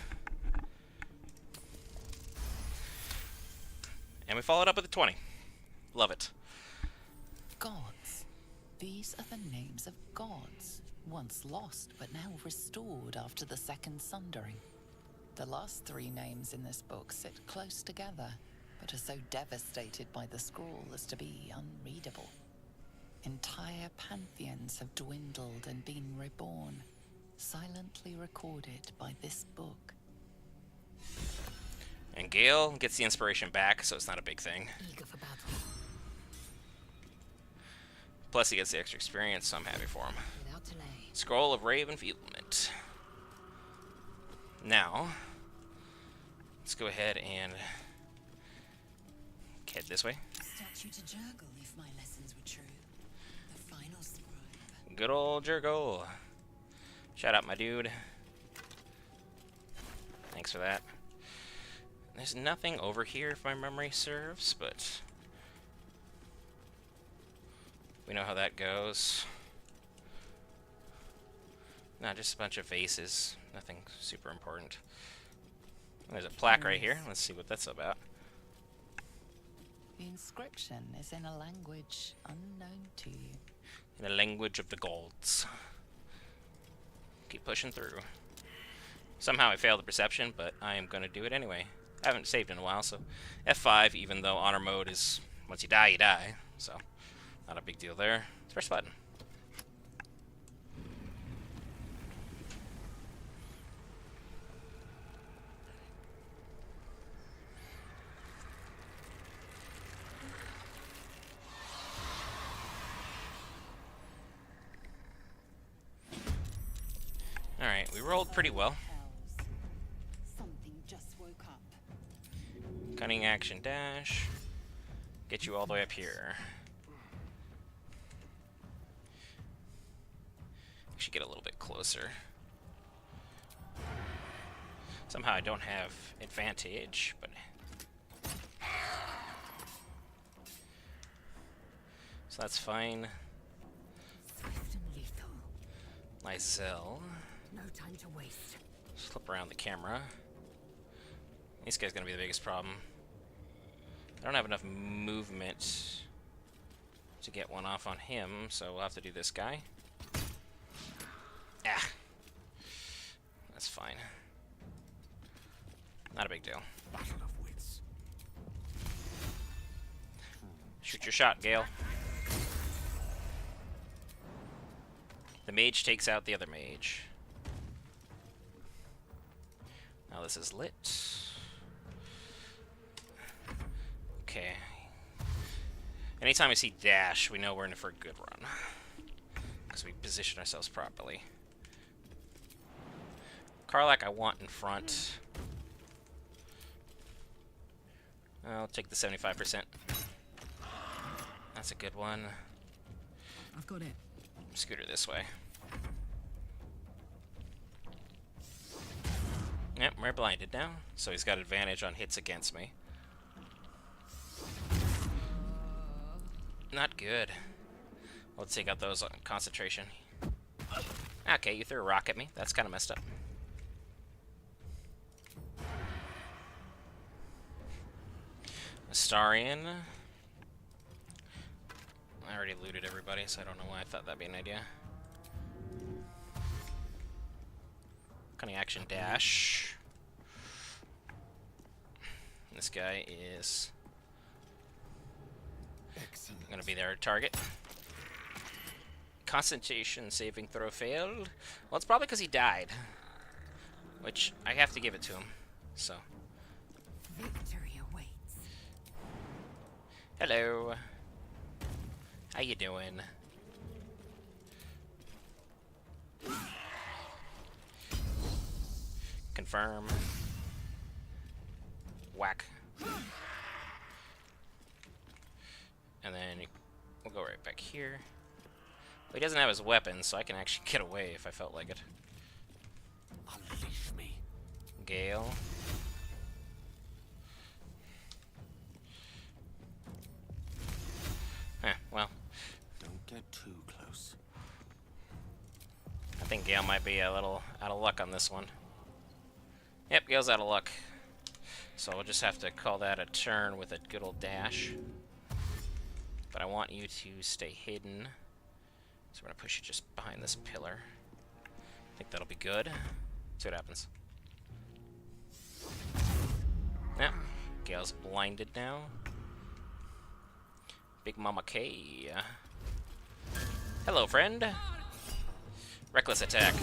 And we followed up with a 20. Love it. Gods. These are the names of gods, once lost but now restored after the Second Sundering. The last 3 names in this book sit close together, but are so devastated by the scroll as to be unreadable. Entire pantheons have dwindled and been reborn, silently recorded by this book. And Gale gets the inspiration back, so it's not a big thing. Eager for battle. Plus he gets the extra experience, so I'm happy for him. Without delay. Scroll of Rave Enfeeblement. Now, let's go ahead and head this way. Statue to Jurgle, if my lessons were true. The final scribe. Good old Jurgle. Shout out, my dude. Thanks for that. There's nothing over here, if my memory serves, but we know how that goes. Not just a bunch of vases. Nothing super important. There's a plaque right here. Let's see what that's about. The inscription is in a language unknown to you. In the language of the gods. Keep pushing through. Somehow I failed the perception, but I am going to do it anyway. I haven't saved in a while, so F5, even though honor mode is, once you die, you die. So, not a big deal there. Let's press the button. Alright, we rolled pretty well. Something just woke up. Cunning action dash. Get you all the way up here. Should get a little bit closer. Somehow I don't have advantage, but so that's fine. Swift and lethal. Lae'Zel. No time to waste. Flip around the camera. This guy's gonna be the biggest problem. I don't have enough movement to get one off on him, so we'll have to do this guy. Ah. That's fine. Not a big deal. Battle of wits. Shoot your shot, Gale. The mage takes out the other mage. Now this is lit. Okay. Anytime I see dash, we know we're in for a good run. Because we position ourselves properly. Karlach I want in front. I'll take the 75%. That's a good one. I've got it. Scooter this way. Yep, we're blinded now, so he's got advantage on hits against me. Not good. Let's take out those on concentration. Okay, you threw a rock at me. That's kind of messed up. Astarion. I already looted everybody, so I don't know why I thought that'd be an idea. Cunning action dash. This guy is gonna be their target. Concentration saving throw failed. Well, it's probably because he died, which I have to give it to him. So. Victory awaits. Hello. How you doing? Confirm. Whack. And then we'll go right back here. Well, he doesn't have his weapon, so I can actually get away if I felt like it. Unleash me. Gale. Well. Don't get too close. think Gale might be a little out of luck on this one. Yep, Gale's out of luck. So we'll just have to call that a turn with a good old dash. But I want you to stay hidden. So we're going to push you just behind this pillar. I think that'll be good. See what happens. Yeah, Gale's blinded now. Big Mama K. Hello, friend. Reckless attack.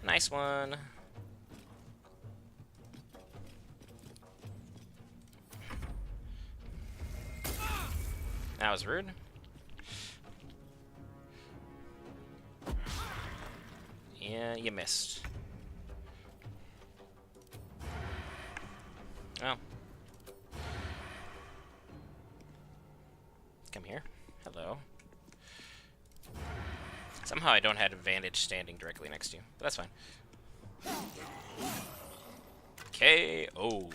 Nice one. That was rude. Yeah, you missed. Oh. Come here. Hello. Somehow I don't have advantage standing directly next to you, but that's fine. KO.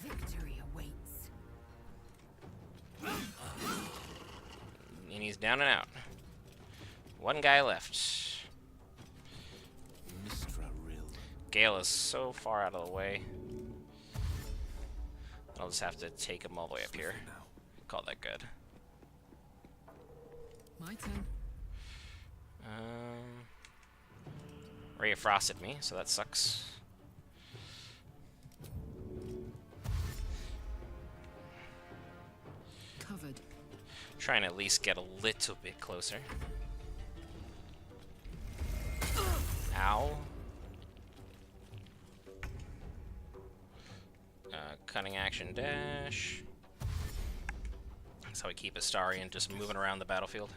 Victory awaits. And he's down and out. One guy left. Gale is so far out of the way. I'll just have to take him all the way up here. Call that good. My turn. Ray of Frosted me, so that sucks. Covered. Trying to at least get a little bit closer. Ow. Cunning action dash. That's how we keep Astarion just moving around the battlefield.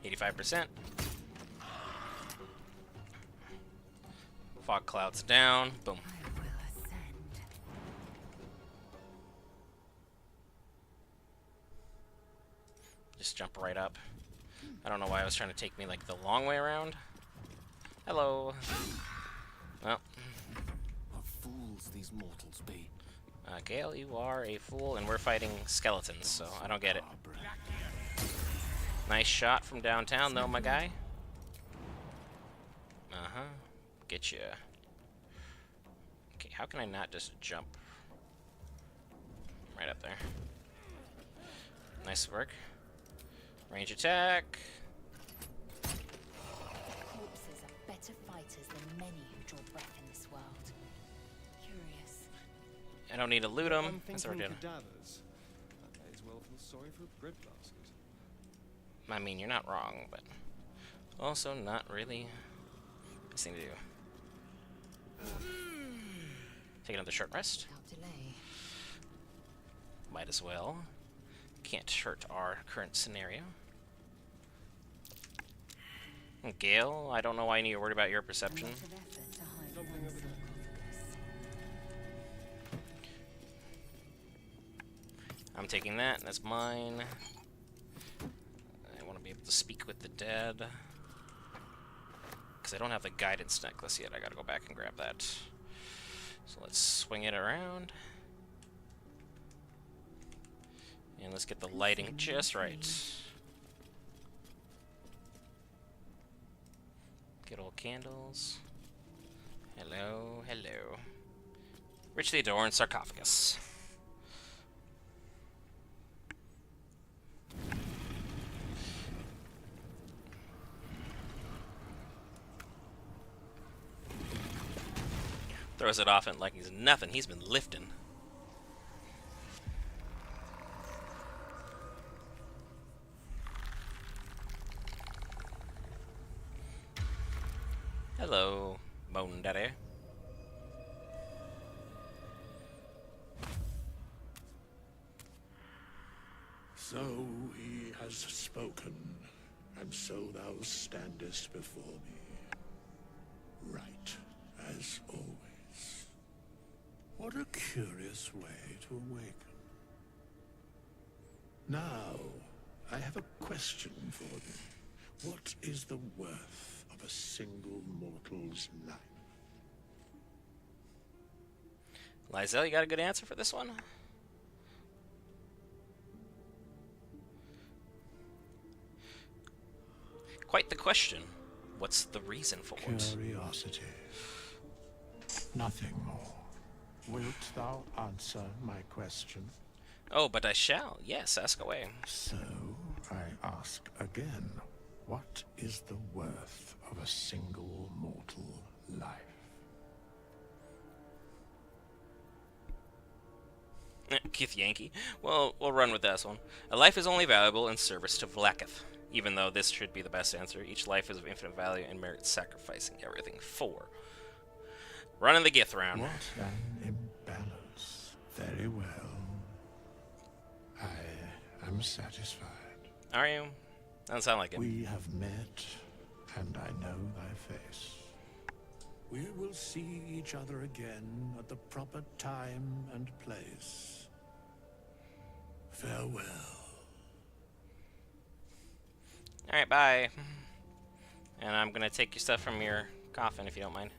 85%. Fog clouds down. Boom. I will ascend. Just jump right up. I don't know why I was trying to take me like the long way around. Hello. Well. What fools these mortals be. Gale, you are a fool, and we're fighting skeletons, so I don't get it. Nice shot from downtown, though, my guy. Uh-huh. Get ya. Okay, how can I not just jump right up there? Nice work. Range attack. Corpses are better fighters than many who draw breath in this world. Curious. I don't need to loot them. I'm That's what we're thinking doing. cadavers. I may as well feel sorry for a bread basket. I mean, you're not wrong, but also not really best thing to do. Take another short rest. Without delay. Might as well. Can't hurt our current scenario. Gale, I don't know why you need to worry about your perception. A lot of effort to hide one sarcophagus. I'm taking that, that's mine. I want to be able to speak with the dead. Because I don't have the guidance necklace yet, I gotta go back and grab that. So let's swing it around. And let's get the lighting just right. Good old candles. Hello, hello. Richly adorned sarcophagus. Throws it off and like he's nothing. He's been lifting. Hello, Bone Daddy. So he has spoken, and so thou standest before me. Right, as always. What a curious way to awaken. Now, I have a question for thee. What is the worth of a single mortal's life? Lae'Zel, you got a good answer for this one? Quite the question. What's the reason for it? Curiosity. Nothing more. Wilt thou answer my question? Oh, but I shall. Yes, ask away. So, I ask again, what is the worth of a single mortal life? Kith Yankee. Well, we'll run with this one. A life is only valuable in service to Vlaakith. Even though this should be the best answer, each life is of infinite value and merits sacrificing everything for. Running the Gith round. What an imbalance. Very well. I am satisfied. Are you? Doesn't sound like it. We have met, and I know thy face. We will see each other again at the proper time and place. Farewell. Alright, bye. And I'm gonna take your stuff from your coffin if you don't mind.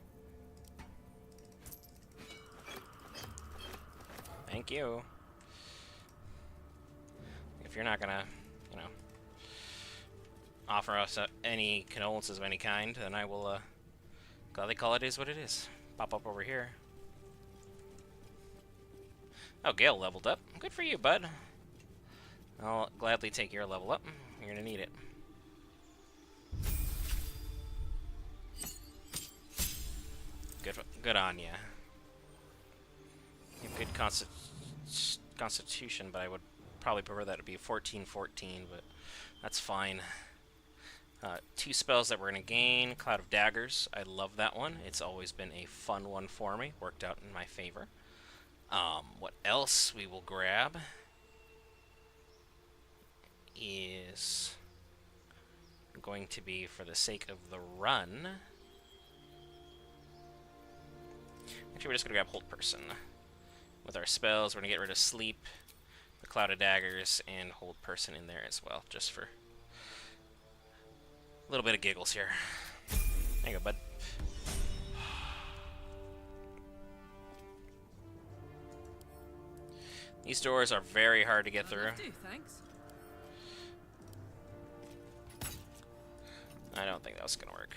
Thank you. If you're not gonna, you know, offer us any condolences of any kind, then I will gladly call it is what it is. Pop up over here. Oh, Gale leveled up. Good for you, bud. I'll gladly take your level up. You're gonna need it. Good on ya. You have good constitution, but I would probably prefer that to be 14-14, but that's fine. 2 spells that we're going to gain. Cloud of Daggers. I love that one. It's always been a fun one for me. Worked out in my favor. What else we will grab is going to be, for the sake of the run... Actually, we're just going to grab Hold Person. With our spells, we're going to get rid of Sleep, the Cloud of Daggers, and Hold Person in there as well, just for a little bit of giggles here. There you go, bud. These doors are very hard to get through. Thanks. I don't think that was going to work.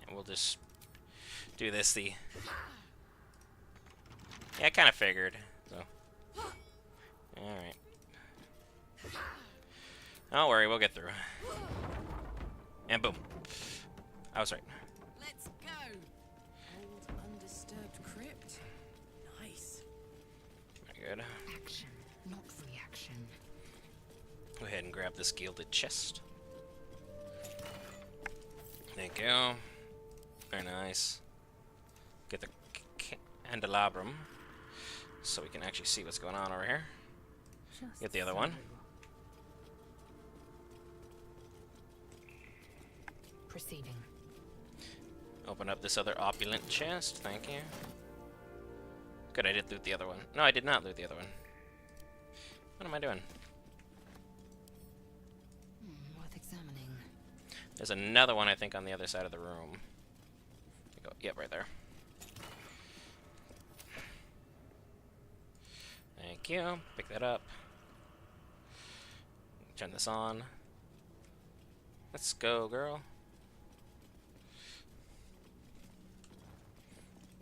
And we'll just do this the... Yeah, I kind of figured. So. Alright. Don't worry, we'll get through. And boom. I was right. Let's go. Old undisturbed crypt. Nice. Very good. Action, not reaction. Go ahead and grab this gilded chest. Thank you. Very nice. Get the candelabrum so we can actually see what's going on over here. Get the other one. Proceeding. Open up this other opulent chest. Thank you. Good, I did loot the other one. No, I did not loot the other one. What am I doing? Worth examining. There's another one, I think, on the other side of the room. Go. Yep, right there. Thank you. Pick that up. Turn this on. Let's go, girl.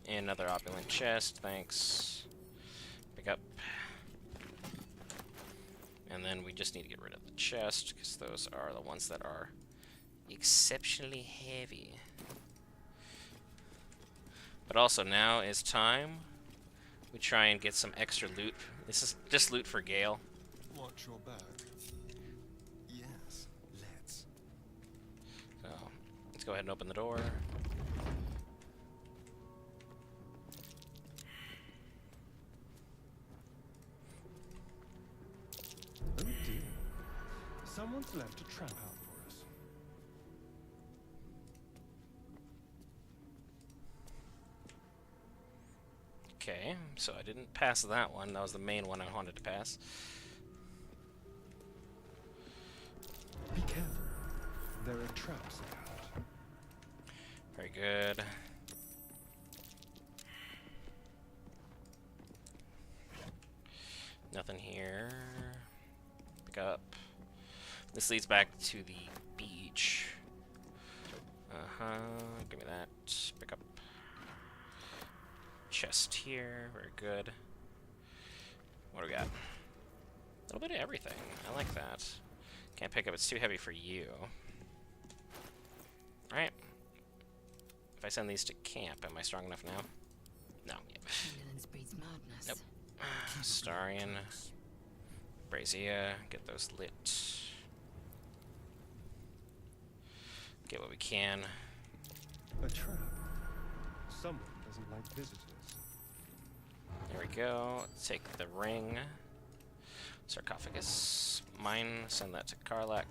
And another opulent chest, thanks. Pick up. And then we just need to get rid of the chest, because those are the ones that are exceptionally heavy. But also now is time we try and get some extra loot. This is just loot for Gale. Watch your back. Yes, let's. So let's go ahead and open the door. Oh dear. Someone's left a trap out for us. Okay, so I didn't pass that one. That was the main one I wanted to pass. Be careful. There are traps about. Very good. Nothing here. Pick up. This leads back to the beach. Give me that. Pick up. Chest here. Very good. What do we got? A little bit of everything. I like that. Can't pick up. It's too heavy for you. Alright. If I send these to camp, am I strong enough now? No. Indolence breeds madness. Nope. Starian. Brazier. Get those lit. Get what we can. A trap. Someone doesn't like visitors. There we go. Take the ring. Sarcophagus. Mine. Send that to Karlak.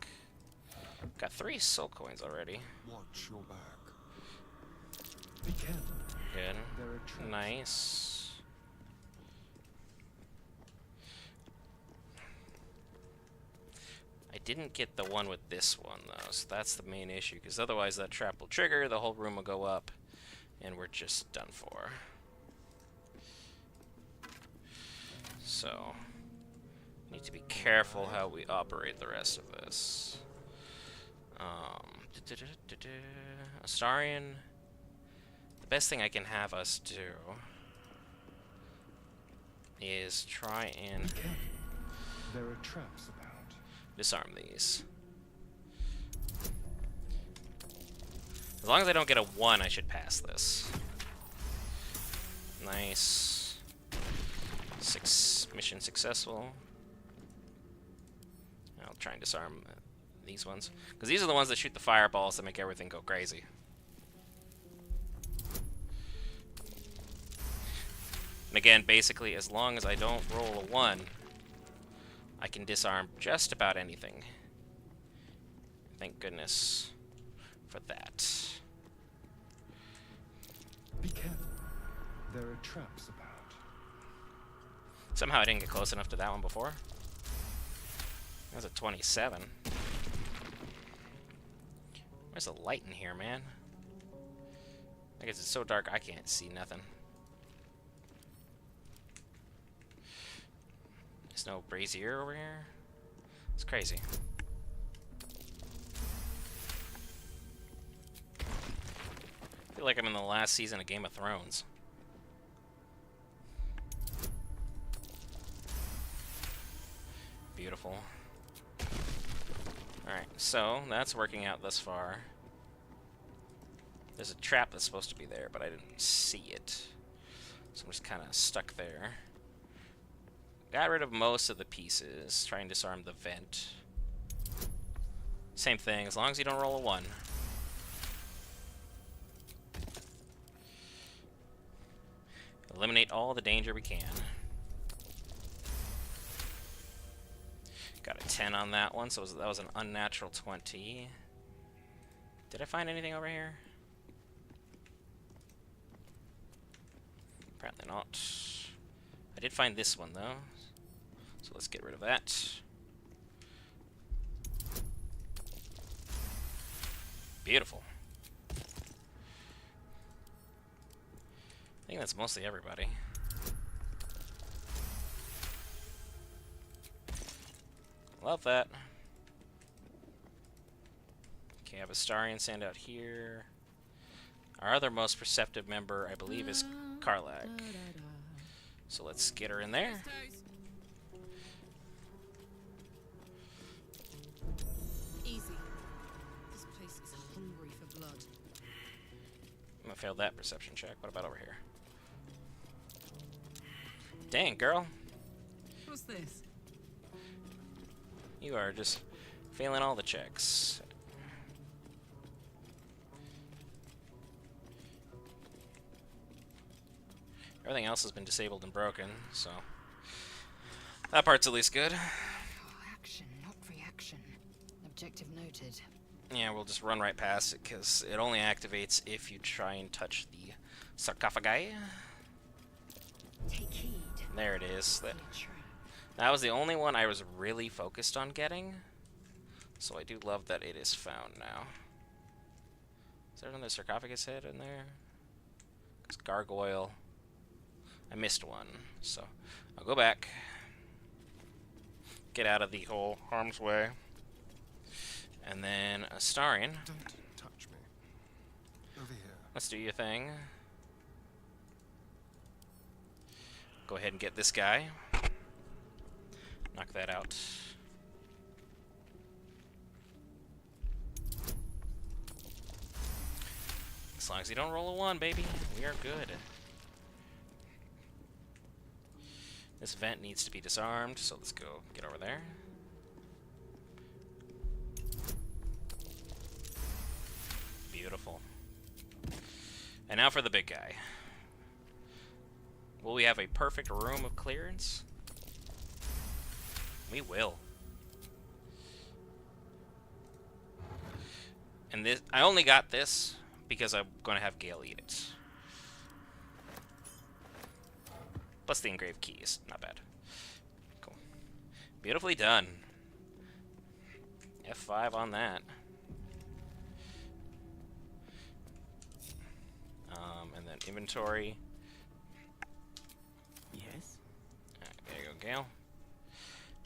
Got 3 soul coins already. Watch your back. Be careful. Good. There are traps. Nice. I didn't get the one with this one though, so that's the main issue, because otherwise that trap will trigger, the whole room will go up, and we're just done for. So, need to be careful how we operate the rest of this. Astarian, the best thing I can have us do is try and Be careful. There are traps about. disarm these. As long as I don't get a 1, I should pass this. Nice. Mission successful. I'll try and disarm these ones, because these are the ones that shoot the fireballs that make everything go crazy. And again, basically, as long as I don't roll a 1, I can disarm just about anything. Thank goodness for that. Be careful. There are traps about. Somehow I didn't get close enough to that one before. That was a 27. Where's the light in here, man? I guess it's so dark I can't see nothing. There's no brazier over here. It's crazy. I feel like I'm in the last season of Game of Thrones. Beautiful. Alright, so that's working out thus far. There's a trap that's supposed to be there, but I didn't see it. So I'm just kind of stuck there. Got rid of most of the pieces. Try and disarm the vent. Same thing, as long as you don't roll a 1. Eliminate all the danger we can. Got a 10 on that one, so that was an unnatural 20. Did I find anything over here? Apparently not. I did find this one, though. So let's get rid of that. Beautiful. I think that's mostly everybody. Love that. Okay, I have a Starian sand out here. Our other most perceptive member, I believe, is Karlak. So let's get her in there. Easy. This place is hungry for blood. I'm gonna fail that perception check. What about over here? Dang, girl. What's this? You are just failing all the checks. Everything else has been disabled and broken, so that part's at least good. Action, not reaction. Objective noted. Yeah, we'll just run right past it, because it only activates if you try and touch the sarcophagi. Take heed. There it is. That was the only one I was really focused on getting, so I do love that it is found now. Is there another sarcophagus head in there? Because gargoyle. I missed one, so I'll go back. Get out of the whole harm's way. And then Astarion. Don't touch me. Over here. Let's do your thing. Go ahead and get this guy. Knock that out. As long as you don't roll a 1, baby, we are good. This vent needs to be disarmed, so let's go get over there. Beautiful. And now for the big guy. Will we have a perfect room of clearance? We will. And this, I only got this because I'm going to have Gale eat it. Plus the engraved keys. Not bad. Cool. Beautifully done. F5 on that. And then inventory. Yes? There you go, Gale.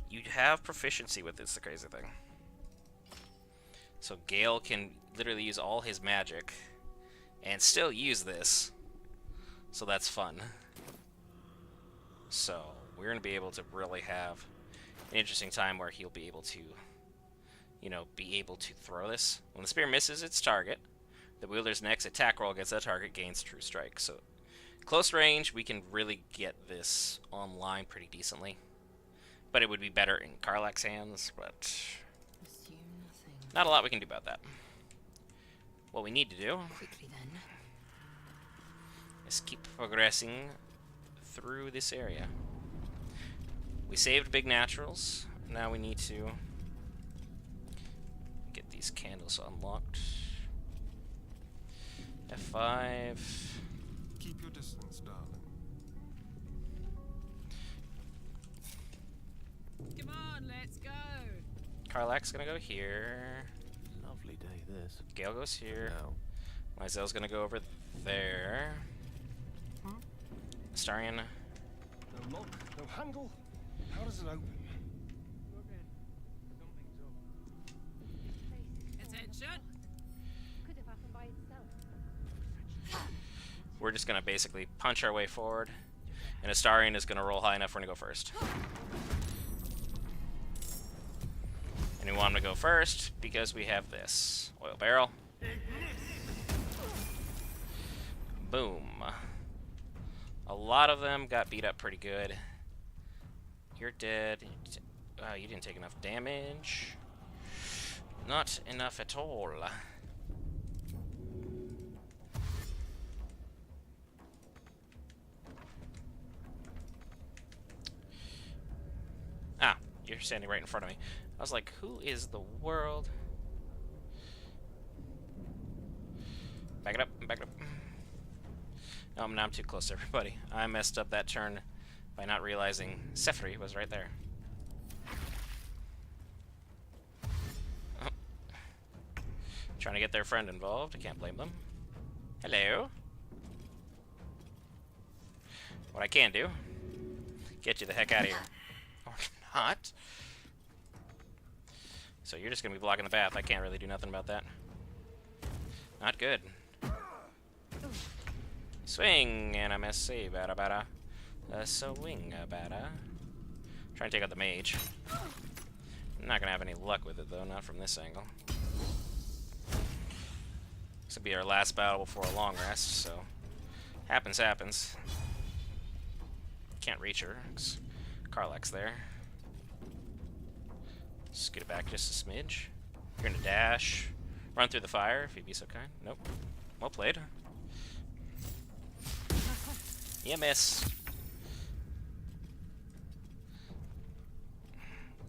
You have proficiency with this, the crazy thing. So Gale can literally use all his magic and still use this. So that's fun. So we're going to be able to really have an interesting time where he'll be able to, you know, throw this. When the spear misses its target, the wielder's next attack roll against that target gains true strike. So close range, we can really get this online pretty decently. But it would be better in Karlach's hands, but not a lot we can do about that. What we need to do is keep progressing through this area. We saved big naturals. Now we need to get these candles unlocked. F5. Keep your distance, darling. Come on, let's go. Karlach's gonna go here. Lovely day, this. Gale goes here. No. Lae'Zel's gonna go over there. Astarion. No lock, no handle. How does it open? Attention. Could have happened by itself. We're just gonna basically punch our way forward, and Astarion is gonna roll high enough for him to go first. And we want him to go first because we have this oil barrel. Boom. A lot of them got beat up pretty good. You're dead. Wow, you didn't take enough damage. Not enough at all. Ah, you're standing right in front of me. I was like, who is the world? Back it up, back it up. Oh, now I'm too close to everybody. I messed up that turn by not realizing Sefri was right there. Oh. Trying to get their friend involved. I can't blame them. Hello. What I can do, get you the heck out of here. Or not. So you're just going to be blocking the path. I can't really do nothing about that. Not good. Swing and a miss. Bada bada. Swing bada. Trying to take out the mage. I'm not gonna have any luck with it though, not from this angle. This will be our last battle before a long rest, so happens. Can't reach her, 'cause Karlach's there. Scoot it back just a smidge. You're gonna dash. Run through the fire, if you'd be so kind. Nope. Well played. You miss.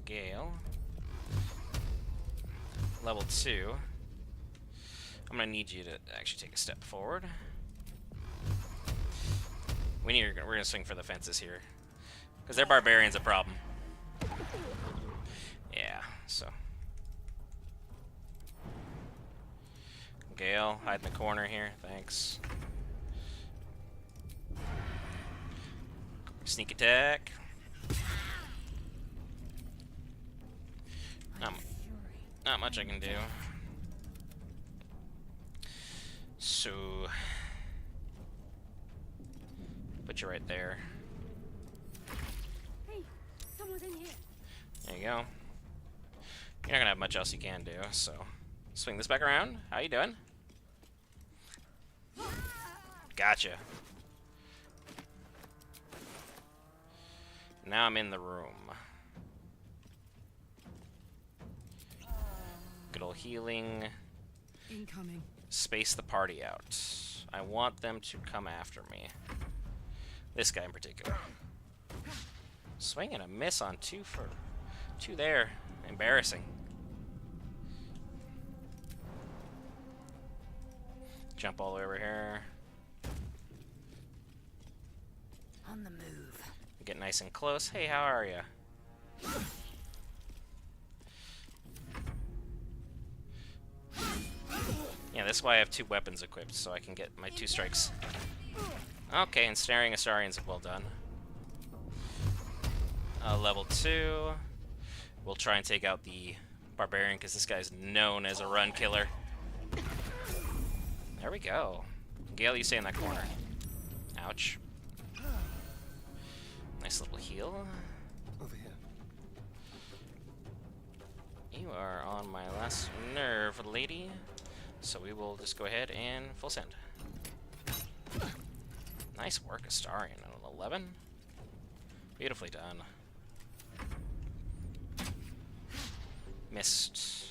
Gale. Level 2. I'm gonna need you to actually take a step forward. We're gonna swing for the fences here, because their barbarian's a problem. Yeah, so. Gale, hide in the corner here, thanks. Sneak attack. Not much I can do. So, put you right there. Hey, someone's in here. There you go. You're not gonna have much else you can do, so swing this back around. How you doing? Gotcha. Now I'm in the room. Good old healing. Incoming. Space the party out. I want them to come after me. This guy in particular. Swing and a miss on two there. Embarrassing. Jump all the way over here. On the move. Get nice and close. Hey, how are ya? Yeah, that's why I have 2 weapons equipped, so I can get my 2 strikes. Okay, and snaring Astarians, well done. Level 2. We'll try and take out the Barbarian, because this guy's known as a run killer. There we go. Gale, you stay in that corner. Ouch. Nice little heal. Over here. You are on my last nerve, lady. So we will just go ahead and full send. Nice work, Astarian on an 11. Beautifully done. Missed.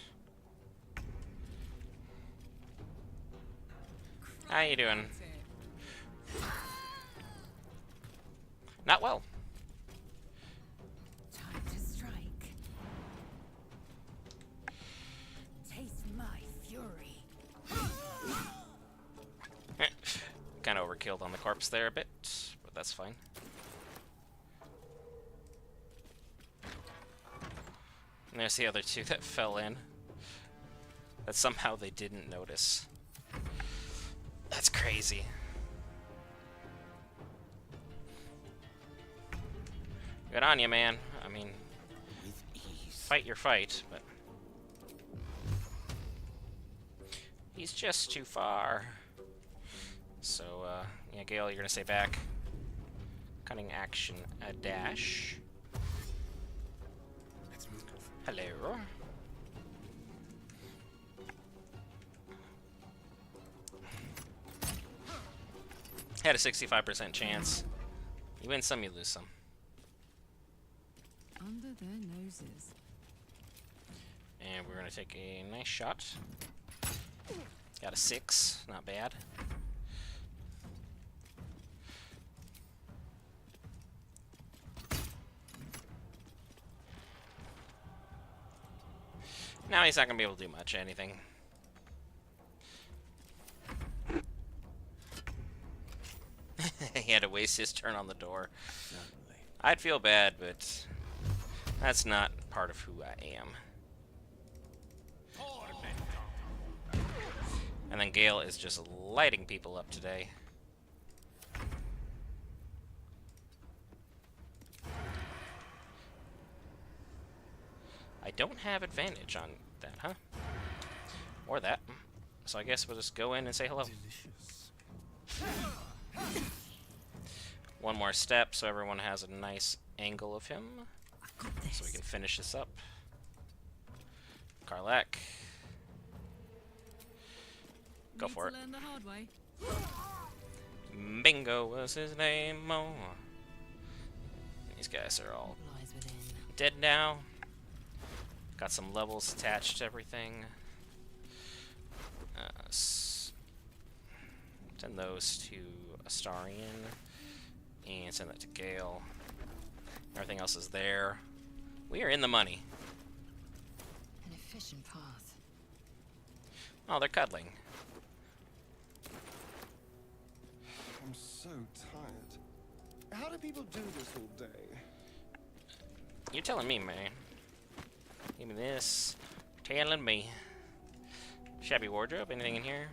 How you doing? Not well. Time to strike. Taste my fury. Kind of overkilled on the corpse there a bit, but that's fine. And there's the other 2 that fell in. That somehow they didn't notice. That's crazy. Good on you, man. I mean, fight your fight, but he's just too far. So, yeah, Gale, you're gonna stay back. Cunning action, a dash. Let's move. Hello. Had a 65% chance. You win some, you lose some. Under their noses. And we're gonna take a nice shot. Got a 6, not bad. Now he's not gonna be able to do much, anything. He had to waste his turn on the door. I'd feel bad, but that's not part of who I am. And then Gale is just lighting people up today. I don't have advantage on that, huh? Or that. So I guess we'll just go in and say hello. One more step so everyone has a nice angle of him. So we can finish this up. Karlak. Go Need for it. to learn the hard way. Bingo was his name. Oh. These guys are all Lies within. dead now. Got some levels attached to everything. Send those to Astarian. And send that to Gale. Everything else is there. We are in the money. An efficient path. Oh, they're cuddling. I'm so tired. How do people do this all day? You're telling me, man. Give me this. Telling me. Shabby wardrobe. Anything in here?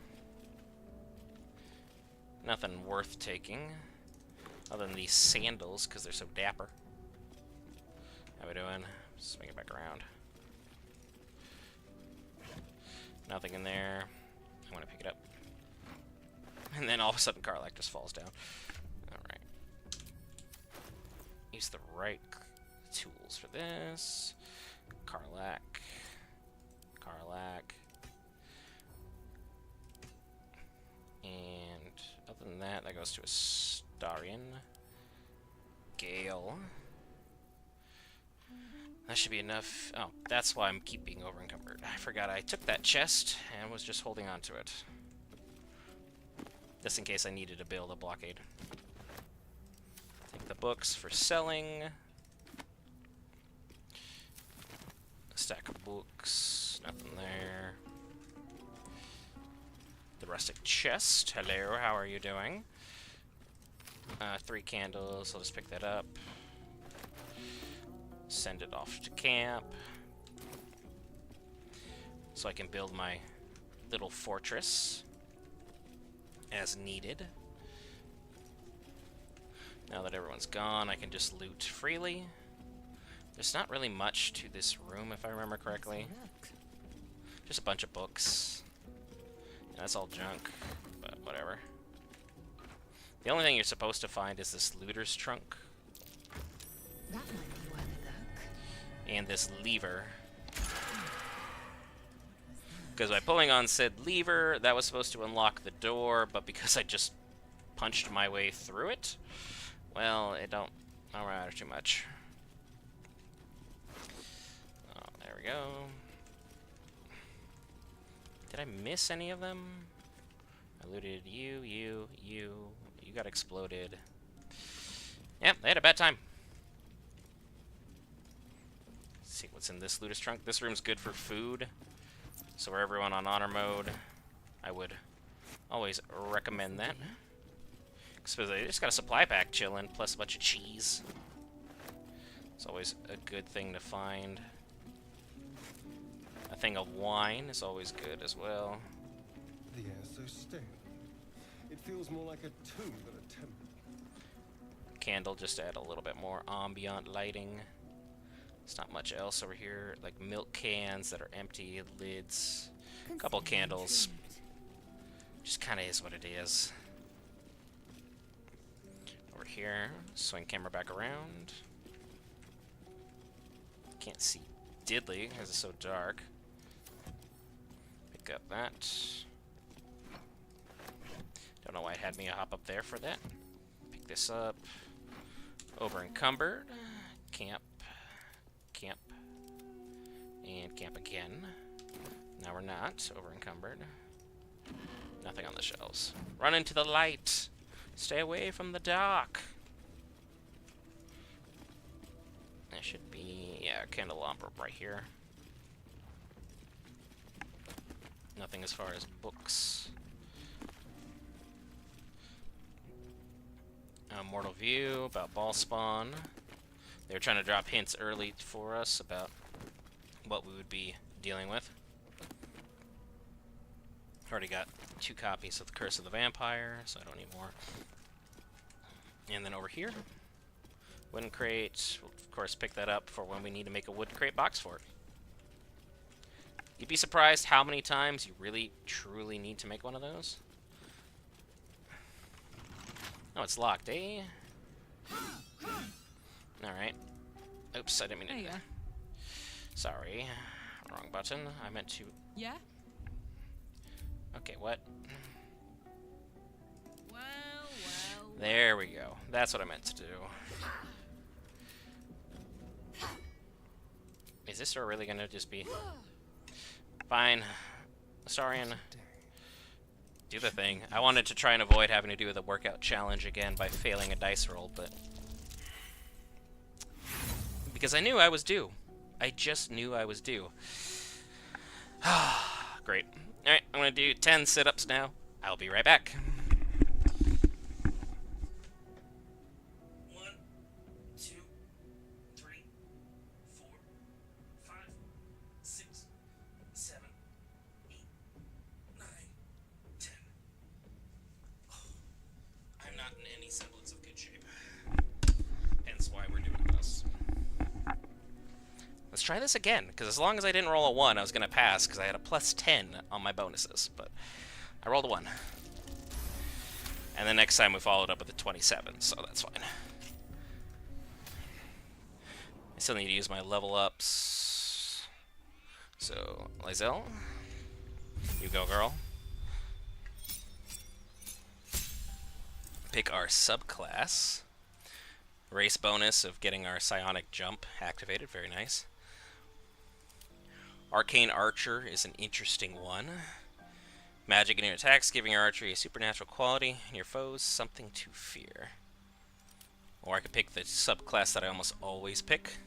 Nothing worth taking. Other than these sandals, because they're so dapper. How we doing? Swing it back around. Nothing in there. I'm gonna pick it up. And then all of a sudden Karlach just falls down. Alright. Use the right tools for this. Karlach. Karlach. And other than that, that goes to Astarion. Gale. That should be enough. Oh, that's why I'm keeping over encumbered. I forgot I took that chest and was just holding on to it. Just in case I needed to build a blockade. Take the books for selling. A stack of books. Nothing there. The rustic chest. Hello, how are you doing? 3 candles. I'll just pick that up. Send it off to camp. So I can build my little fortress as needed. Now that everyone's gone, I can just loot freely. There's not really much to this room, if I remember correctly. Just a bunch of books. And that's all junk, but whatever. The only thing you're supposed to find is this looter's trunk. That might be worth a look. And this lever. Because by pulling on said lever, that was supposed to unlock the door, but because I just punched my way through it, well, it don't matter too much. Oh, there we go. Did I miss any of them? I looted you. You got exploded. Yeah, they had a bad time. Let's see what's in this looter's trunk. This room's good for food. So for everyone on honor mode, I would always recommend that. Because they just got a supply pack chilling, plus a bunch of cheese. It's always a good thing to find. A thing of wine is always good as well. The air's so stale. It feels more like a tomb than a temple. Candle just to add a little bit more ambient lighting. There's not much else over here, like milk cans that are empty, lids, a couple candles. Just kind of is what it is. Over here, swing camera back around. Can't see diddly because it's so dark. Pick up that. Don't know why it had me hop up there for that. Pick this up. Over encumbered. Camp. Camp. And camp again. Now we're not over encumbered. Nothing on the shelves. Run into the light. Stay away from the dark. There should be, yeah, a candelabra right here. Nothing as far as books. Mortal View, about ball spawn. They were trying to drop hints early for us about what we would be dealing with. Already got 2 copies of the Curse of the Vampire, so I don't need more. And then over here, wooden crate. We'll of course pick that up for when we need to make a wood crate box for it. You'd be surprised how many times you really, truly need to make one of those. Oh, it's locked, eh? Alright. Oops, I didn't mean to do that. Sorry. Wrong button. I meant to... Yeah? Okay, what? Well. There we go. That's what I meant to do. Is this store really gonna just be... Fine. Astarion. Do the thing. I wanted to try and avoid having to do the workout challenge again by failing a dice roll, but... Because I knew I was due. I just knew I was due. Great. Alright, I'm gonna do 10 sit-ups now. I'll be right back. 1, 2, 3, 4, 5, 6, 7, 8, 9, 10. I'm not in any semblance of good shape. Hence why we're doing this. Let's try this again, because as long as I didn't roll a 1, I was going to pass, because I had a plus 10 on my bonuses, but I rolled a 1. And the next time we followed up with a 27, so that's fine. I still need to use my level ups. So, Lae'Zel, you go, girl. Pick our subclass. Race bonus of getting our psionic jump activated, very nice. Arcane Archer is an interesting one. Magic in your attacks, giving your archery a supernatural quality, and your foes something to fear. Or I could pick the subclass that I almost always pick,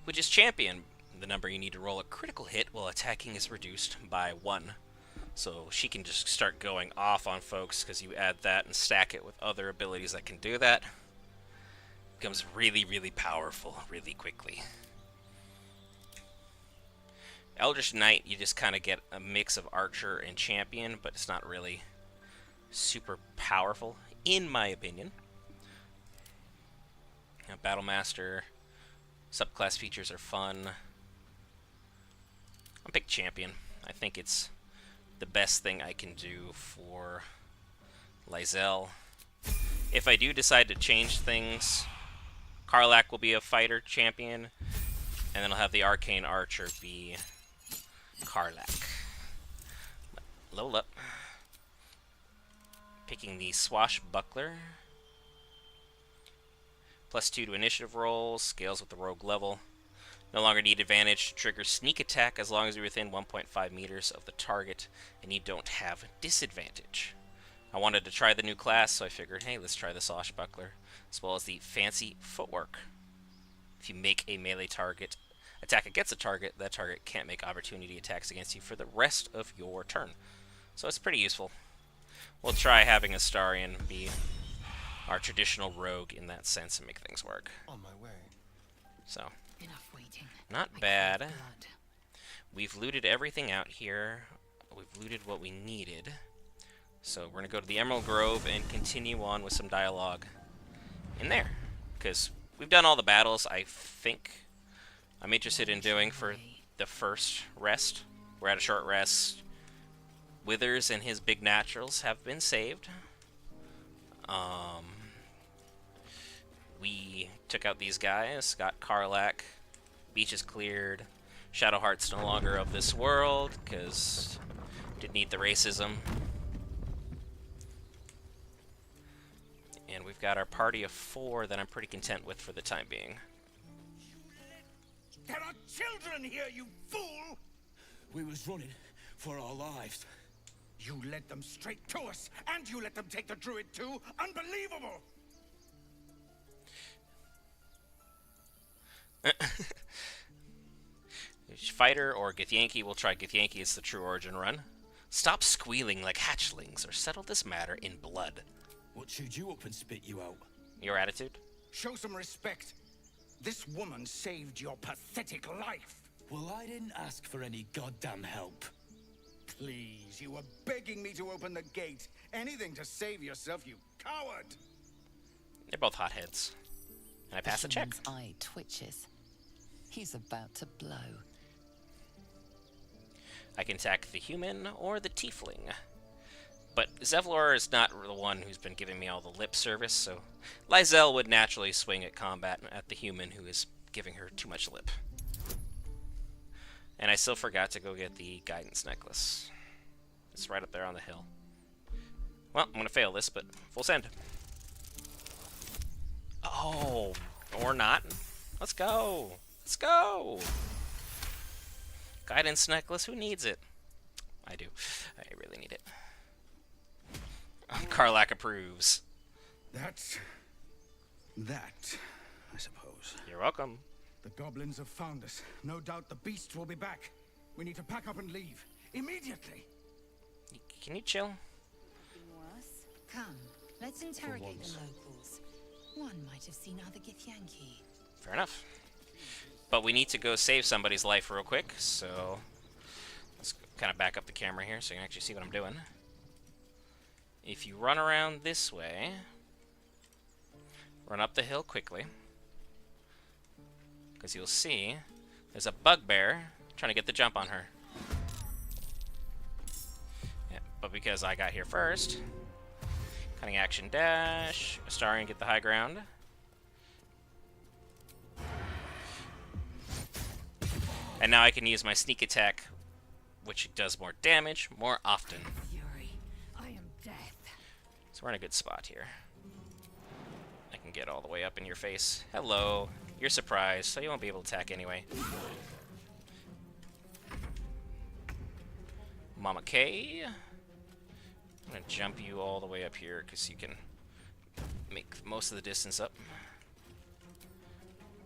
which is Champion. The number you need to roll a critical hit while attacking is reduced by 1. So she can just start going off on folks because you add that and stack it with other abilities that can do that. Becomes really, really powerful really quickly. Eldritch Knight, you just kind of get a mix of Archer and Champion, but it's not really super powerful, in my opinion. Now, Battlemaster, subclass features are fun. I'll pick Champion. I think it's the best thing I can do for Lae'Zel. If I do decide to change things, Karlach will be a fighter champion, and then I'll have the Arcane Archer be Karlach. Level up. Picking the Swashbuckler. +2 to initiative rolls, scales with the rogue level. No longer need advantage to trigger sneak attack as long as you're within 1.5 meters of the target, and you don't have disadvantage. I wanted to try the new class, so I figured, hey, let's try the Swashbuckler, as well as the Fancy Footwork. If you make a melee target attack against a target, that target can't make opportunity attacks against you for the rest of your turn. So it's pretty useful. We'll try having Astarion be our traditional rogue in that sense and make things work. On my way. So, Enough waiting. not bad. We've looted everything out here. We've looted what we needed. So we're going to go to the Emerald Grove and continue on with some dialogue in there. Because we've done all the battles I think I'm interested in doing for the first rest. We're at a short rest. Withers and his big naturals have been saved. We took out these guys, got Karlach, beach is cleared, Shadowheart's no longer of this world, because didn't need the racism. And we've got our party of 4 that I'm pretty content with for the time being. There are children here, you fool! We was running for our lives. You led them straight to us, and you let them take the druid too? Unbelievable! Fighter or Githyanki, we'll try Githyanki as the true origin run. Stop squealing like hatchlings or settle this matter in blood. What chewed you up and spit you out? Your attitude? Show some respect. This woman saved your pathetic life. Well, I didn't ask for any goddamn help. Please, you were begging me to open the gate. Anything to save yourself, you coward! They're both hotheads. And I pass the check. His eye twitches. He's about to blow. I can attack the human or the tiefling. But Zevlor is not the one who's been giving me all the lip service, so Lae'Zel would naturally swing at combat at the human who is giving her too much lip. And I still forgot to go get the guidance necklace. It's right up there on the hill. Well, I'm going to fail this, but full send. Oh, or not. Let's go. Let's go. Guidance necklace, who needs it? I do. I really need it. Karlach approves. That, I suppose. You're welcome. The goblins have found us. No doubt the beast will be back. We need to pack up and leave. Immediately. Can you chill? Worse? Come, let's interrogate the locals. One might have seen other Githyanki. Fair enough. But we need to go save somebody's life real quick, so let's kind of back up the camera here so you can actually see what I'm doing. If you run around this way, run up the hill quickly, because you'll see There's a bugbear trying to get the jump on her. Yeah, but because I got here first, cutting action dash, Astarion get the high ground. And now I can use my sneak attack, which does more damage more often. Fury, I am death. So we're in a good spot here. I can get all the way up in your face. Hello. You're surprised, so you won't be able to attack anyway. Mama K. I'm gonna jump you all the way up here because you can make most of the distance up.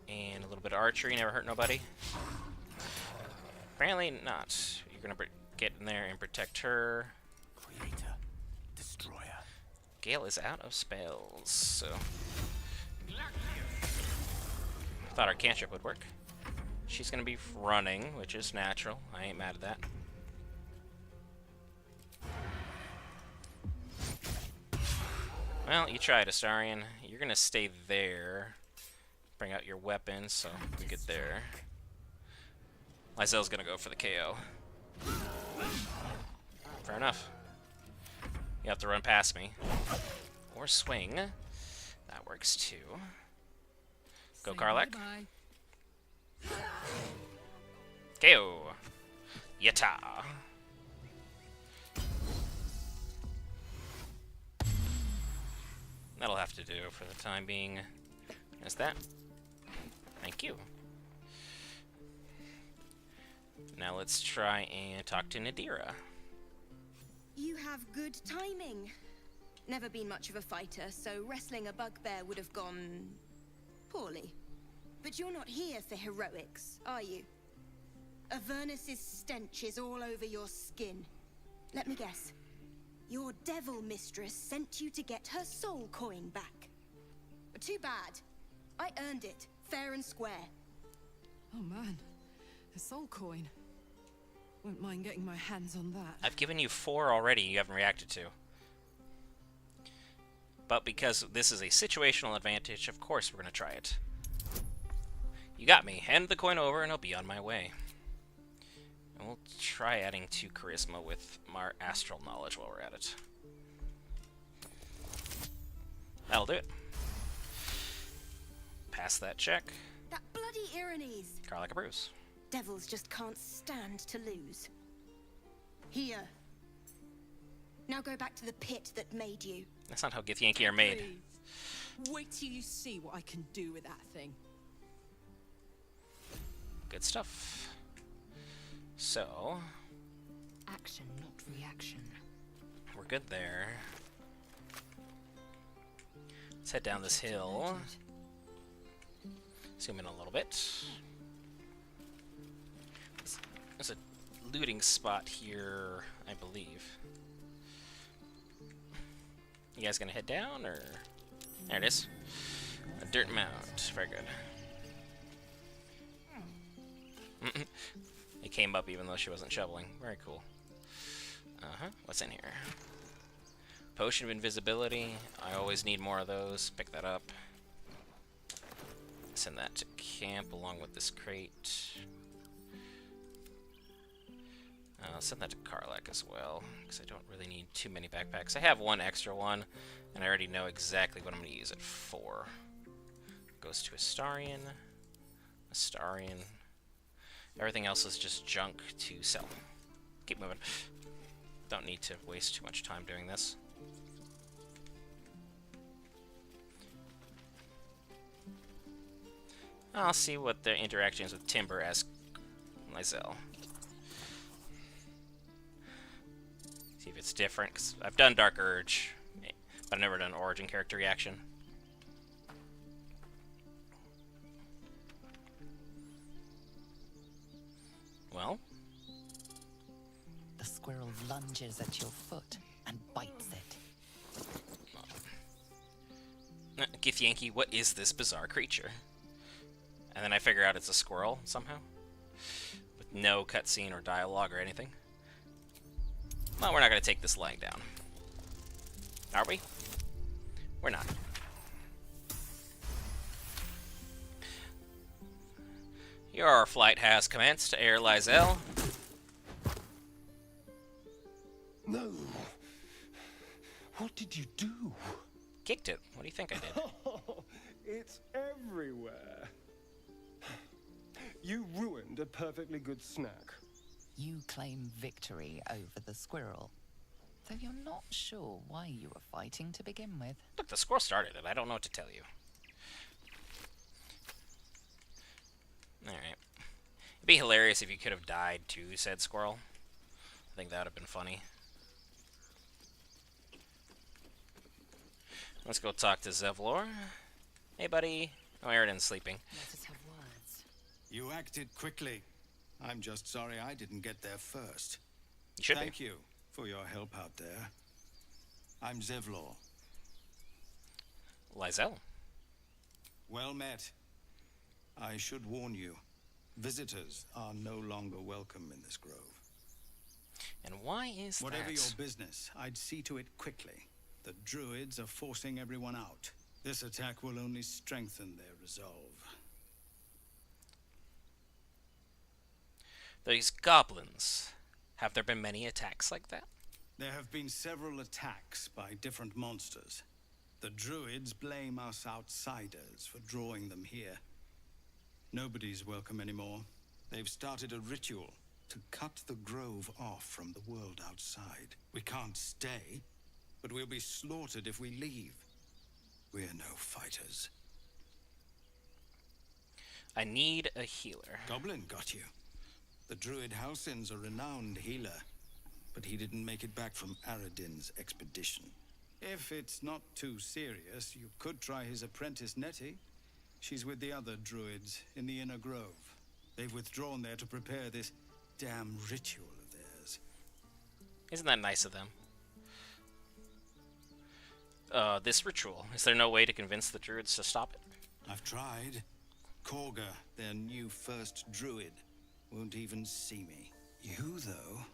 And a little bit of archery, never hurt nobody. Apparently not. You're gonna get in there and protect her. Creator, destroyer. Gale is out of spells, so thought our cantrip would work. She's gonna be running, which is natural. I ain't mad at that. Well, you tried, Astarion. You're gonna stay there. Bring out your weapons so we get there. Lae'Zel's gonna go for the KO. Fair enough. You have to run past me. Or swing. That works too. Go, Karlach. KO. Yata. That'll have to do for the time being. There's that. Thank you. Now let's try and talk to Nadira. You have good timing. Never been much of a fighter, so wrestling a bugbear would have gone poorly. But you're not here for heroics, are you? Avernus's stench is all over your skin. Let me guess. Your devil mistress sent you to get her soul coin back. But too bad. I earned it, fair and square. Oh man, a soul coin. Wouldn't mind getting my hands on that. I've given you 4 already you haven't reacted to. But because this is a situational advantage, of course we're going to try it. You got me. Hand the coin over and I'll be on my way. And we'll try adding 2 charisma with our astral knowledge while we're at it. That'll do it. Pass that check. That bloody Irenes. Karlach approves. Devils just can't stand to lose. Here. Now go back to the pit that made you. That's not how Githyanki are made. Please. Wait till you see what I can do with that thing. Good stuff. So, Action, not reaction. we're good there. Let's head down this hill. Zoom in a little bit. There's a looting spot here, I believe. You guys gonna head down, or...? There it is. A dirt mount. Very good. It came up even though she wasn't shoveling. Very cool. What's in here? Potion of invisibility. I always need more of those. Pick that up. Send that to camp along with this crate. I'll send that to Karlach as well, because I don't really need too many backpacks. I have 1 extra one, and I already know exactly what I'm going to use it for. Goes to Astarion. Astarion. Everything else is just junk to sell. Keep moving. Don't need to waste too much time doing this. I'll see what the interaction is with Timber as Lae'Zel. See if it's different, because I've done Dark Urge, but I've never done Origin character reaction. Well? The squirrel lunges at your foot and bites it. Githyanki, what is this bizarre creature? And then I figure out it's a squirrel somehow. With no cutscene or dialogue or anything. Well, we're not going to take this lying down. Are we? We're not. Your flight has commenced, Air Lae'Zel. No. What did you do? Kicked it. What do you think I did? It's everywhere. You ruined a perfectly good snack. You claim victory over the squirrel, though you're not sure why you were fighting to begin with. Look, the squirrel started it. I don't know what to tell you. Alright. It'd be hilarious if you could have died too, said squirrel. I think that would have been funny. Let's go talk to Zevlor. Hey, buddy. Oh, Eridan's sleeping. Let us have words. You acted quickly. I'm just sorry I didn't get there first. You should Thank you for your help out there. I'm Zevlor. Lae'Zel. Well met. I should warn you, visitors are no longer welcome in this grove. And why is Whatever that? your business, I'd see to it quickly. The druids are forcing everyone out. This attack will only strengthen their resolve. These goblins. Have there been many attacks like that? There have been several attacks by different monsters. The druids blame us outsiders for drawing them here. Nobody's welcome anymore. They've started a ritual to cut the grove off from the world outside. We can't stay, but we'll be slaughtered if we leave. We're no fighters. I need a healer. Goblin got you. The druid Halsin's a renowned healer, but he didn't make it back from Aradin's expedition. If it's not too serious, you could try his apprentice Nettie. She's with the other druids in the inner grove. They've withdrawn there to prepare this damn ritual of theirs. Isn't that nice of them? This ritual. Is there no way to convince the druids to stop it? I've tried. Korga, their new first druid, won't even see me. You, though...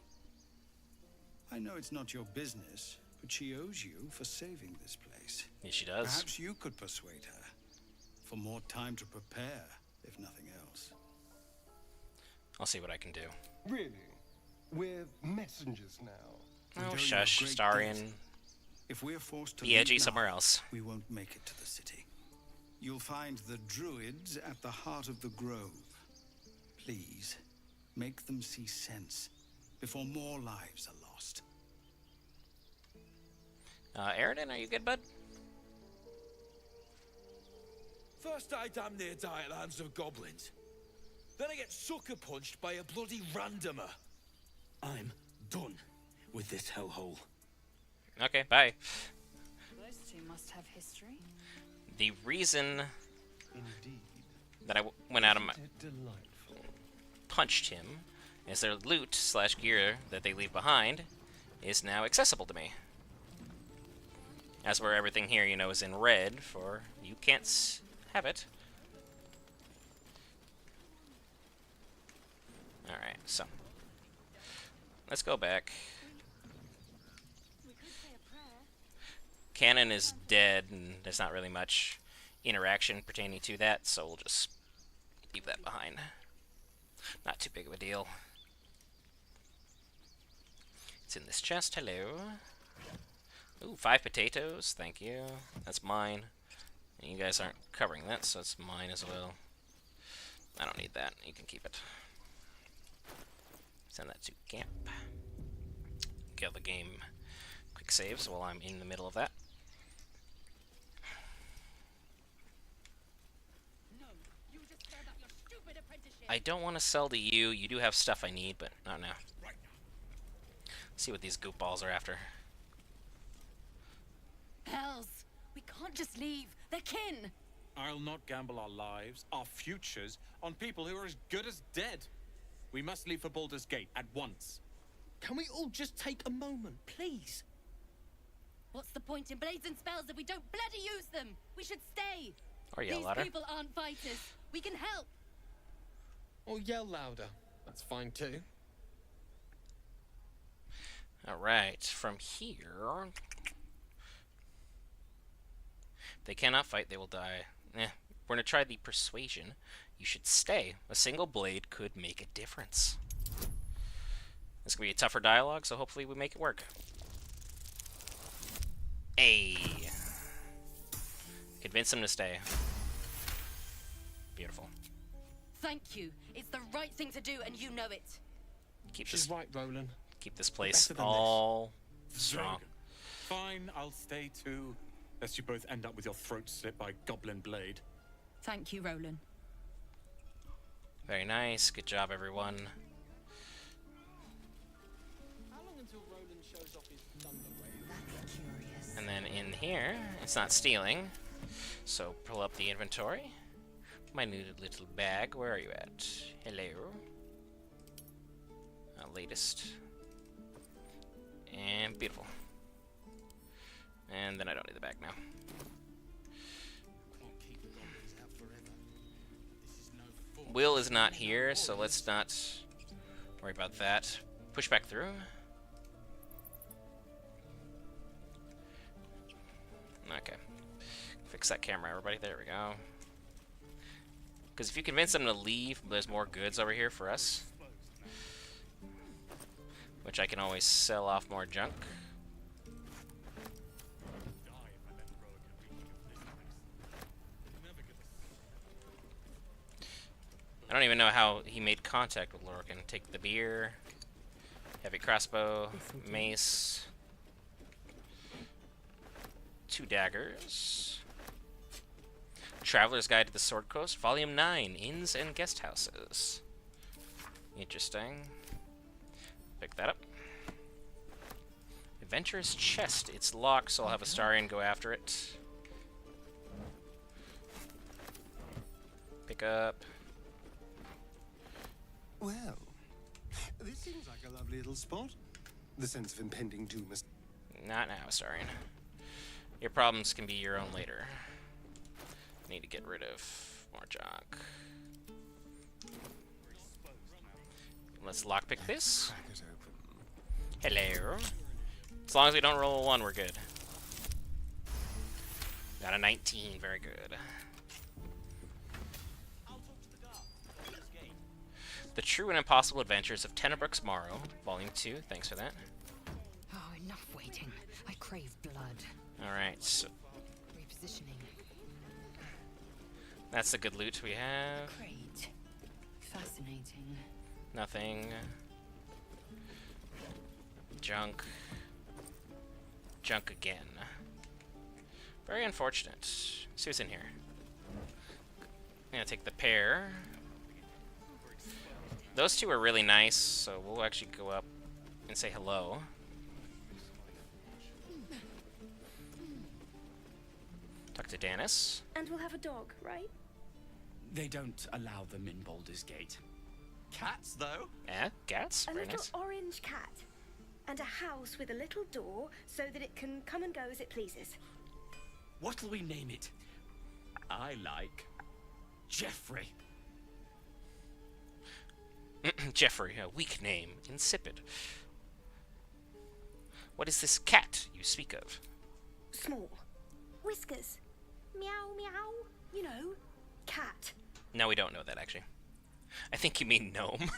I know it's not your business, but she owes you for saving this place. Yes, she does. Perhaps you could persuade her. For more time to prepare, if nothing else. I'll see what I can do. Really? We're messengers now. Oh, shush, Starian. If we're forced to be edgy leave somewhere now, else. We won't make it to the city. You'll find the druids at the heart of the grove. Please, make them see sense before more lives are lost. Eridan, are you good, bud? First I damn near die at the hands of goblins. Then I get sucker punched by a bloody randomer. I'm done with this hellhole. Okay, bye. Those two must have history. The reason that I went out of my... punched him is their loot / gear that they leave behind is now accessible to me. As where everything here, you know, is in red for you can't have it. Alright, so let's go back. Cannon is dead, and there's not really much interaction pertaining to that, so we'll just leave that behind. Not too big of a deal. It's in this chest. Hello. Ooh, 5 potatoes. Thank you. That's mine. And you guys aren't covering that, so it's mine as well. I don't need that. You can keep it. Send that to camp. Kill the game. Quick saves while I'm in the middle of that. I don't want to sell to you. You do have stuff I need, but not now. See what these goop balls are after. Hells, we can't just leave. They're kin. I'll not gamble our lives, our futures, on people who are as good as dead. We must leave for Baldur's Gate at once. Can we all just take a moment, please? What's the point in blades and spells if we don't bloody use them? We should stay. Or yell These louder. people aren't fighters. We can help. Or yell louder. That's fine too. Alright, from here... They cannot fight, they will die. We're gonna try the persuasion. you should stay. A single blade could make a difference. This could be a tougher dialogue, so hopefully we make it work. Hey! Convince him to stay. Beautiful. Thank you. It's the right thing to do, and you know it. She's right, Roland. Keep this place all strong. Fine, I'll stay too. Lest you both end up with your throats slit by Goblin Blade. Thank you, Roland. Very nice. Good job, everyone. How long until Roland shows off his thunder wave? That's curious. And then in here, it's not stealing. So pull up the inventory. My new little bag. Where are you at? Hello. Latest. And beautiful. And then I don't need the bag now. Will is not here, so let's not worry about that. Push back through. Okay. Fix that camera, everybody. There we go. Because if you convince them to leave, there's more goods over here for us. Which I can always sell off more junk. I don't even know how he made contact with Lorcan. Take the beer, heavy crossbow, mace, 2 daggers. Traveler's Guide to the Sword Coast, Volume 9, Inns and Guest Houses. Interesting. Pick that up. Adventurer's Chest. It's locked, so I'll have Astarion go after it. Pick up. Well, this seems like a lovely little spot. The sense of impending doom is... Not now, Astarion. Your problems can be your own later. Need to get rid of more junk. Let's lockpick this. Hello. As long as we don't roll a 1, we're good. Got a 19, very good. The True and Impossible Adventures of Tenebrooks Morrow, Volume 2. Thanks for that. Oh, enough waiting. I crave blood. Alright, so Repositioning. that's the good loot we have. Great. Fascinating. Nothing. Junk. Junk again. Very unfortunate. See what's in here. I'm gonna take the pair. Those two are really nice, so we'll actually go up and say hello. Talk to Danis. And we'll have a dog, right? They don't allow them in Baldur's Gate. Cats, though? Yeah, cats. A Very little nice. orange cat. And a house with a little door so that it can come and go as it pleases. What'll we name it? I like Jeffrey. Jeffrey, a weak name. Insipid. What is this cat you speak of? Small. Whiskers. Meow, meow. You know, cat. No, we don't know that, actually. I think you mean gnome.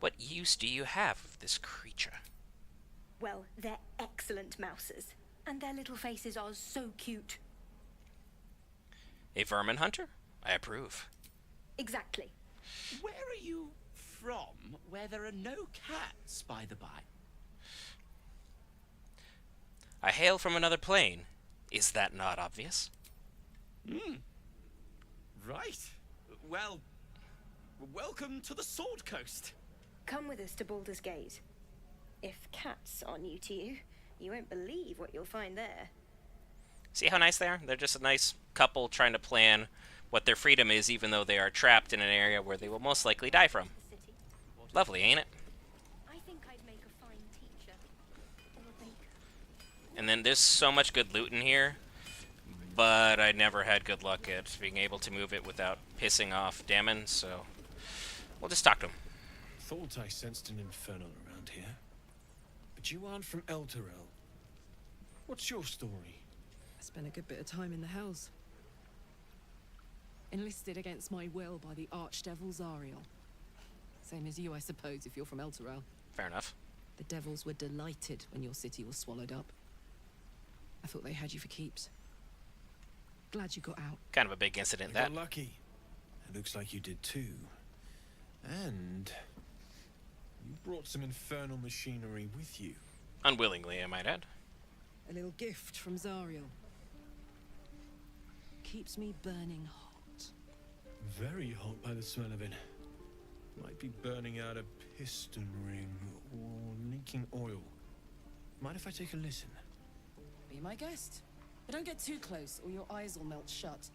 What use do you have of this creature? Well, they're excellent mousers. And their little faces are so cute. A vermin hunter? I approve. Exactly. Where are you from, where there are no cats, by the by? I hail from another plane. Is that not obvious? Right. Well, welcome to the Sword Coast. Come with us to Baldur's Gate. If cats are new to you, you won't believe what you'll find there. See how nice they are? They're just a nice couple trying to plan what their freedom is, even though they are trapped in an area where they will most likely die from. Lovely, ain't it? I think I'd make a fine teacher. Or a baker. And then there's so much good loot in here, but I never had good luck at being able to move it without pissing off Damon, so we'll just talk to him. Thought I sensed an infernal around here. But you aren't from Elturel. What's your story? I spent a good bit of time in the Hells. Enlisted against my will by the Archdevil Zariel. Same as you, I suppose, if you're from Elturel. Fair enough. The devils were delighted when your city was swallowed up. I thought they had you for keeps. Glad you got out. Kind of a big incident, You that. got lucky. It looks like you did too. And you brought some infernal machinery with you. Unwillingly, I might add. A little gift from Zariel. Keeps me burning hot. Very hot by the smell of it. Might be burning out a piston ring or leaking oil. Mind if I take a listen? Be my guest. But don't get too close or your eyes will melt shut.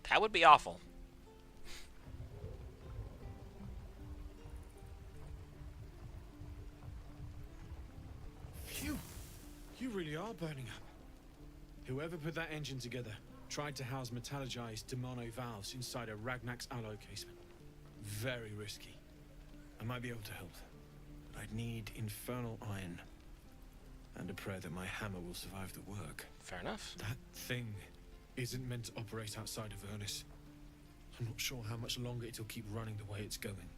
That would be awful. Phew! You really are burning up. Whoever put that engine together tried to house metallogized Demono valves inside a Ragnak's alloy casement. Very risky. I might be able to help, but I'd need infernal iron. And a prayer that my hammer will survive the work. Fair enough. That thing isn't meant to operate outside of Ernest. I'm not sure how much longer it'll keep running the way it's going.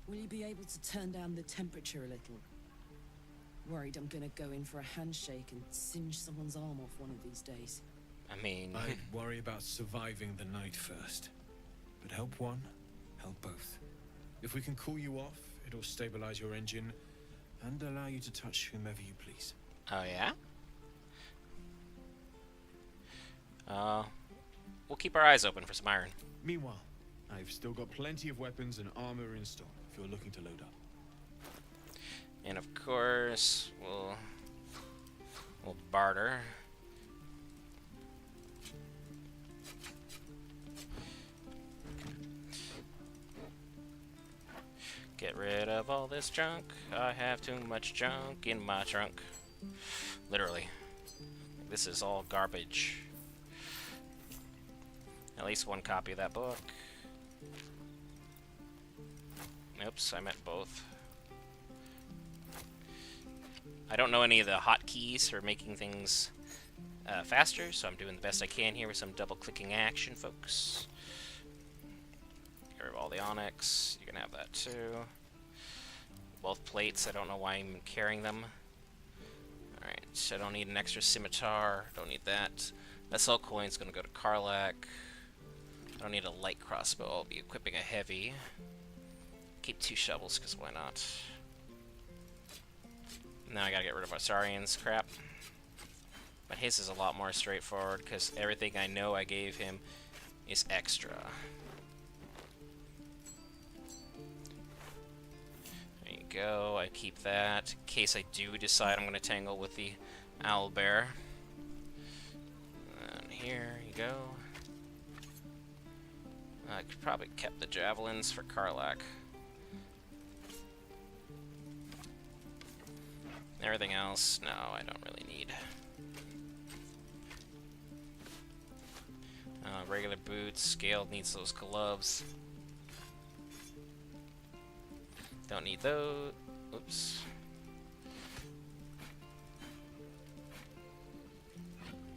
Will you be able to turn down the temperature a little? Worried I'm gonna go in for a handshake and singe someone's arm off one of these days. I mean... I'd worry about surviving the night first. But help one, help both. If we can cool you off, it'll stabilize your engine and allow you to touch whomever you please. Oh, yeah? We'll keep our eyes open for some iron. Meanwhile, I've still got plenty of weapons and armor in store if you're looking to load up. And of course, we'll barter. Get rid of all this junk. I have too much junk in my trunk. Literally. This is all garbage. At least one copy of that book. Oops, I meant both. I don't know any of the hotkeys for making things faster, so I'm doing the best I can here with some double-clicking action, folks. Get rid of all the onyx. You can have that too. Both plates, I don't know why I'm carrying them. Alright, so I don't need an extra scimitar. Don't need that. Vessel coin's gonna go to Karlak. I don't need a light crossbow. I'll be equipping a heavy. Keep 2 shovels, because why not? Now I gotta get rid of Asarian's crap. But his is a lot more straightforward, because everything I know I gave him is extra. There you go, I keep that, in case I do decide I'm gonna tangle with the owlbear. And here you go. I could probably kept the javelins for Karlak. Everything else, no, I don't really need. Regular boots, Scaled needs those gloves. Don't need those. Oops.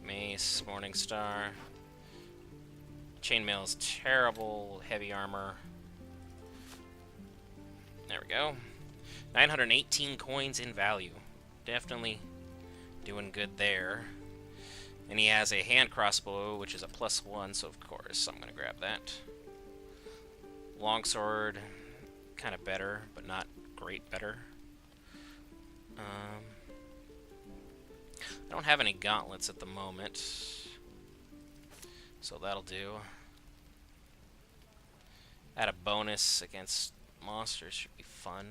Mace, Morningstar. Chainmail's terrible, heavy armor. There we go. 918 coins in value. Definitely doing good there. And he has a hand crossbow, which is a +1, so of course I'm going to grab that. Longsword, kind of better, but not great better. I don't have any gauntlets at the moment, so that'll do. Add a bonus against monsters should be fun.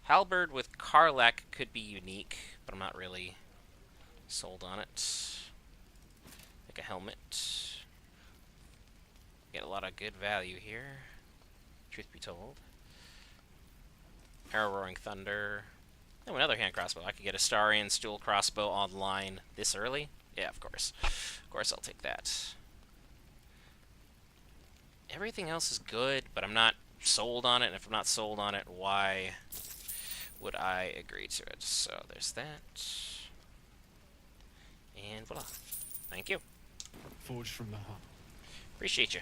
Halberd with Karlak could be unique, but I'm not really sold on it. Like a helmet. Get a lot of good value here, truth be told. Arrow Roaring Thunder. Oh, another hand crossbow. I could get a Starian Stool crossbow online this early. Yeah, of course. Of course I'll take that. Everything else is good, but I'm not sold on it, and if I'm not sold on it, why would I agree to it? So there's that. And voila. Thank you. Forged from the heart. Appreciate you.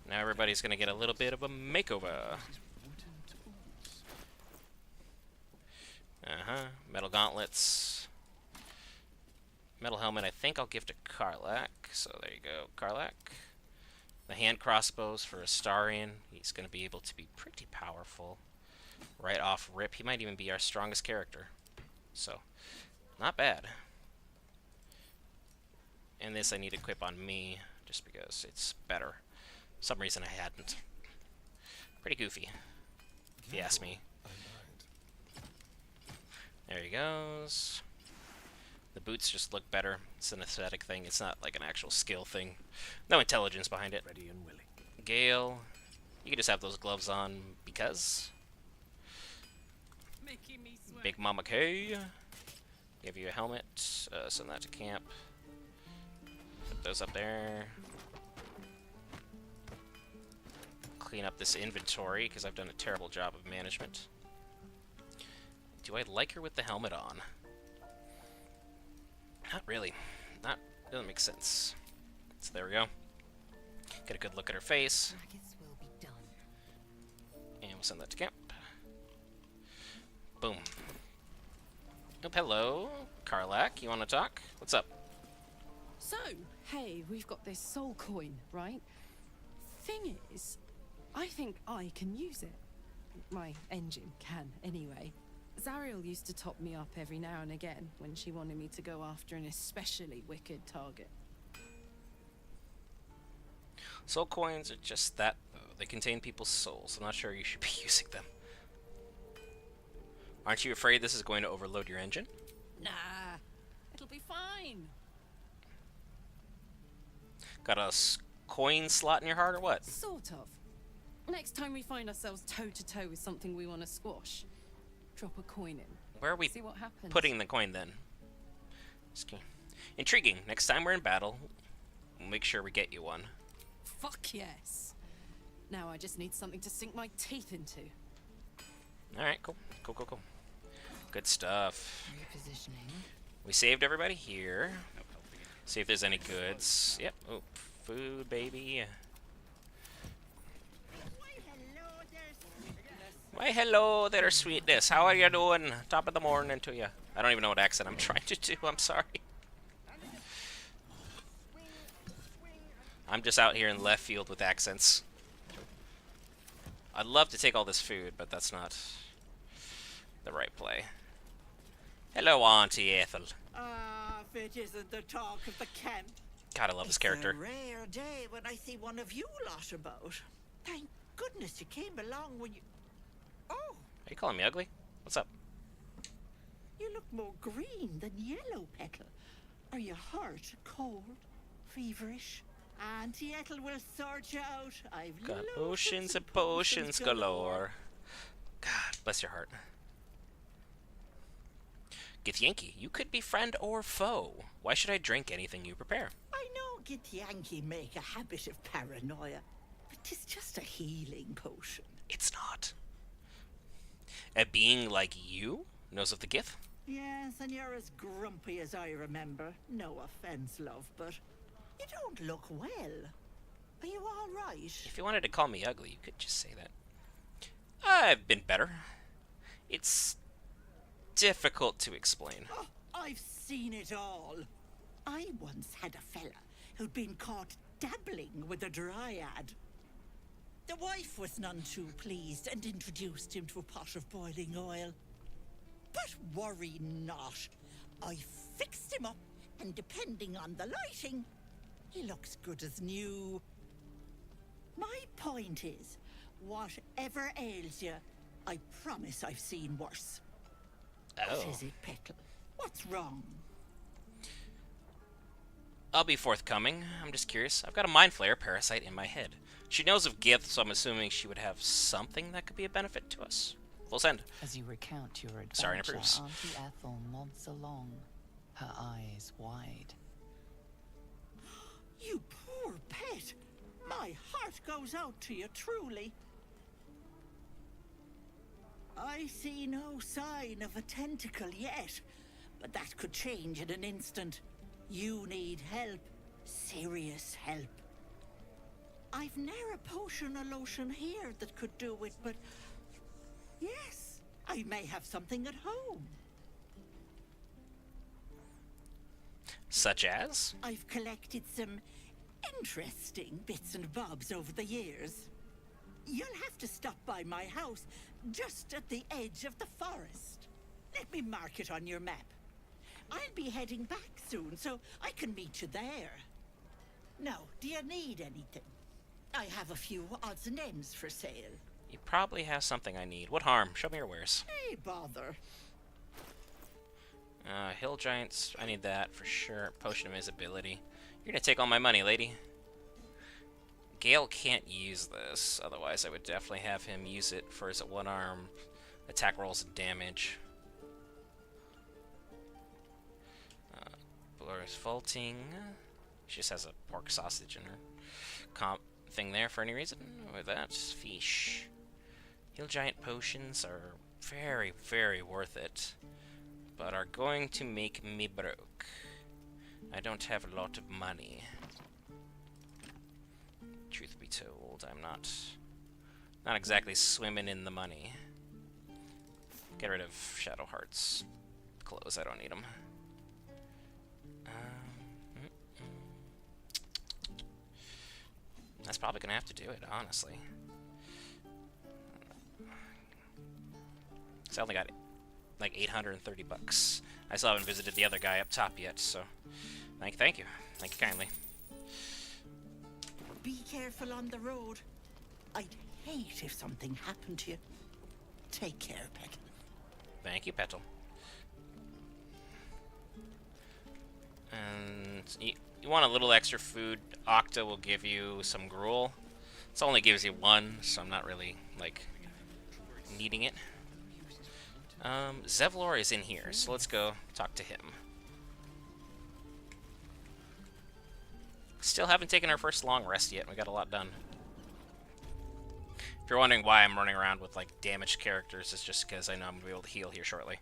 Now everybody's gonna get a little bit of a makeover. Metal gauntlets. Metal helmet, I think I'll give to Karlach. So there you go, Karlach. The hand crossbows for Astarion. He's gonna be able to be pretty powerful. Right off rip. He might even be our strongest character. So, not bad. And this I need to equip on me, just because it's better. For some reason I hadn't. Pretty goofy, if you ask me. There he goes. The boots just look better. It's an aesthetic thing. It's not like an actual skill thing. No intelligence behind it. Ready and willing. Gale, you can just have those gloves on because. Making me sweat. Big Mama K. Give you a helmet. Send that to camp. Put those up there. Clean up this inventory because I've done a terrible job of management. Do I like her with the helmet on? Not really. Doesn't make sense. So there we go. Get a good look at her face. Will be done. And we'll send that to camp. Boom. Oh, hello, Karlach. You want to talk? What's up? So, hey, we've got this soul coin, right? Thing is, I think I can use it. My engine can, anyway. Zariel used to top me up every now and again when she wanted me to go after an especially wicked target. Soul coins are just that, though. They contain people's souls. I'm not sure you should be using them. Aren't you afraid this is going to overload your engine? Nah, it'll be fine. Got a coin slot in your heart or what? Sort of. Next time we find ourselves toe-to-toe with something we want to squash, drop a coin in. Where are we See what happens. putting the coin then? Intriguing. Next time we're in battle, we'll make sure we get you one. Fuck yes. Now I just need something to sink my teeth into. Alright, cool. Cool. Good stuff. Repositioning. We saved everybody here. See if there's any goods. Yep. Oh, food, baby. Why, hello there, sweetness. How are you doing? Top of the morning to you. I don't even know what accent I'm trying to do. I'm sorry. I'm just out here in left field with accents. I'd love to take all this food, but that's not the right play. Hello, Auntie Ethel. If it isn't the talk of the camp. God, I love this character. It's a rare day when I see one of you lot about. Thank goodness you came along when you... Oh! Are you calling me ugly? What's up? You look more green than yellow, Petal. Are you hurt, cold, feverish? Auntie Ethel will sort you out. I've got oceans and potions galore. God, bless your heart. Githyanki, you could be friend or foe. Why should I drink anything you prepare? I know Githyanki make a habit of paranoia, but it's just a healing potion. It's not. A being like you knows of the Gith? Yes, and you're as grumpy as I remember. No offense, love, but you don't look well. Are you all right? If you wanted to call me ugly, you could just say that. I've been better. It's difficult to explain. Oh, I've seen it all. I once had a fella who'd been caught dabbling with a dryad. The wife was none too pleased and introduced him to a pot of boiling oil. But worry not. I fixed him up, and depending on the lighting, he looks good as new. My point is, whatever ails you, I promise I've seen worse. Oh. What is it, Petal? What's wrong? I'll be forthcoming. I'm just curious. I've got a mind flayer parasite in my head. She knows of Gith, so I'm assuming she would have something that could be a benefit to us. Full send. As you recount your adventure, Sorry, approves. Auntie Ethel nods along, her eyes wide. You poor pet! My heart goes out to you, truly. I see no sign of a tentacle yet, but that could change in an instant. You need help. serious help. I've ne'er a potion or lotion here that could do it, but yes, I may have something at home. Such as? I've collected some interesting bits and bobs over the years. You'll have to stop by my house, just at the edge of the forest. Let me mark it on your map. I'll be heading back soon, so I can meet you there. Now, do you need anything? I have a few odds and ends for sale. You probably have something I need. What harm? Show me your wares. Hey, bother. Hill Giants, I need that for sure. Potion of Invisibility. You're gonna take all my money, lady. Gale can't use this, otherwise I would definitely have him use it for his one-arm attack rolls and damage. Blur's Vaulting. She just has a pork sausage in her comp thing there for any reason. With that, fish. Hill Giant potions are very, very worth it, but are going to make me broke. I don't have a lot of money. Truth be told, I'm not exactly swimming in the money. Get rid of Shadowheart's clothes, I don't need them. That's probably gonna have to do it, honestly. So I only got like 830 bucks. I still haven't visited the other guy up top yet, so thank you kindly. Be careful on the road. I'd hate if something happened to you. Take care, Petal. Thank you, Petal. And you want a little extra food, Octa will give you some gruel. It only gives you one, so I'm not really, like, needing it. Zevlor is in here, so let's go talk to him. Still haven't taken our first long rest yet, we got a lot done. If you're wondering why I'm running around with, like, damaged characters, it's just because I know I'm going to be able to heal here shortly.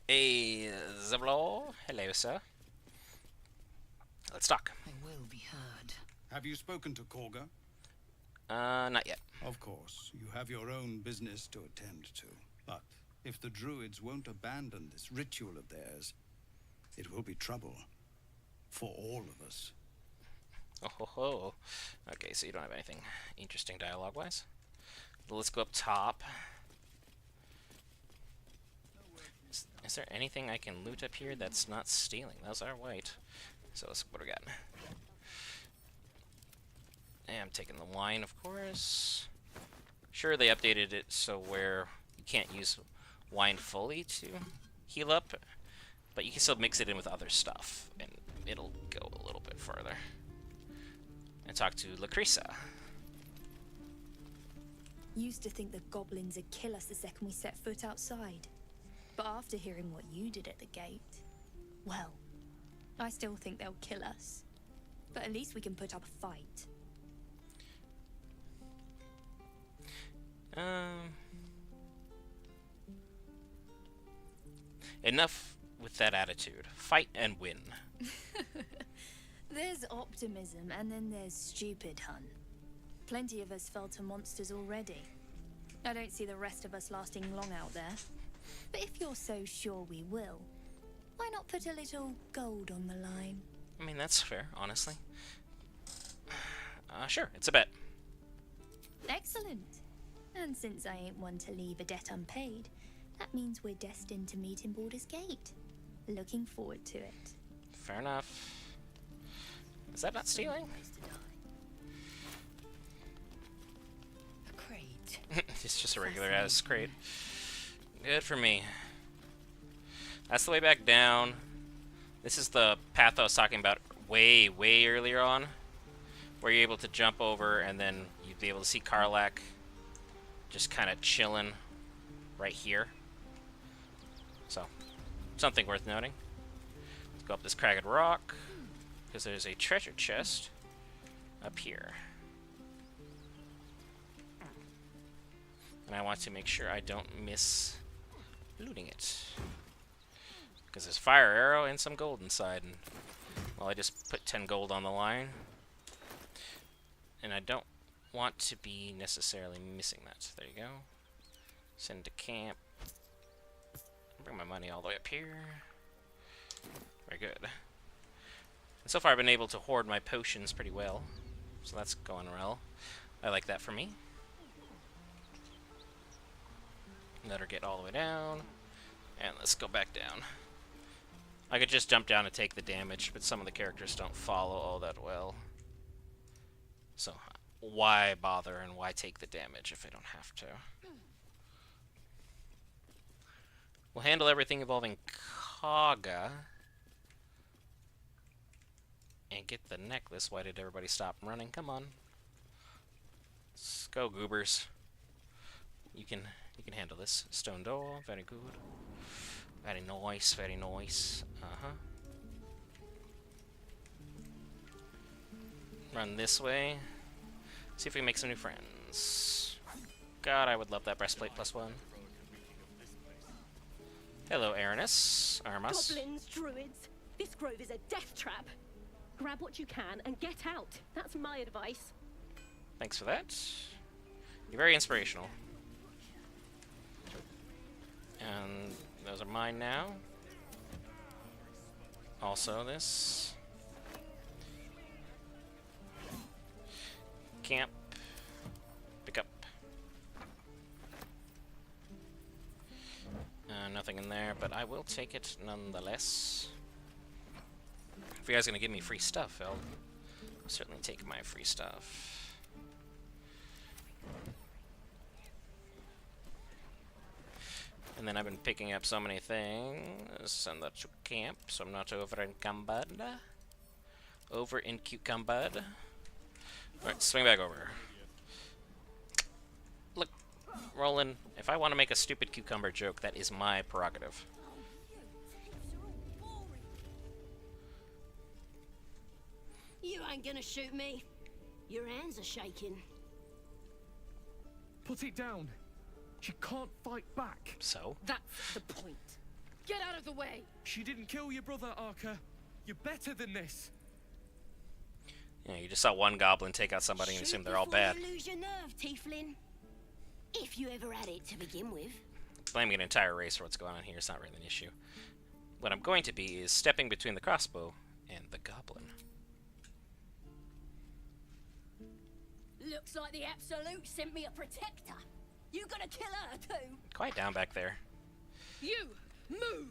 Hey, Zevlor. Hello, sir. Let's talk. I will be heard. Have you spoken to Korga? Not yet. Of course, you have your own business to attend to. But if the druids won't abandon this ritual of theirs, it will be trouble for all of us. Oh ho ho. Okay, so you don't have anything interesting dialogue-wise. Let's go up top. Is there anything I can loot up here that's not stealing? Those are white. So let's, what do we got? And I'm taking the wine, of course. Sure, they updated it so where you can't use wine fully to heal up, but you can still mix it in with other stuff, and it'll go a little bit further. And talk to Lacrisa. Used to think the goblins would kill us the second we set foot outside. But after hearing what you did at the gate, well, I still think they'll kill us. But at least we can put up a fight. Enough with that attitude. Fight and win. There's optimism, and then there's stupid, hun. Plenty of us fell to monsters already. I don't see the rest of us lasting long out there. But if you're so sure we will, why not put a little gold on the line? I mean, that's fair, honestly. Sure, it's a bet. Excellent. And since I ain't one to leave a debt unpaid, that means we're destined to meet in Baldur's Gate. Looking forward to it. Fair enough. Is that not stealing? A crate. It's just a regular ass crate. Good for me. That's the way back down. This is the path I was talking about way, way earlier on, where you're able to jump over and then you'd be able to see Karlach just kind of chilling right here. So, something worth noting. Let's go up this cragged rock, because there's a treasure chest up here. And I want to make sure I don't miss looting it. Because there's fire arrow and some gold inside, and Well, I just put 10 gold on the line. And I don't want to be necessarily missing that. There you go. Send to camp. Bring my money all the way up here. Very good. And so far I've been able to hoard my potions pretty well. So that's going well. I like that for me. Let her get all the way down. And let's go back down. I could just jump down and take the damage, but some of the characters don't follow all that well. So why bother and why take the damage if I don't have to? We'll handle everything involving Kaga. And get the necklace. Why did everybody stop running? Come on. Let's go, goobers. You can handle this. Stone door, very good. Very nice, very nice. Run this way. See if we can make some new friends. God, I would love that breastplate +1. Hello, Aramis. Armas. Goblins, druids. This grove is a death trap. Grab what you can and get out. That's my advice. Thanks for that. You're very inspirational. And those are mine now. Also this. Camp. Pick up. Nothing in there, but I will take it nonetheless. If you guys are gonna give me free stuff, I'll certainly take my free stuff. And then I've been picking up so many things. Send that to camp, so I'm not over encumbered. Alright, swing back over. Look, Roland, if I want to make a stupid cucumber joke, that is my prerogative. You ain't gonna shoot me. Your hands are shaking. Put it down. She can't fight back. So? That's the point. Get out of the way. She didn't kill your brother, Arca. You're better than this. Yeah, you just saw one goblin take out somebody and assume they're all bad. You lose your nerve, Tiefling. If you ever had it to begin with. Blaming an entire race for what's going on here is not really an issue. What I'm going to be is stepping between the crossbow and the goblin. Looks like the Absolute sent me a protector. You gonna kill her too? Quiet down back there. You move.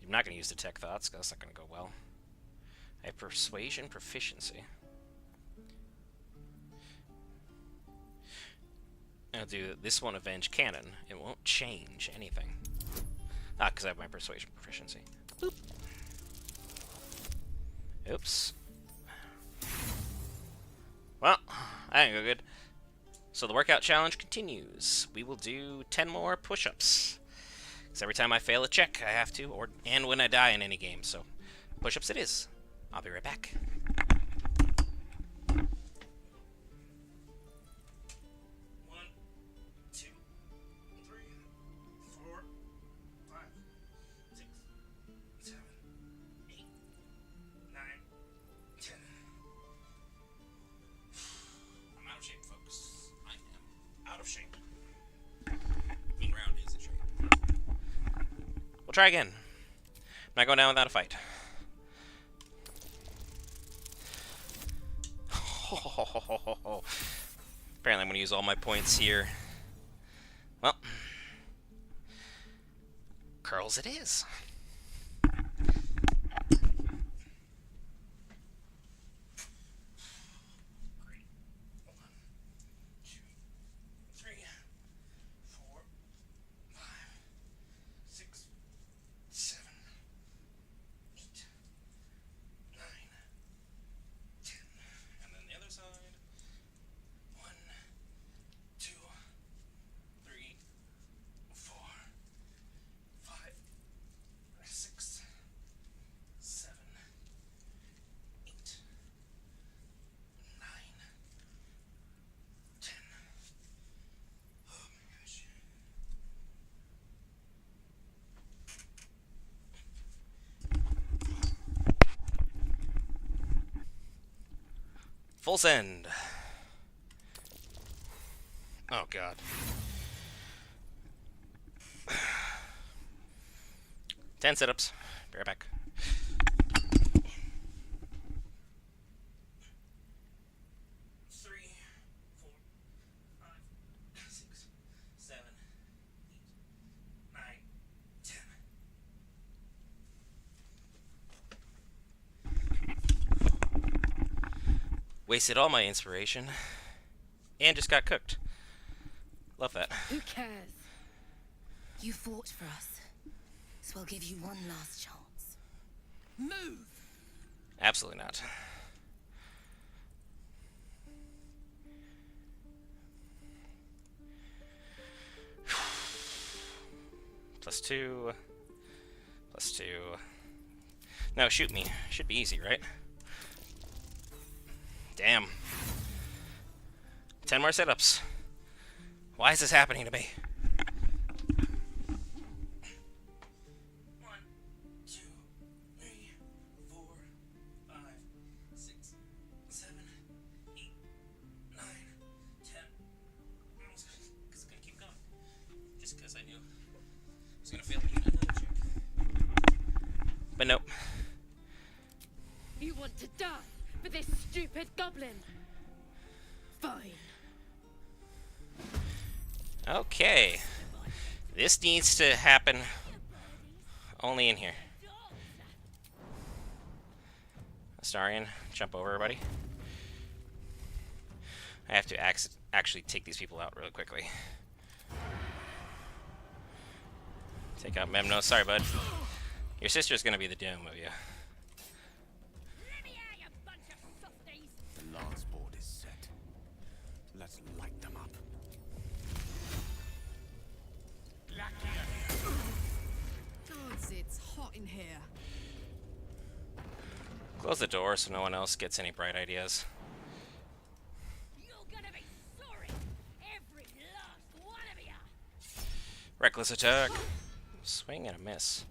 I'm not gonna use detect thoughts, because that's not gonna go well. I have persuasion proficiency. I'll do this one, avenge cannon. It won't change anything. Ah, because I have my persuasion proficiency. Boop. Oops. Well, that ain't go good. So the workout challenge continues. We will do 10 more push-ups. Because every time I fail a check, I have to, and when I die in any game. So, push-ups it is. I'll be right back. Try again. I'm not going down without a fight. Apparently I'm going to use all my points here. Well, curls it is. Soul's End. Oh god. 10 sit-ups. Be right back. Wasted all my inspiration. And just got cooked. Love that. Who cares? You fought for us, so I'll give you one last chance. Move! Absolutely not. +2. +2. No, shoot me. Should be easy, right? Damn. 10 more sit-ups. Why is this happening to me? 1, 2, 3, 4, 5, 6, 7, 8, 9, 10. I was gonna keep going. Just because I knew I was gonna fail another check. But nope. You want to die for this stupid goblin? Fine. Okay. This needs to happen only in here. Astarion, jump over everybody. I have to actually take these people out really quickly. Take out Memno. Sorry, bud. Your sister's gonna be the doom of you. The lance board is set. Let's light them up. Gods, it's hot in here. Close the door so no one else gets any bright ideas. You're gonna be sorry, every last one of you. Reckless attack. Swing and a miss.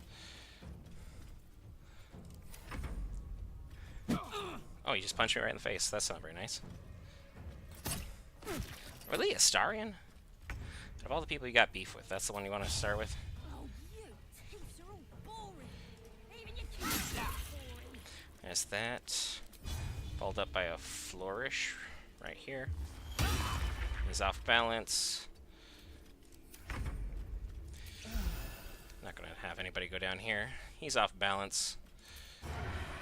Oh, you just punched me right in the face. That's not very nice. Really? Astarion? Out of all the people you got beef with, that's the one you want to start with? Oh, you tips are all boring. Even your kids are boring. There's that. Followed up by a flourish right here. He's off balance. Not gonna have anybody go down here. He's off balance.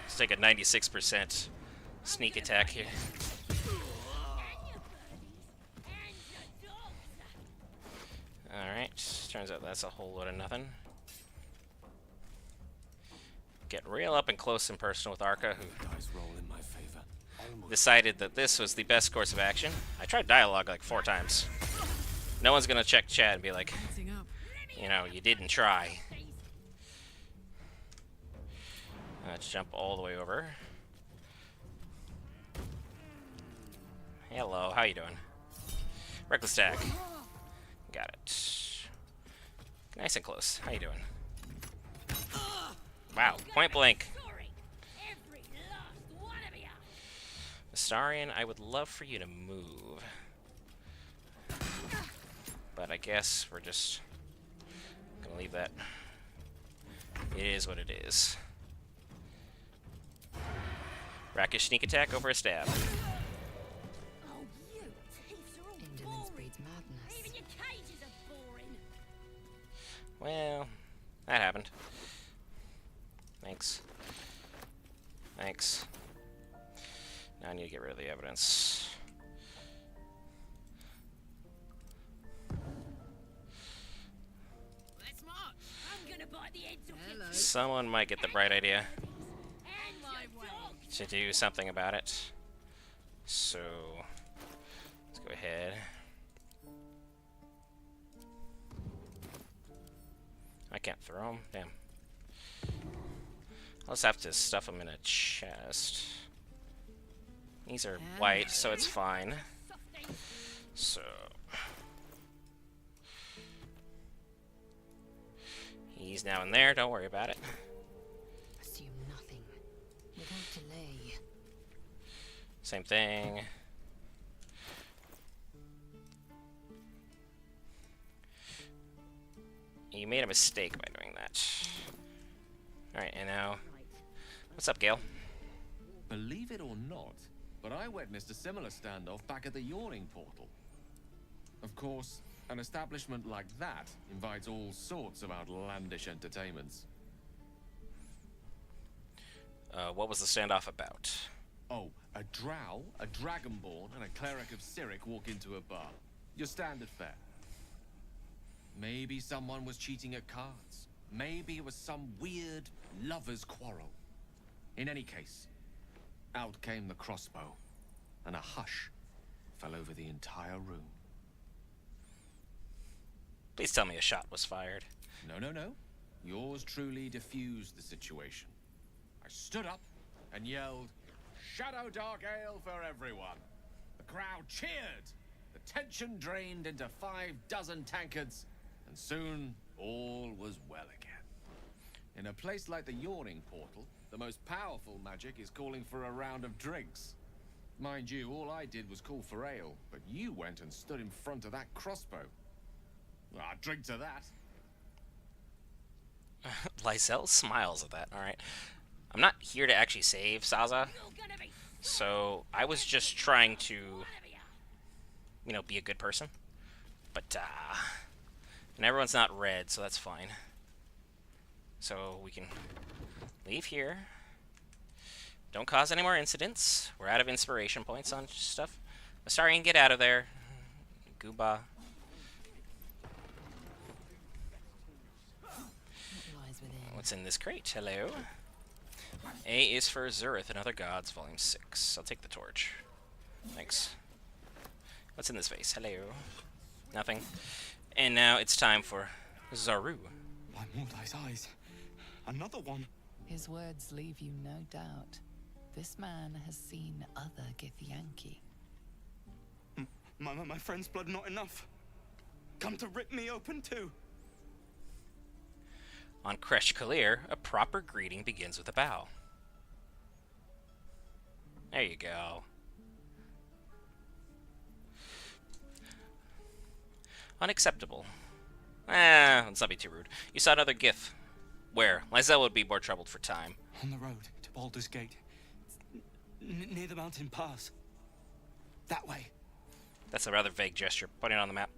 Let's take a 96% sneak attack here. Alright, turns out that's a whole load of nothing. Get real up and close and personal with Arca, who decided that this was the best course of action. I tried dialogue like 4 times. No one's gonna check chat and be like, you know, you didn't try. Let's jump all the way over. Hello, how you doing? Reckless attack. Got it. Nice and close. How you doing? Wow, point blank. Astarion, I would love for you to move. But I guess we're just gonna leave that. It is what it is. Rakish sneak attack over a stab. Indolence breeds madness. Even your cages are boring. Well, that happened. Thanks. Thanks. Now I need to get rid of the evidence. Let's march. I'm gonna bite the heads off you. Someone might get the bright idea to do something about it. So, let's go ahead. I can't throw them. Damn. I'll just have to stuff them in a chest. These are white, so it's fine. So, he's now in there. Don't worry about it. Same thing. You made a mistake by doing that. Alright, and now... What's up, Gale? Believe it or not, but I witnessed a similar standoff back at the Yawning Portal. Of course, an establishment like that invites all sorts of outlandish entertainments. What was the standoff about? Oh, a drow, a dragonborn, and a cleric of Cyric walk into a bar. Your standard fare. Maybe someone was cheating at cards. Maybe it was some weird lover's quarrel. In any case, out came the crossbow, and a hush fell over the entire room. Please tell me a shot was fired. No, no, no. Yours truly diffused the situation. I stood up and yelled, "Shadow Dark Ale for everyone!" The crowd cheered. The tension drained into 6 tankards, and soon all was well again. In a place like the Yawning Portal, the most powerful magic is calling for a round of drinks. Mind you, all I did was call for ale, but you went and stood in front of that crossbow. Well, I'd drink to that. Lae'Zel smiles at that. Alright. I'm not here to actually save Zaza. So, I was just trying to, you know, be a good person. But, and everyone's not red, so that's fine. So, we can leave here. Don't cause any more incidents. We're out of inspiration points on stuff. Astarion, get out of there. Gooba. What's in this crate? Hello. A is for Zurith and Other Gods, Volume 6. I'll take the torch. Thanks. What's in this vase? Hello. Nothing. And now it's time for Zaru. My Mordai's eyes. Another one. His words leave you no doubt. This man has seen other Githyanki. My friend's blood not enough. Come to rip me open too. On Kresh Kalir, a proper greeting begins with a bow. There you go. Unacceptable. Let's not be too rude. You saw another Gith. Where? Lae'Zel would be more troubled for time. On the road to Baldur's Gate. Near the mountain pass. That way. That's a rather vague gesture. Putting it on the map.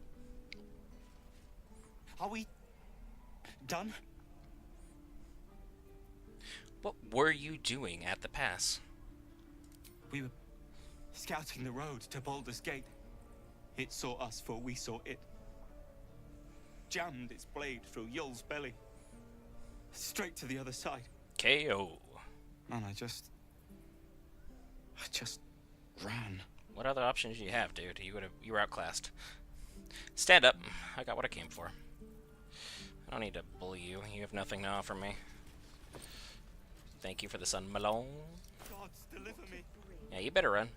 Are we done? What were you doing at the pass? We were scouting the road to Baldur's Gate. It saw us for we saw it. Jammed its blade through Yul's belly. Straight to the other side. KO. And I just ran. What other options do you have, dude? You were outclassed. Stand up. I got what I came for. I don't need to bully you. You have nothing to offer me. Thank you for the sun, Malone. Gods, deliver me. Yeah, you better run.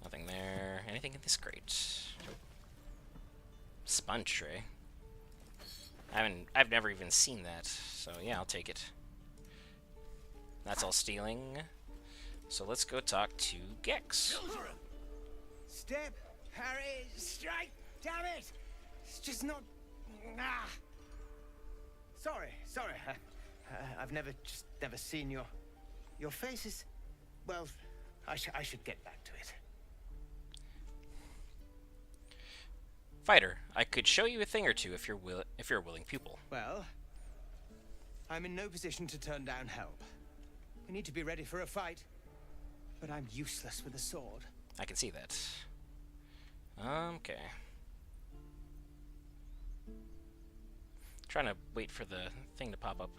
Nothing there. Anything in this crate? Sponge tray. I've never even seen that. So yeah, I'll take it. That's all stealing. So let's go talk to Gex. Step, parry, strike. Damn it! It's just not. Ah. Sorry. I've never seen your faces. Well, I should get back to it. Fighter, I could show you a thing or two if you're a willing pupil. Well, I'm in no position to turn down help. We need to be ready for a fight, but I'm useless with a sword. I can see that. Okay. Trying to wait for the thing to pop up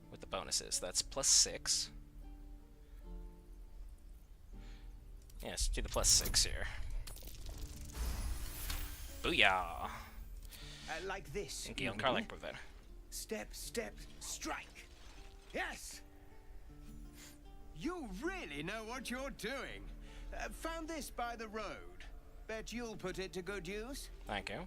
with the bonuses. That's +6. Yes, do the +6 here. Booyah! Like this. And Gale and Karlach prove that. Step, strike. Yes! You really know what you're doing. Found this by the road. Bet you'll put it to good use. Thank you.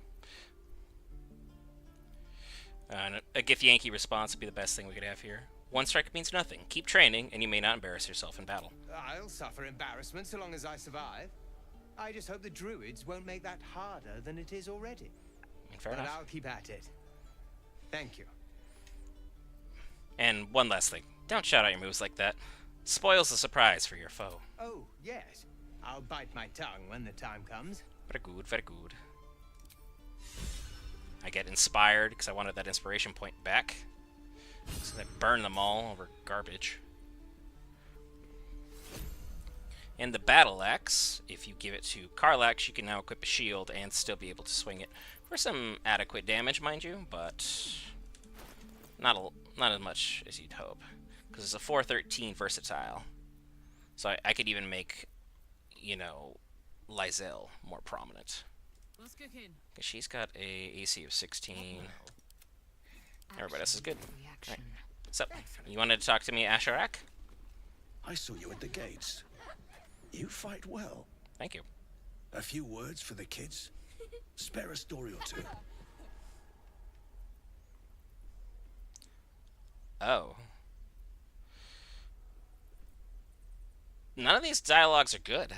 A Githyanki response would be the best thing we could have here. One strike means nothing. Keep training, and you may not embarrass yourself in battle. I'll suffer embarrassment so long as I survive. I just hope the druids won't make that harder than it is already. Fair enough. I'll keep at it. Thank you. And one last thing. Don't shout out your moves like that. Spoils the surprise for your foe. Oh, yes. I'll bite my tongue when the time comes. Very good, very good. I get inspired because I wanted that inspiration point back. So I burn them all over garbage. And the battle axe, if you give it to Karlax, you can now equip a shield and still be able to swing it for some adequate damage, mind you, but not as much as you'd hope, because it's a 413 versatile. So I could even make, you know, Lae'Zel more prominent. Let's kick in. Because she's got a AC of 16. Everybody else is good. Right. So, you wanted to talk to me, Asherak? I saw you at the gates. You fight well. Thank you. A few words for the kids? Spare a story or two. Oh. None of these dialogues are good.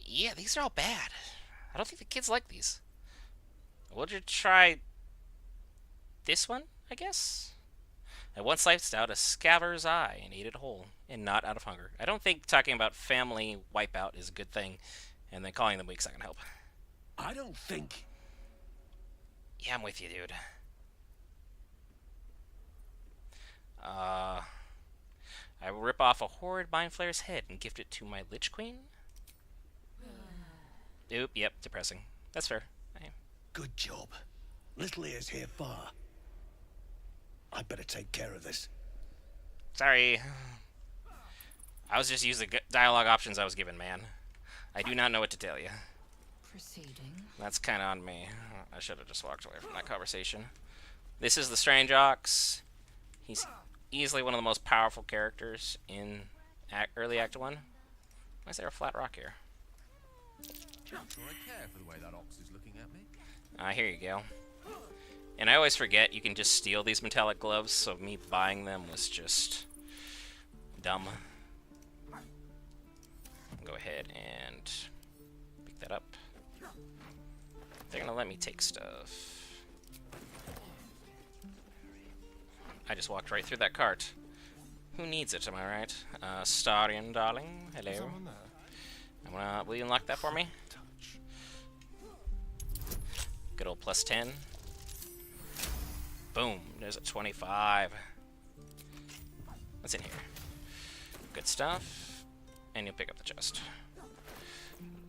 Yeah, these are all bad. I don't think the kids like these. We'll just try this one, I guess? I once sliced out a scaver's eye and ate it whole, and not out of hunger. I don't think talking about family wipeout is a good thing, and then calling them weak's not gonna help. I don't think... Yeah, I'm with you, dude. I will rip off a horrid mind flayer's head and gift it to my Lich Queen? Oop, yep, depressing. That's fair. Good job. Little ears hear far. I'd better take care of this. Sorry. I was just using the dialogue options I was given, man. I do not know what to tell you. Proceeding. That's kind of on me. I should have just walked away from that conversation. This is the Strange Ox. He's easily one of the most powerful characters in early Act 1. Why is there a flat rock here? Not sure I care for the way that ox is looking at me. Here you go. And I always forget you can just steal these metallic gloves, so me buying them was just dumb. Go ahead and pick that up. They're gonna let me take stuff. I just walked right through that cart. Who needs it, am I right? Starian, darling. Hello. Will you unlock that for me? Good old plus 10. Boom. There's a 25. What's in here? Good stuff. And you'll pick up the chest.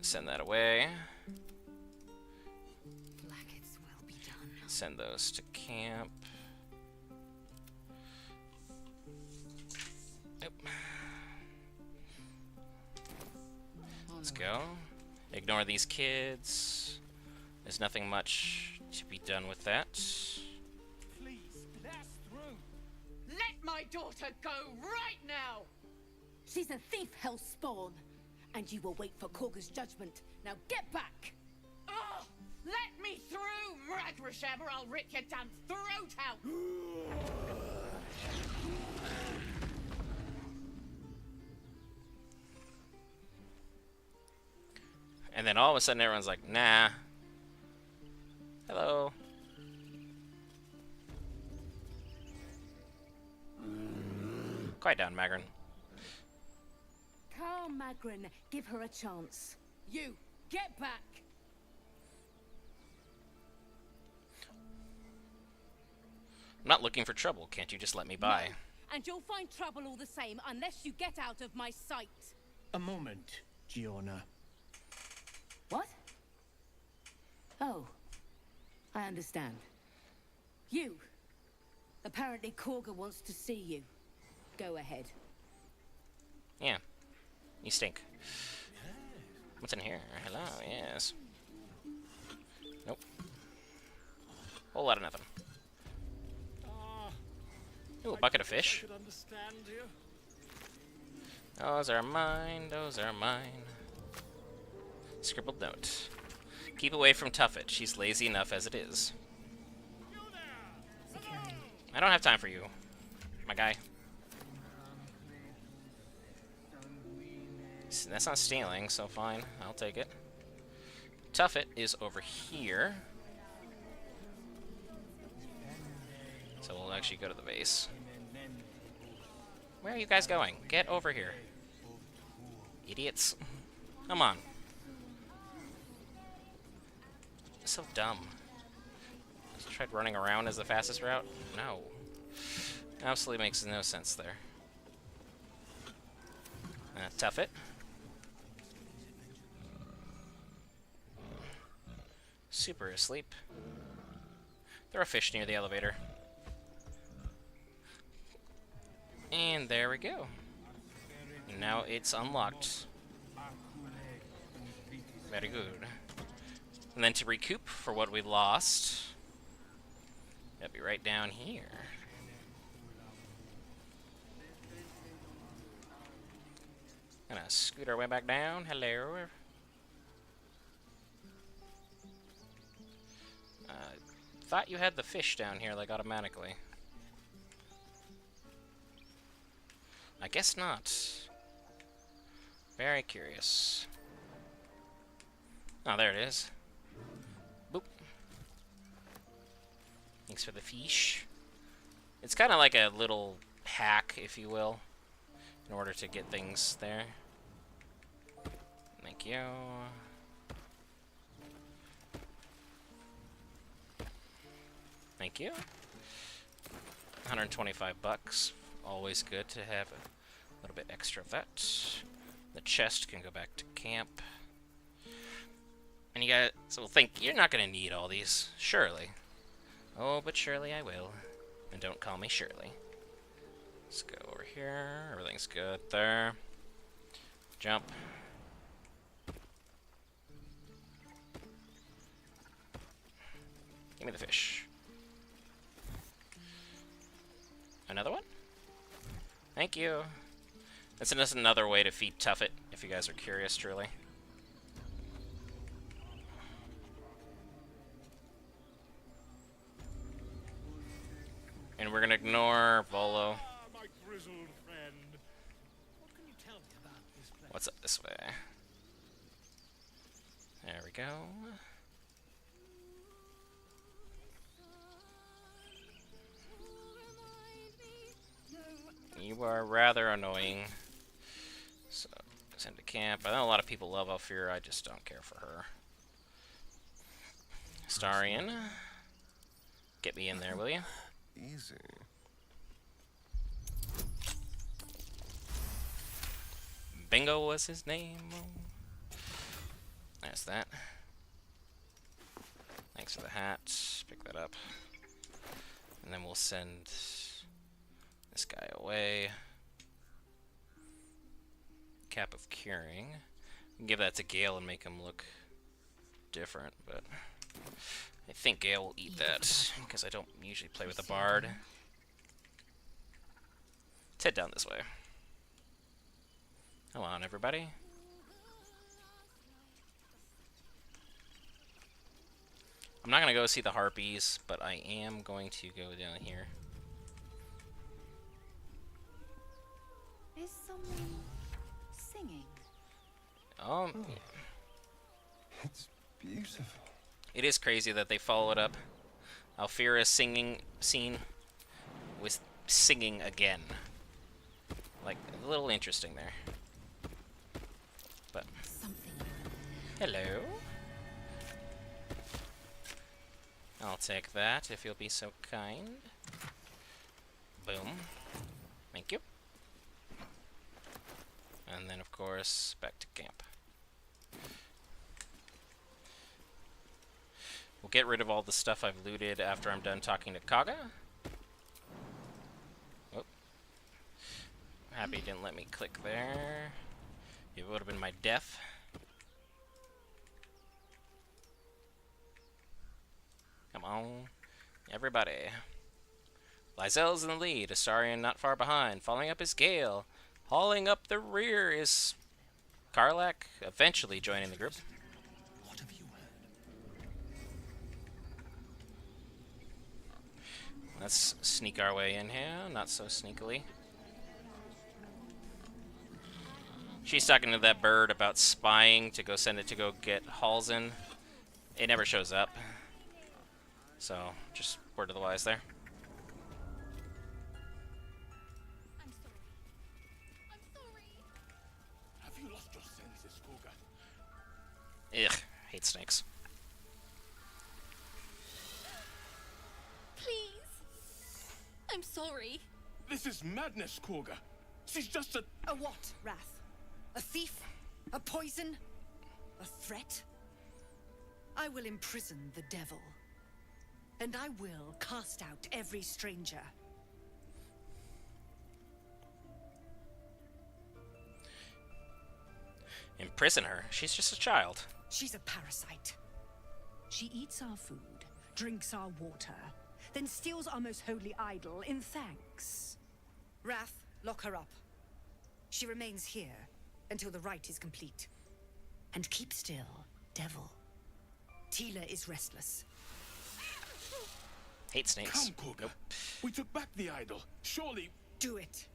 Send that away. Send those to camp. Nope. Let's go. Ignore these kids. There's nothing much to be done with that. Please, let us through. Let my daughter go right now. She's a thief, hellspawn, and you will wait for Korga's judgment. Now get back. Oh, let me through, Mragrashem, or I'll rip your damn throat out. And then all of a sudden everyone's like, nah. Hello. Quiet down, Magrin. Carl Magrin, give her a chance. You, get back. I'm not looking for trouble. Can't you just let me by? No, and you'll find trouble all the same unless you get out of my sight. A moment, Giorna. What? Oh, I understand. You. Apparently Korga wants to see you. Go ahead. Yeah. You stink. What's in here? Hello, yes. Nope. Whole lot of nothing. Ooh, a bucket of fish. Those are mine, those are mine. Scribbled note. Keep away from Tuffet. She's lazy enough as it is. I don't have time for you, my guy. That's not stealing, so fine. I'll take it. Tuffet is over here. So we'll actually go to the base. Where are you guys going? Get over here. Idiots. Come on. So dumb. Just tried running around as the fastest route? No. Absolutely makes no sense there. Tuffet. Super asleep. Throw a fish near the elevator. And there we go. And now it's unlocked. Very good. And then to recoup for what we lost, that'd be right down here. Gonna scoot our way back down. Hello. Thought you had the fish down here, like, automatically. I guess not. Very curious. Oh, there it is. Boop. Thanks for the fish. It's kind of like a little hack, if you will, in order to get things there. Thank you. Thank you. 125 bucks. Always good to have a little bit extra of that. The chest can go back to camp. And you guys will think, you're not going to need all these. Surely. Oh, but surely I will. And don't call me Shirley. Let's go over here. Everything's good there. Jump. Give me the fish. Another one? Thank you. That's just another way to feed Tuffet, if you guys are curious, truly. And we're gonna ignore Volo. My grizzled friend. What can you tell me about this place? What's up this way? There we go. You are rather annoying. So, send to camp. I know a lot of people love Alfira, I just don't care for her. Starian. Get me in there, will you? Easy. Bingo was his name. That's that. Thanks for the hat. Pick that up. And then we'll send this guy away. Cap of Curing. We can give that to Gale and make him look different, but I think Gale will eat that, because I don't usually play with a bard. Let's head down this way. Come on, everybody. I'm not going to go see the harpies, but I am going to go down here. Is someone singing? It's beautiful. It is crazy that they followed up Alfira's singing scene with singing again. Like, a little interesting there. But hello. I'll take that if you'll be so kind. Boom. Thank you. And then, of course, back to camp. We'll get rid of all the stuff I've looted after I'm done talking to Kaga. Oh. Happy he didn't let me click there. It would have been my death. Come on, everybody. Lae'Zel's in the lead, Astarion not far behind. Following up is Gale. Hauling up the rear is Karlach, eventually joining the group. What have you Let's sneak our way in here, not so sneakily. She's talking to that bird about spying to go send it to go get Halsin. It never shows up. So, just word of the wise there. Have you lost your senses, Koga? Ugh, hate snakes. Please. I'm sorry. This is madness, Koga. She's just a... A what, Wrath? A thief? A poison? A threat? I will imprison the devil. And I will cast out every stranger. Imprison her? She's just a child. She's a parasite. She eats our food, drinks our water, then steals our most holy idol in thanks. Wrath, lock her up. She remains here until the rite is complete. And keep still, devil. Tila is restless. Hate snakes. Come, Koga. Nope. We took back the idol. Surely... Do it.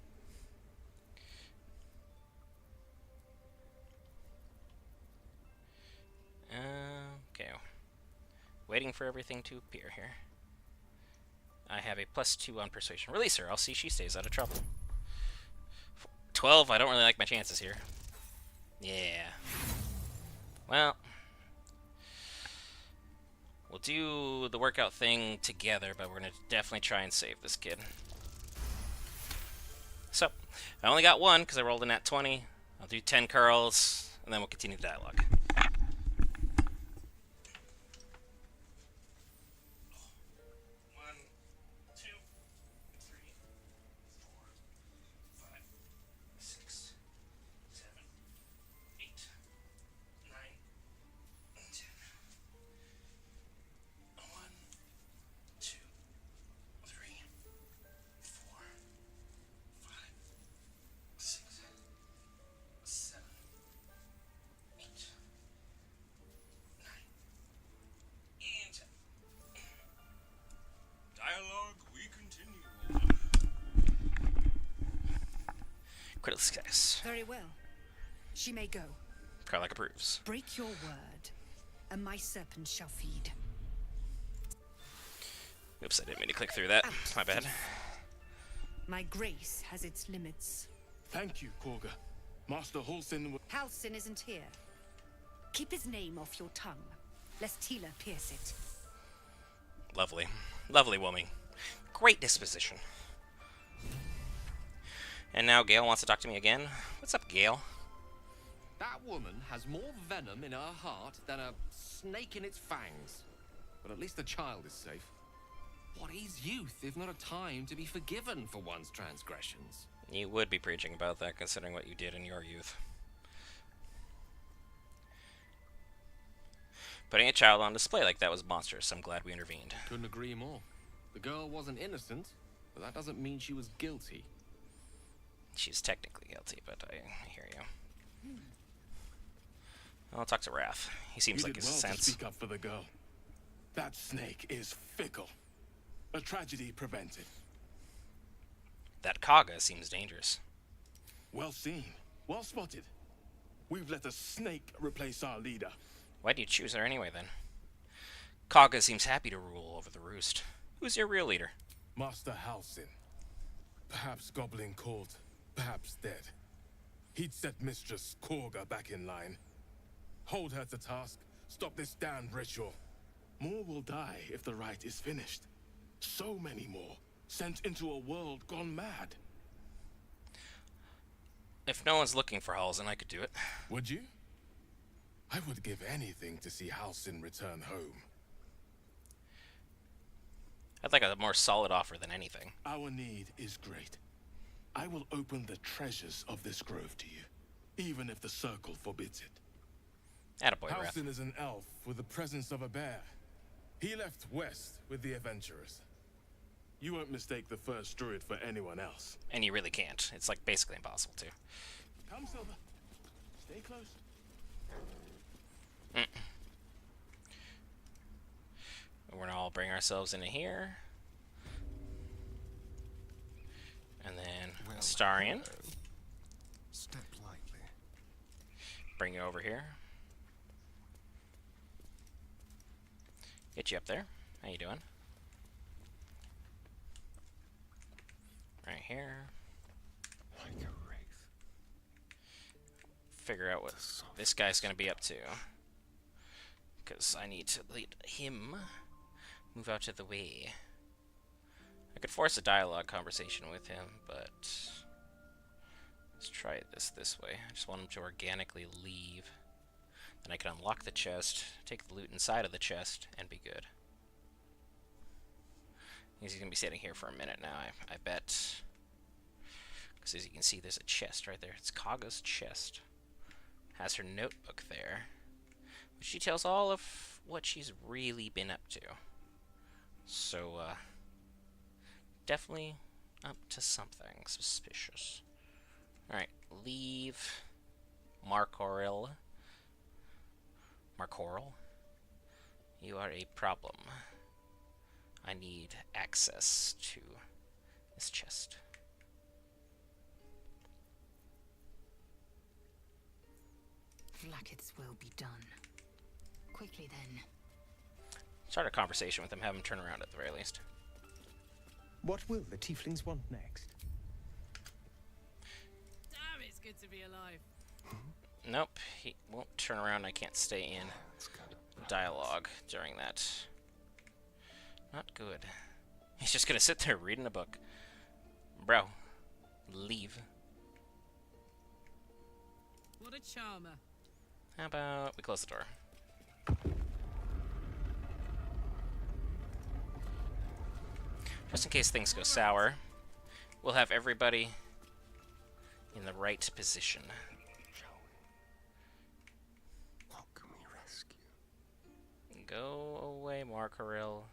Okay. Waiting for everything to appear here. I have a +2 on persuasion. Release her. I'll see she stays out of trouble. 12. I don't really like my chances here. Yeah. Well. We'll do the workout thing together, but we're going to definitely try and save this kid. So, I only got 1 because I rolled a nat 20. I'll do 10 curls, and then we'll continue the dialogue. Critical success. Very well. She may go. Karlach approves. Break your word, and my serpent shall feed. Oops, I didn't mean to click through that. My bad. My grace has its limits. Thank you, Koga. Master Halsin... Halsin isn't here. Keep his name off your tongue, lest Tila pierce it. Lovely. Lovely woman. Great disposition. And now Gale wants to talk to me again. What's up, Gale? That woman has more venom in her heart than a snake in its fangs. But at least the child is safe. What is youth if not a time to be forgiven for one's transgressions? You would be preaching about that, considering what you did in your youth. Putting a child on display like that was monstrous. I'm glad we intervened. Couldn't agree more. The girl wasn't innocent, but that doesn't mean she was guilty. She's technically guilty, but I hear you. I'll talk to Wrath. He seems like did his well sense. to speak up for the girl. That snake is fickle. A tragedy prevented. That Kaga seems dangerous. Well seen. Well spotted. We've let a snake replace our leader. Why do you choose her anyway, then? Kaga seems happy to rule over the roost. Who's your real leader? Master Halsin. Perhaps goblin called, perhaps dead. He'd set Mistress Korga back in line. Hold her to task, stop this damned ritual. More will die if the rite is finished. So many more, sent into a world gone mad. If no one's looking for Halsin, I could do it. Would you? I would give anything to see Halsin return home. I'd like a more solid offer than anything. Our need is great. I will open the treasures of this grove to you, even if the circle forbids it. Attaboy, Wrath. Halsin is an elf with the presence of a bear. He left west with the adventurers. You won't mistake the first druid for anyone else. And you really can't. It's like basically impossible to. Come, Silver. Stay close. We're gonna all bring ourselves into here. Starian. Step lightly. Bring you over here. Get you up there. How you doing? Right here. Like a wraith. Figure out what this guy's gonna be up to. Because I need to lead him move out of the way. I could force a dialogue conversation with him, but let's try this way. I just want him to organically leave. Then I can unlock the chest, take the loot inside of the chest, and be good. He's gonna be sitting here for a minute now, I bet. Because as you can see, there's a chest right there. It's Kaga's chest. Has her notebook there, which details all of what she's really been up to. So, definitely up to something suspicious. Alright, leave Markoril. Markoril? You are a problem. I need access to this chest. Lackets will be done. Quickly then. Start a conversation with him, have him turn around at the very least. What will the tieflings want next? Damn, it's good to be alive. Nope, he won't turn around. I can't stay in dialogue during that. Not good. He's just gonna sit there reading a book. Bro, leave. What a charmer. How about we close the door? Just in case things go sour, we'll have everybody in the right position. What can we rescue? Go away, Markoril.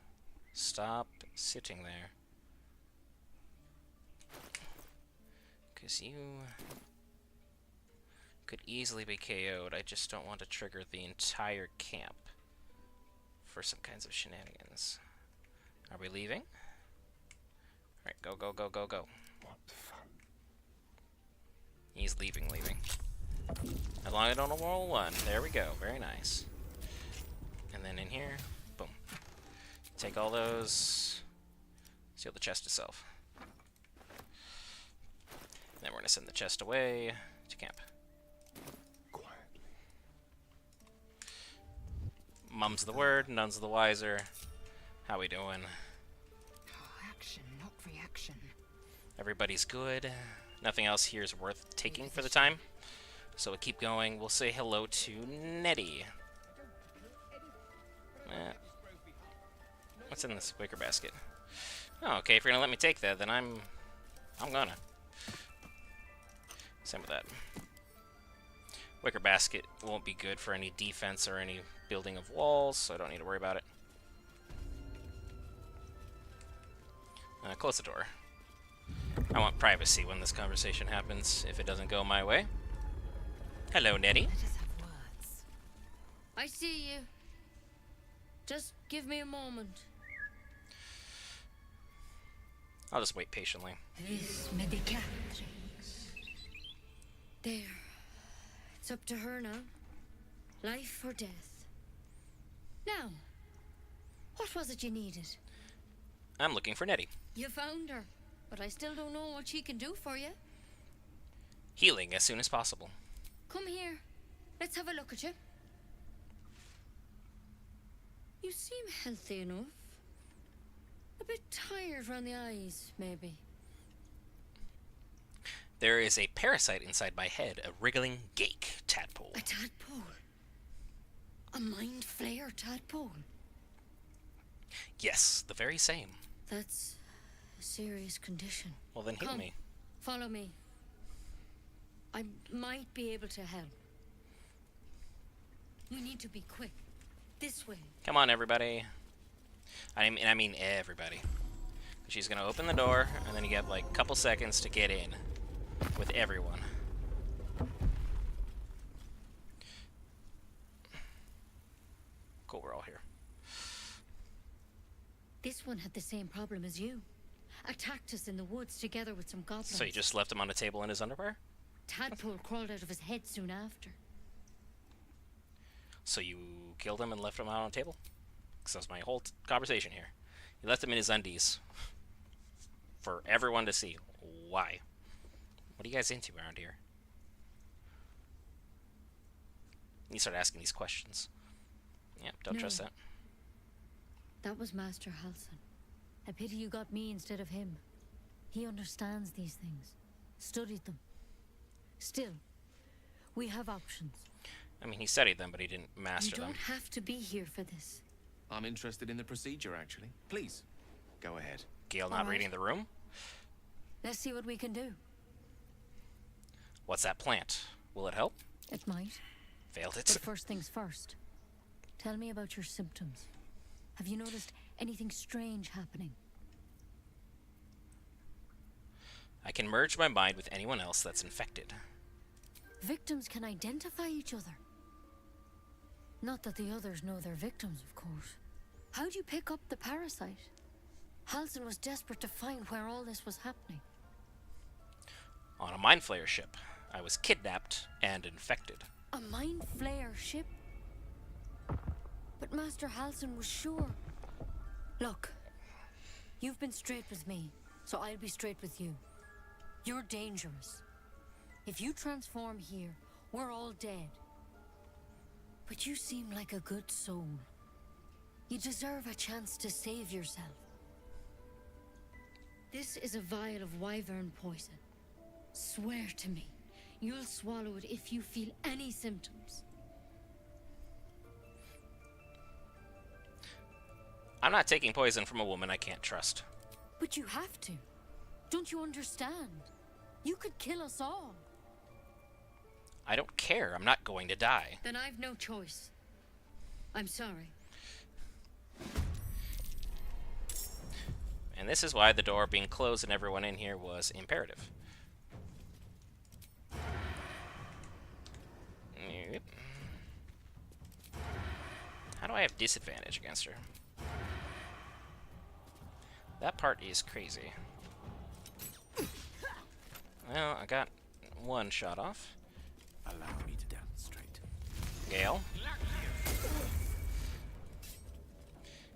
Stop sitting there. Because you could easily be KO'd. I just don't want to trigger the entire camp for some kinds of shenanigans. Are we leaving? Alright, go, go, go, go, go. What fun. He's leaving. As long as I don't roll one. There we go. Very nice. And then in here, boom. Take all those. Seal the chest itself. Then we're going to send the chest away to camp. Quietly. Mum's the word, none's the wiser. How we doing? Action, not reaction. Everybody's good. Nothing else here is worth taking for the time. So we'll keep going. We'll say hello to Nettie. What's in this wicker basket? Oh, okay. If you're gonna let me take that, then I'm gonna. Same with that. Wicker basket won't be good for any defense or any building of walls, so I don't need to worry about it. Close the door. I want privacy when this conversation happens, if it doesn't go my way. Hello, Nettie. Let us have words. I see you. Just give me a moment. I'll just wait patiently. This medicatrix. There. It's up to her now. Life or death. Now, what was it you needed? I'm looking for Nettie. You found her, but I still don't know what she can do for you. Healing as soon as possible. Come here. Let's have a look at you. You seem healthy enough. A bit tired around the eyes, maybe. There is a parasite inside my head, a wriggling Geek tadpole. A tadpole? A mind flayer tadpole? Yes, the very same. That's a serious condition. Well, then heal Come, me. Follow me. I might be able to help. We need to be quick. This way. Come on, everybody. I mean everybody. She's gonna open the door, and then you get like a couple seconds to get in with everyone. Cool, we're all here. This one had the same problem as you. attacked us in the woods together with some goblins. So you just left him on a table in his underwear? Tadpole crawled out of his head soon after. So you killed him and left him out on a table? Because that's my whole conversation here. You left him in his undies. For everyone to see. Why? What are you guys into around here? You start asking these questions. Yeah, don't trust that. That was Master Halsin. I pity you got me instead of him. He understands these things. Studied them. Still, we have options. I mean, he studied them, but he didn't master them. You don't have to be here for this. I'm interested in the procedure, actually. Please, go ahead. Gale not reading the room? Let's see what we can do. What's that plant? Will it help? It might. Failed it. But first things first. Tell me about your symptoms. Have you noticed anything strange happening? I can merge my mind with anyone else that's infected. Victims can identify each other. Not that the others know they're victims, of course. How'd you pick up the parasite? Halsin was desperate to find where all this was happening. On a Mind Flayer ship. I was kidnapped and infected. A Mind Flayer ship? But Master Halsin was sure. Look, you've been straight with me, so I'll be straight with you. You're dangerous. If you transform here, we're all dead. But you seem like a good soul. You deserve a chance to save yourself. This is a vial of wyvern poison. Swear to me, you'll swallow it if you feel any symptoms. I'm not taking poison from a woman I can't trust. But you have to. Don't you understand? You could kill us all. I don't care. I'm not going to die. Then I've no choice. I'm sorry. And this is why the door being closed and everyone in here was imperative. Yep. How do I have disadvantage against her? That part is crazy. Well, I got one shot off. Allow me to demonstrate. Gale.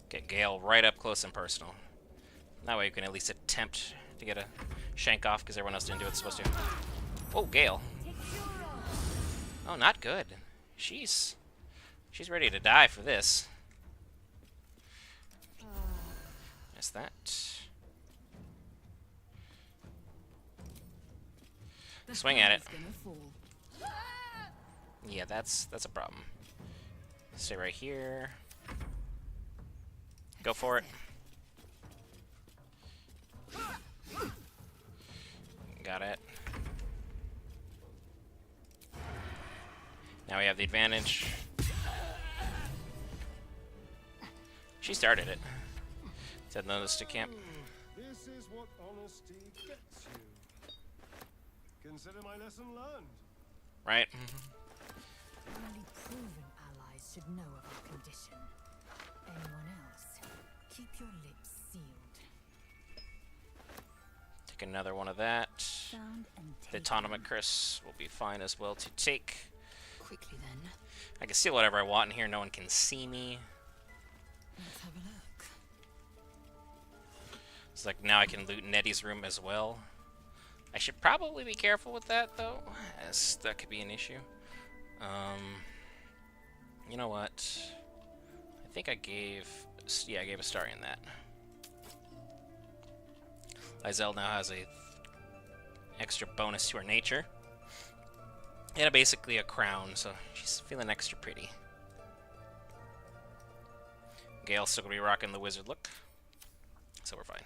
Get Gale right up close and personal. That way you can at least attempt to get a shank off because everyone else didn't do what it's supposed to. Oh, Gale. Oh, not good. She's ready to die for this. Missed that. Swing at it. Yeah, that's a problem. Stay right here. Go for it. Got it. Now we have the advantage. She started it. Said notice to camp. This is what honesty gets you. Consider my lesson learned. Right. Only proven allies should know of our condition. Anyone else, keep your lips sealed. Take another one of that. The Autonomacris will be fine as well to take. Quickly then. I can steal whatever I want in here. No one can see me. Let's have a look. It's like now I can loot Nettie's room as well. I should probably be careful with that though, as that could be an issue. You know what? I think I gave a star in that. Lae'Zel now has a extra bonus to her nature. And basically a crown, so she's feeling extra pretty. Gale's still gonna be rocking the wizard look, so we're fine.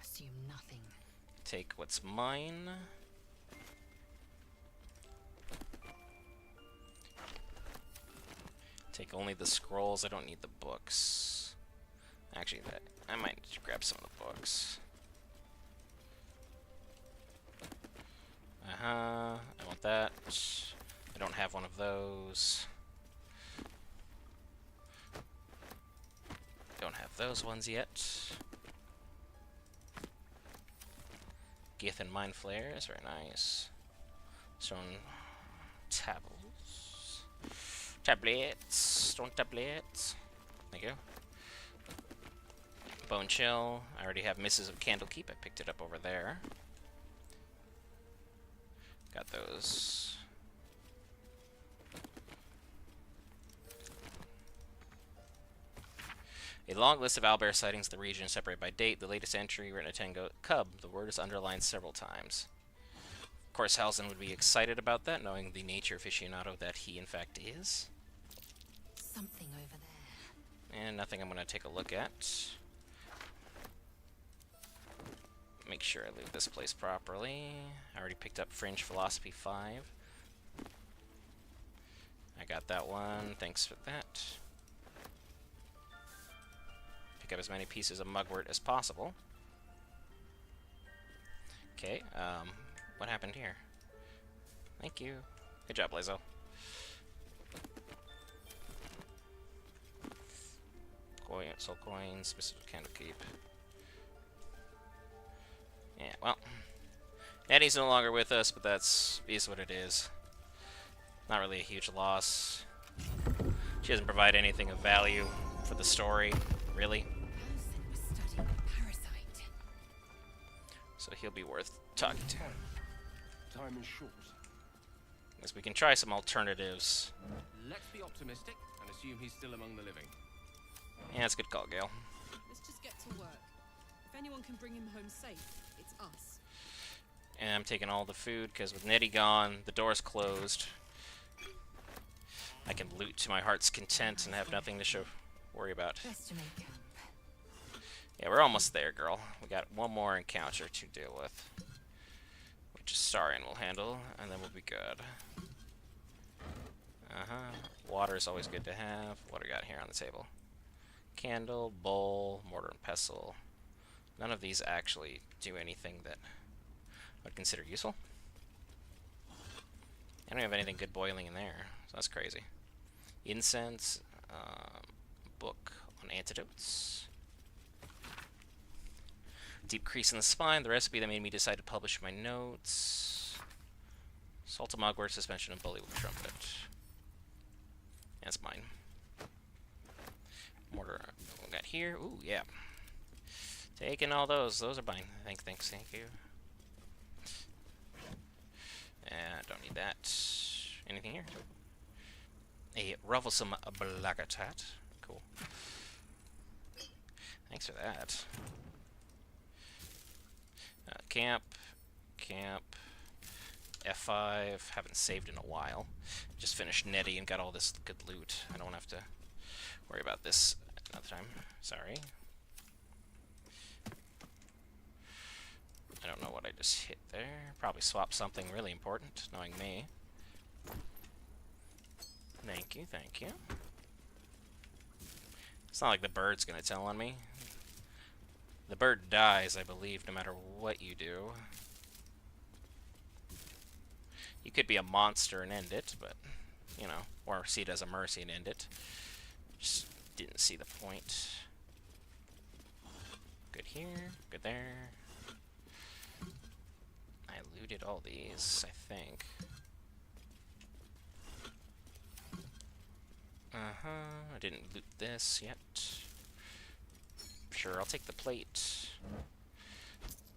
Assume nothing. Take what's mine. Take only the scrolls. I don't need the books. Actually, I might grab some of the books. I want that. I don't have one of those. Don't have those ones yet. Geathan Mind Flares, very nice. Stone tablets. Stone tablets. Thank you. Bone Chill. I already have Misses of Candlekeep. I picked it up over there. Got those. A long list of owlbear sightings in the region separated by date. The latest entry written at Tango Cub. The word is underlined several times. Of course, Halsin would be excited about that, knowing the nature aficionado that he in fact is. Something over there. And nothing I'm going to take a look at. Make sure I loot this place properly. I already picked up Fringe Philosophy 5. I got that one. Thanks for that. Pick up as many pieces of mugwort as possible. Okay, what happened here? Thank you. Good job, Lae'Zel. Coin, soul coins, Mr. Candlekeep. Yeah, well, Eddie's no longer with us, but that's what it is. Not really a huge loss. She doesn't provide anything of value for the story, really. So he'll be worth talking to. Time is short. Guess we can try some alternatives. Let's be optimistic and assume he's still among the living. Yeah, that's a good call, Gale. Let's just get to work. If anyone can bring him home safe, it's us. And I'm taking all the food, because with Nettie gone, the door's closed. I can loot to my heart's content and have nothing to worry about. Yeah, we're almost there, girl. We got one more encounter to deal with, which Starion will handle, and then we'll be good. Water is always good to have. What do we got here on the table? Candle, bowl, mortar and pestle. None of these actually do anything that I would consider useful. I don't have anything good boiling in there, so that's crazy. Incense, book on antidotes. Deep crease in the spine, the recipe that made me decide to publish my notes. Salt of mugwort, suspension of bully with trumpet. That's mine. Mortar, what we got here? Ooh, yeah. Taking all those. Those are mine. Thank you. Don't need that. Anything here? A rufflesome blackatat. Cool. Thanks for that. Camp. F5. Haven't saved in a while. Just finished Nettie and got all this good loot. I don't have to worry about this another time. Sorry. I don't know what I just hit there. Probably swapped something really important, knowing me. Thank you. It's not like the bird's gonna tell on me. The bird dies, I believe, no matter what you do. You could be a monster and end it, but, you know, or see it as a mercy and end it. Just didn't see the point. Good here, good there. I looted all these, I think. I didn't loot this yet. Sure, I'll take the plate.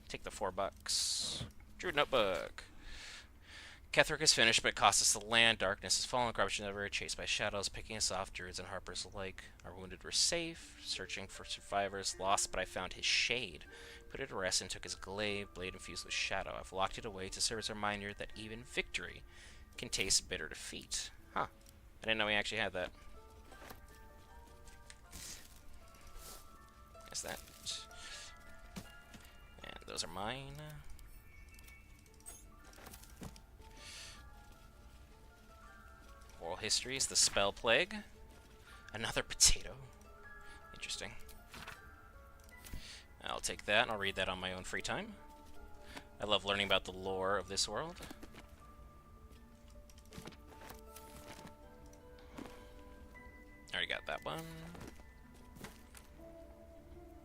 Take the $4. Druid notebook. Ketherick is finished, but it cost us the land. Darkness has fallen. Corruption everywhere. Chased by shadows, picking us off. Druids and harpers alike. Our wounded were safe. Searching for survivors. Lost, but I found his shade. Put it to rest and took his glaive, blade infused with shadow. I've locked it away to serve as a reminder that even victory can taste bitter defeat. Huh. I didn't know he actually had that. Is that? And those are mine. Oral histories, the spell plague. Another potato. Interesting. I'll take that and I'll read that on my own free time. I love learning about the lore of this world. Already got that one.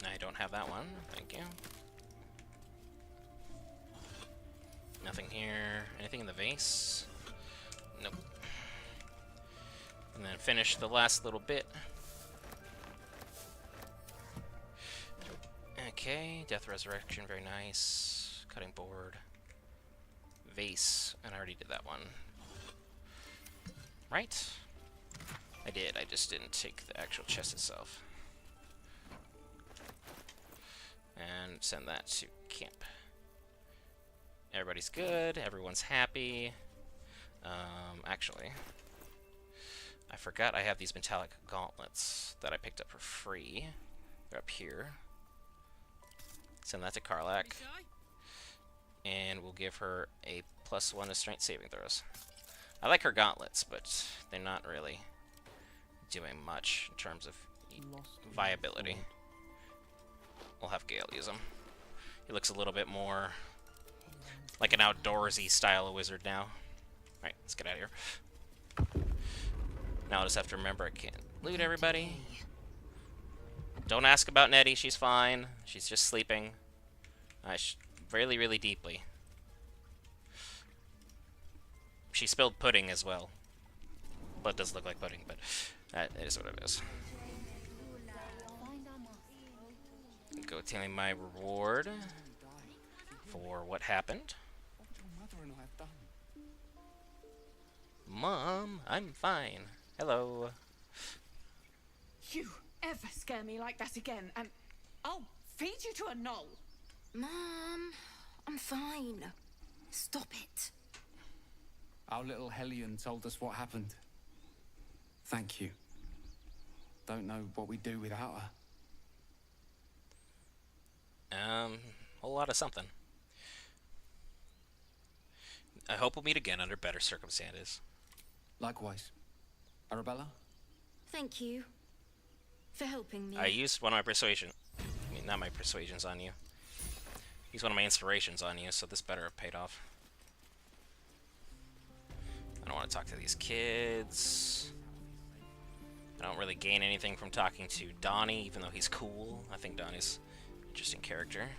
I don't have that one. Thank you. Nothing here. Anything in the vase? Nope. And then finish the last little bit. Okay, Death Resurrection, very nice. Cutting board. Vase, and I already did that one. Right? I did, I just didn't take the actual chest itself. And send that to camp. Everybody's good, everyone's happy. Actually, I forgot I have these metallic gauntlets that I picked up for free. They're up here. Send that to Karlak. And we'll give her a +1 to strength saving throws. I like her gauntlets, but they're not really doing much in terms of viability. We'll have Gale use them. He looks a little bit more like an outdoorsy style of wizard now. Alright, let's get out of here. Now I'll just have to remember I can't loot everybody. Don't ask about Nettie, she's fine. She's just sleeping. Really, really deeply. She spilled pudding as well. Well, it does look like pudding, but that is what it is. Go telling my reward for what happened. Mom, I'm fine. Hello. You ever scare me like that again, and I'll feed you to a knoll. Mom, I'm fine. Stop it. Our little Hellion told us what happened. Thank you. Don't know what we'd do without her. Whole lot of something. I hope we'll meet again under better circumstances. Likewise. Arabella? Thank you for helping me. I used one of my persuasion. I mean, not my persuasions on you. Used one of my inspirations on you, so this better have paid off. I don't want to talk to these kids. I don't really gain anything from talking to Donnie, even though he's cool. I think Donnie's an interesting character.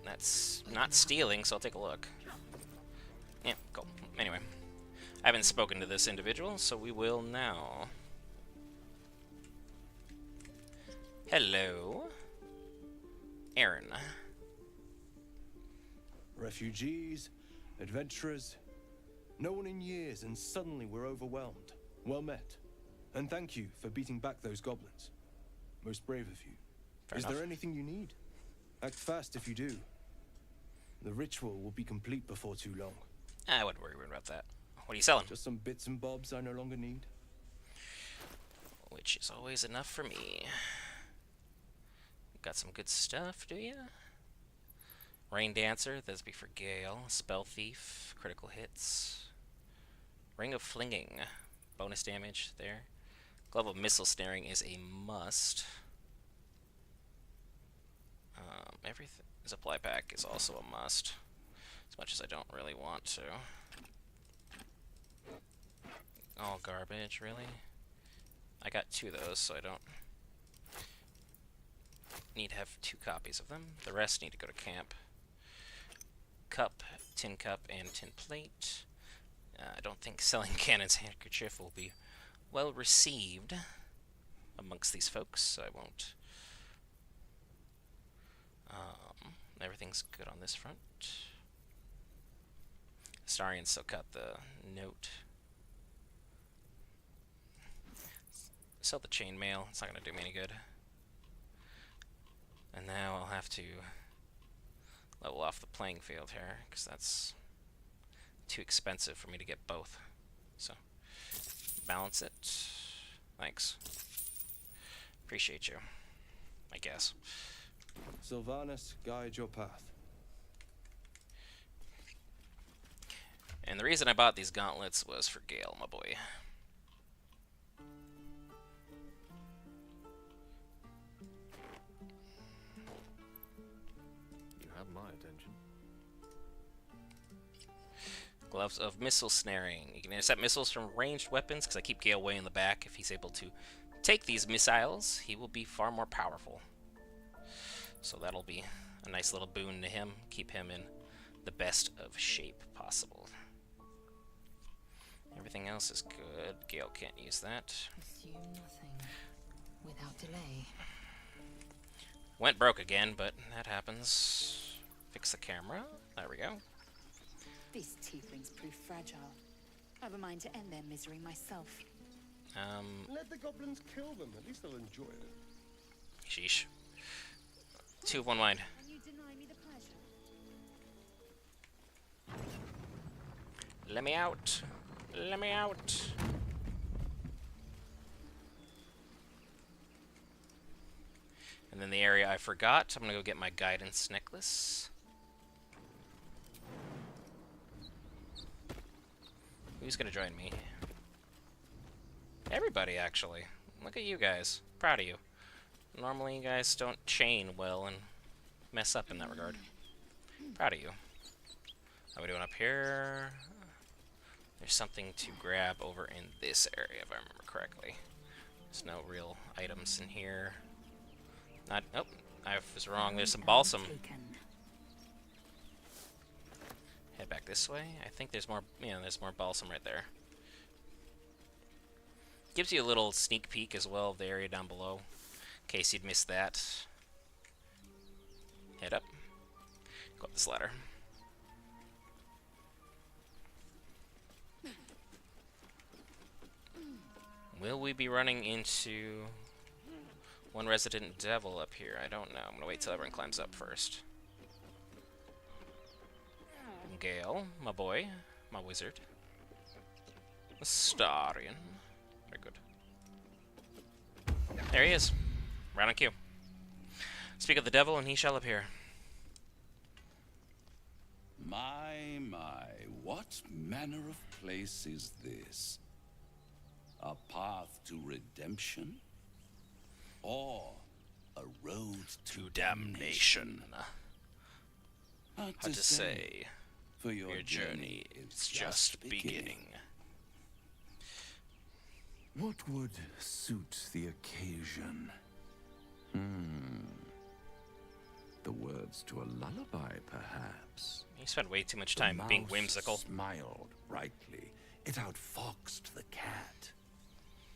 That's not stealing, so I'll take a look. Yeah, cool. Anyway, I haven't spoken to this individual, so we will now. Hello, Aaron. Refugees, adventurers, no one in years, and suddenly we're overwhelmed. Well met. And thank you for beating back those goblins. Most brave of you. Fair Is enough. there anything you need? Act fast if you do. The ritual will be complete before too long. I wouldn't worry about that. What are you selling? Just some bits and bobs I no longer need. Which is always enough for me. Got some good stuff, do you? Rain Dancer, that'd be for Gale. Spell Thief, critical hits. Ring of Flinging, bonus damage there. Glove of Missile Snaring is a must. Everything. Supply pack is also a must. As much as I don't really want to. All garbage, really? I got 2 of those, so I don't need to have 2 copies of them. The rest need to go to camp. Cup, tin cup, and tin plate. I don't think selling Cannon's handkerchief will be well received amongst these folks, so I won't. Everything's good on this front. Astarion still got the note. Sell the chainmail, it's not going to do me any good. And now I'll have to level off the playing field here, because that's too expensive for me to get both. So, balance it. Thanks. Appreciate you, I guess. Sylvanas, guide your path. And the reason I bought these gauntlets was for Gale, my boy. You have my attention. Gloves of Missile Snaring. You can intercept missiles from ranged weapons, because I keep Gale way in the back. If he's able to take these missiles, he will be far more powerful. So that'll be a nice little boon to him. Keep him in the best of shape possible. Everything else is good. Gale can't use that. Assume nothing without delay. Went broke again, but that happens. Fix the camera. There we go. These tieflings prove fragile. I've a mind to end their misery myself. Let the goblins kill them. At least they'll enjoy it. Sheesh. 2 of 1 mind. And you deny me the pleasure. Let me out. Let me out. And then the area I forgot, I'm gonna go get my guidance necklace. Who's gonna join me? Everybody, actually. Look at you guys. Proud of you. Normally you guys don't chain well and mess up in that regard. Proud of you. How are we doing up here? There's something to grab over in this area, if I remember correctly. There's no real items in here. Not. Nope. I was wrong. There's some balsam. Head back this way. I think there's more. Yeah, there's more balsam right there. Gives you a little sneak peek as well of the area down below, in case you'd missed that. Head up. Go up this ladder. Will we be running into one resident devil up here? I don't know. I'm gonna wait till everyone climbs up first. Gale, my boy, my wizard. Astarion. Very good. There he is. Right on cue. Speak of the devil, and he shall appear. My, what manner of place is this? A path to redemption? Or a road to damnation? Hard to say, for your journey is just beginning. What would suit the occasion? The words to a lullaby, perhaps. You spent way too much time being whimsical. Smiled brightly. It outfoxed the cat.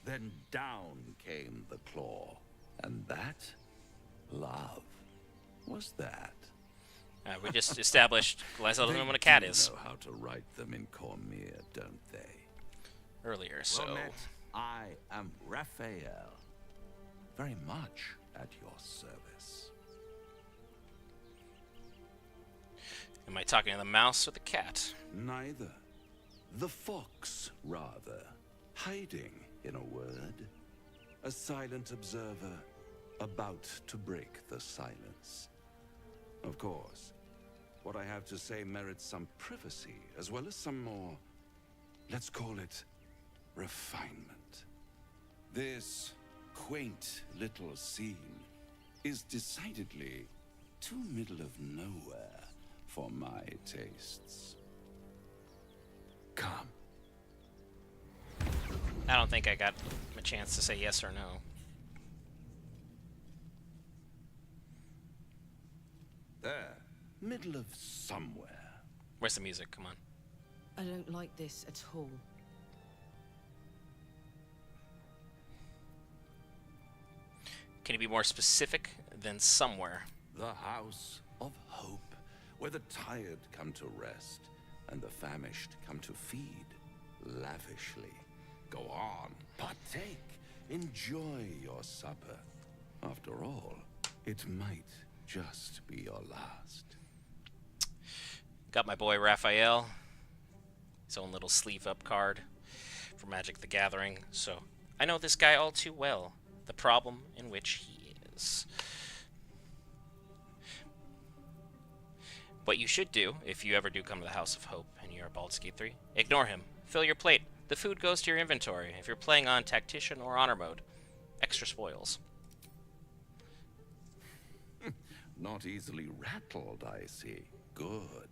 Then down came the claw. And that? Love. Was that? We just established Lae'Zel doesn't know what a cat is. They know how to write them in Cormyr, don't they? Earlier, so... Well met. I am Raphael. Very much at your service. Am I talking to the mouse or the cat? Neither. The fox, rather. Hiding, in a word. A silent observer, about to break the silence. Of course, what I have to say merits some privacy, as well as some more, let's call it, refinement. This quaint little scene is decidedly too middle of nowhere for my tastes. Come. I don't think I got a chance to say yes or no. There. Middle of somewhere. Where's the music? Come on. I don't like this at all. Can you be more specific than somewhere? The House of Hope, where the tired come to rest and the famished come to feed lavishly. Go on, partake, enjoy your supper. After all, it might just be your last. Got my boy Raphael. His own little sleeve-up card for Magic the Gathering. So I know this guy all too well. The problem in which he is. What you should do, if you ever do come to the House of Hope and you're a Baldur's Gate 3, ignore him. Fill your plate. The food goes to your inventory. If you're playing on Tactician or Honor Mode, extra spoils. Not easily rattled, I see. Good.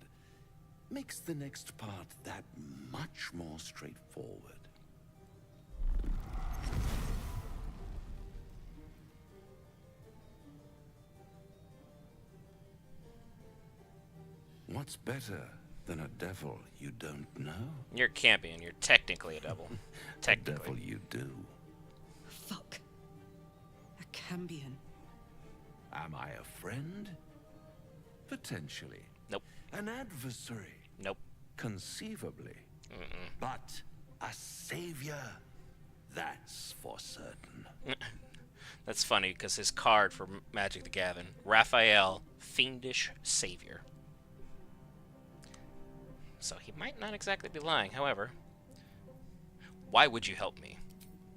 Makes the next part that much more straightforward. What's better than a devil you don't know? You're camping. You're technically a devil. A devil you do. Fuck. A Cambion. Am I a friend? Potentially. Nope. An adversary? Nope. Conceivably. But a savior? That's for certain. That's funny, because his card for Magic the Gathering, Raphael, Fiendish Savior. So he might not exactly be lying. However, why would you help me?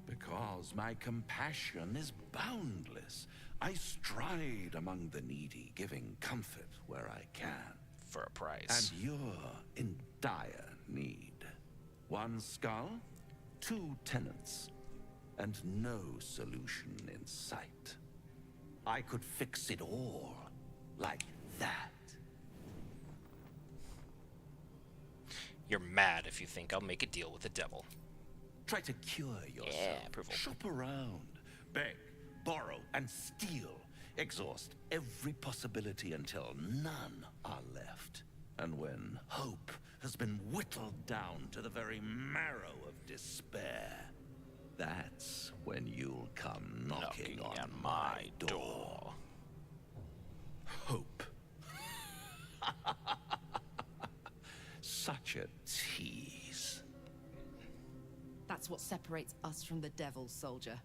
Because my compassion is boundless. I stride among the needy, giving comfort where I can. For a price. And you're in dire need. One skull, 2 tenants, and no solution in sight. I could fix it all, like that. You're mad if you think I'll make a deal with the devil. Try to cure yourself. Yeah, approval. Shop around. Beg, borrow, and steal. Exhaust every possibility until none are left. And when hope has been whittled down to the very marrow of despair, that's when you'll come knocking on my door. Hope. Such a tease. That's what separates us from the devil, soldier.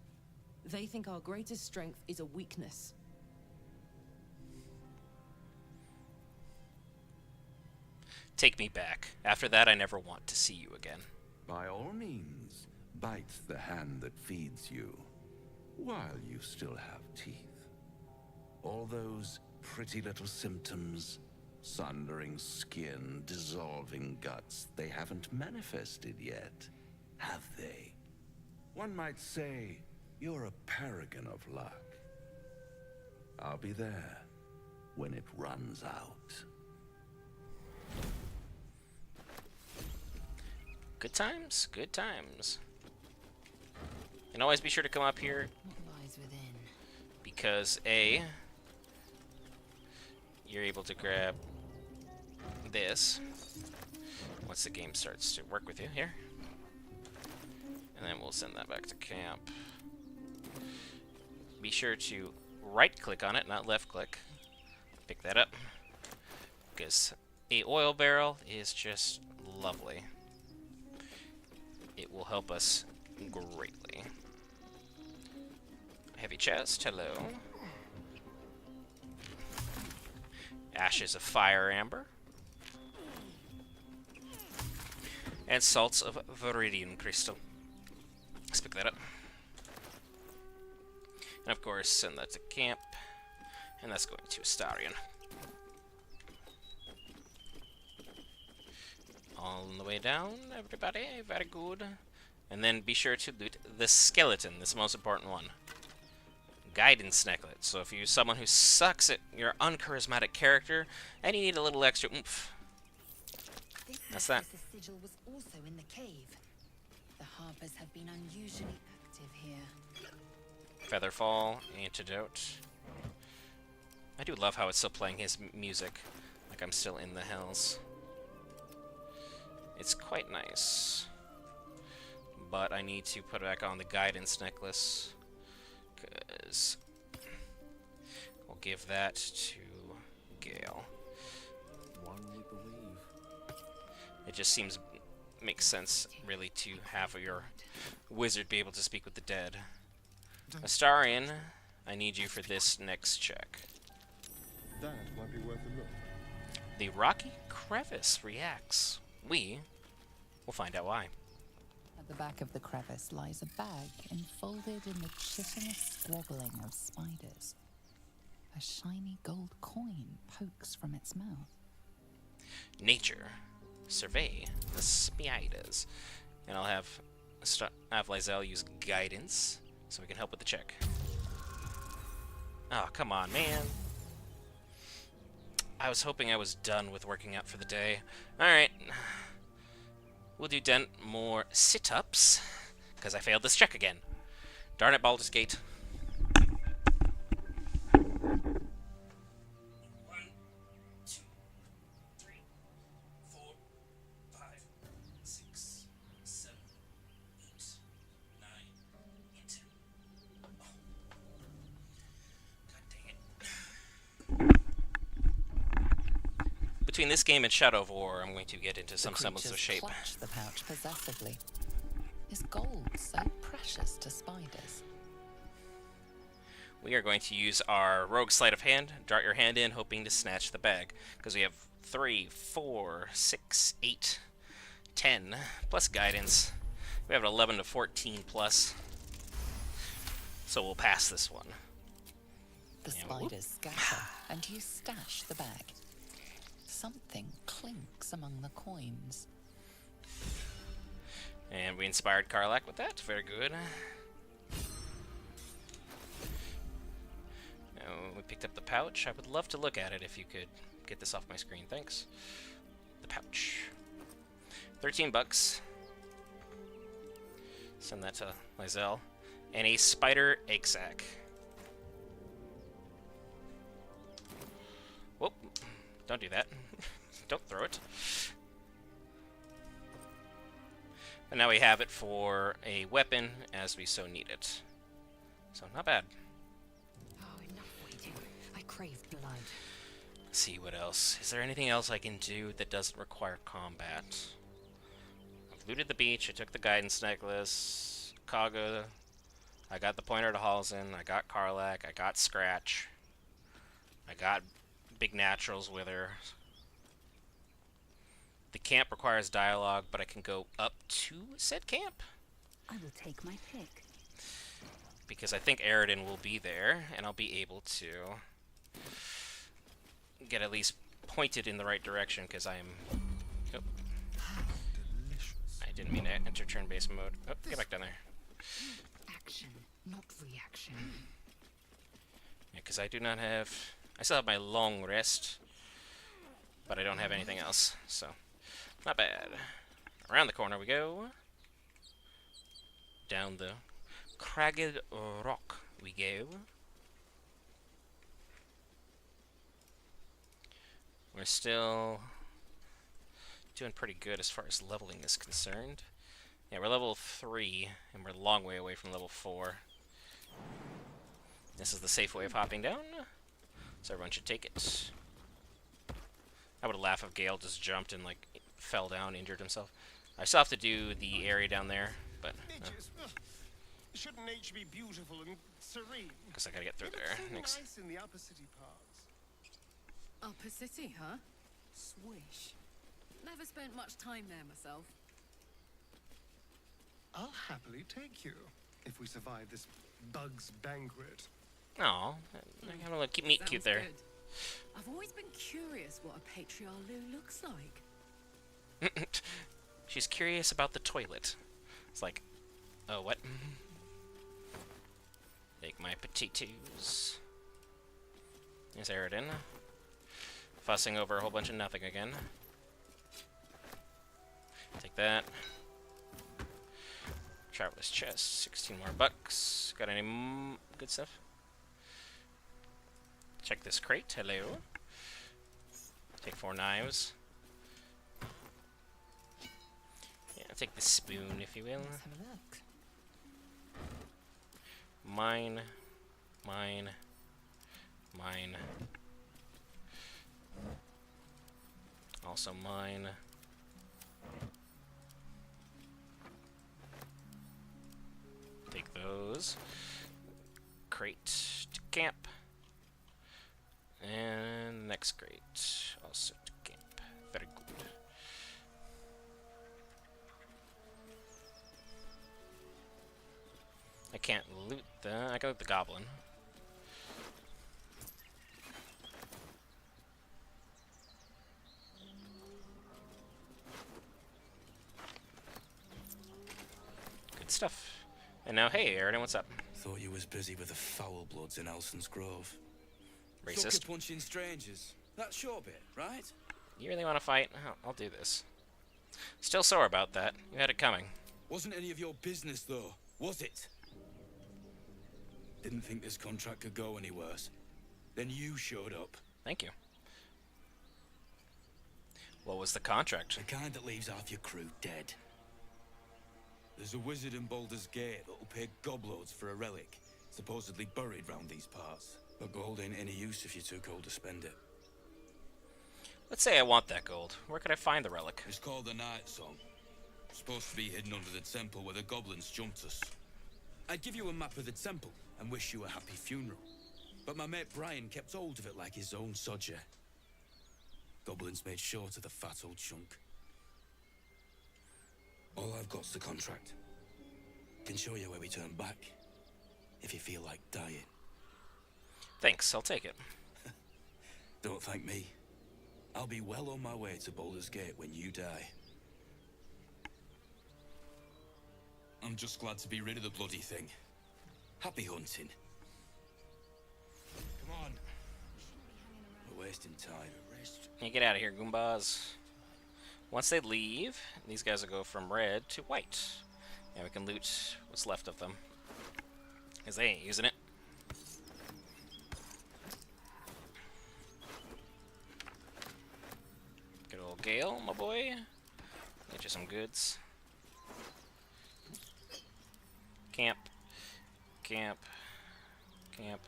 They think our greatest strength is a weakness. Take me back. After that, I never want to see you again. By all means, bite the hand that feeds you, while you still have teeth. All those pretty little symptoms, sundering skin, dissolving guts, they haven't manifested yet, have they? One might say you're a paragon of luck. I'll be there when it runs out. Good times, good times. And always be sure to come up here. What lies within? Because A, you're able to grab this once the game starts to work with you here. And then we'll send that back to camp. Be sure to right click on it, not left click. Pick that up. Because a oil barrel is just lovely. It will help us greatly. Heavy chest, hello. Ashes of fire amber. And salts of viridian crystal. Let's pick that up. And of course, send that to camp. And that's going to Astarion. On the way down, everybody. Very good. And then be sure to loot the skeleton. This is the most important one. Guidance necklace. So if you're someone who sucks at your uncharismatic character and you need a little extra oomph, that's that. The sigil was also in the cave. The harpers have been unusually active here. Featherfall, antidote. I do love how it's still playing his music, like I'm still in the hells. It's quite nice. But I need to put back on the guidance necklace, because we'll give that to Gale. One would believe. It just seems makes sense, really, to have your wizard be able to speak with the dead. Astarion, I need you for this next check. That might be worth a look. The rocky crevice reacts. We will find out why. At the back of the crevice lies a bag enfolded in the chitinous squabbling of spiders. A shiny gold coin pokes from its mouth. Nature. Survey the spiders. And I'll have Lae'Zel use guidance so we can help with the check. Oh, come on, man. I was hoping I was done with working out for the day. Alright. We'll do more sit-ups, because I failed this check again. Darn it, Baldur's Gate. 1, 2, 3. between this game and Shadow of War, I'm going to get into some The semblance of creatures shape. clutch the pouch possessively. Is gold so precious to spiders? We are going to use our Rogue Sleight of Hand. Dart your hand in, hoping to snatch the bag. Because we have 3, 4, 6, 8, 10, plus guidance. We have an 11 to 14 plus. So we'll pass this one. The spiders scatter, and you stash the bag. Something clinks among the coins. And we inspired Karlak with that. Very good. We picked up the pouch. I would love to look at it if you could get this off my screen. Thanks. The pouch. 13 bucks. Send that to Lae'Zel. And a spider egg sac. Whoop. Don't do that. Don't throw it. And now we have it for a weapon as we so need it. So, not bad. Oh, enough waiting. I crave blood. Let's see what else. Is there anything else I can do that doesn't require combat? I've looted the beach. I took the guidance necklace. Kaga. I got the pointer to Halsin. I got Karlak. I got Scratch. I got big naturals with her. The camp requires dialogue, but I can go up to said camp. I will take my pick. Because I think Aridin will be there, and I'll be able to get at least pointed in the right direction, because I am... Oh. I didn't mean to enter turn-based mode. Oh, get back down there. Action, not reaction. Yeah, because I do not have... I still have my long rest, but I don't have anything else, so... Not bad. Around the corner we go. Down the cragged rock we go. We're still doing pretty good as far as leveling is concerned. Yeah, we're level 3, and we're a long way away from level 4. This is the safe way of hopping down, so everyone should take it. I would laugh if Gale just jumped and, like, fell down, injured himself. I still have to do the area down there, but... Shouldn't nature be beautiful and serene? Guess I gotta get through there. Next. Nice in the upper city parts. Upper City, huh? Swish. Never spent much time there myself. I'll happily take you if we survive this bug's banquet. Aw, I'm gonna keep meat cute there. Good. I've always been curious what a patriarch looks like. She's curious about the toilet. It's like, oh, what? Take my potatoes. There's Aridin. Fussing over a whole bunch of nothing again. Take that. Traveler's chest, 16 more bucks. Got any good stuff? Check this crate. Hello. Take 4 knives. Yeah, take the spoon, if you will. Let's have a look. Mine. Mine. Mine. Also mine. Take those. Crate to camp. And next crate also to camp. Very good. I can't loot the... I can loot the goblin. Good stuff. And now, hey, Aridin, what's up? Thought you was busy with the foul bloods in Elson's Grove. Racist. Sucker punching strangers. That's your bit, right? You really want to fight? I'll do this. Still sore about that. You had it coming. Wasn't any of your business, though, was it? Didn't think this contract could go any worse. Then you showed up. Thank you. What was the contract? The kind that leaves half your crew dead. There's a wizard in Baldur's Gate that'll pay gobloads for a relic, supposedly buried round these parts. But gold ain't any use if you're too cold to spend it. Let's say I want that gold. Where could I find the relic? It's called the Night Song. Supposed to be hidden under the temple where the goblins jumped us. I'd give you a map of the temple and wish you a happy funeral. But my mate Brian kept hold of it like his own sodger. Goblins made short of the fat old chunk. All I've got's the contract. Can show you where we turn back, if you feel like dying. Thanks, I'll take it. Don't thank me. I'll be well on my way to Baldur's Gate when you die. I'm just glad to be rid of the bloody thing. Happy hunting. Come on. We're wasting time. Hey, get out of here, Goombas. Once they leave, these guys will go from red to white. And we can loot what's left of them. Because they ain't using it. Good old Gale, my boy. Get you some goods. Camp. Camp. Camp.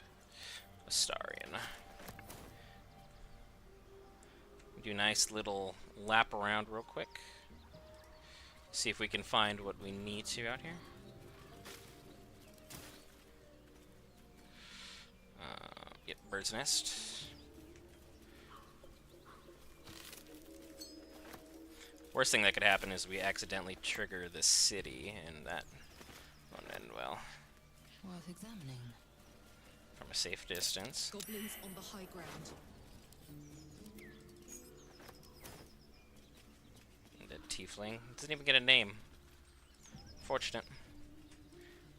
Astarian. Do a nice little lap around real quick. See if we can find what we need to out here. Yep, bird's nest. Worst thing that could happen is we accidentally trigger the city, and that won't end well. Worth examining. From a safe distance. Goblins on the high ground. The tiefling doesn't even get a name. Fortunate.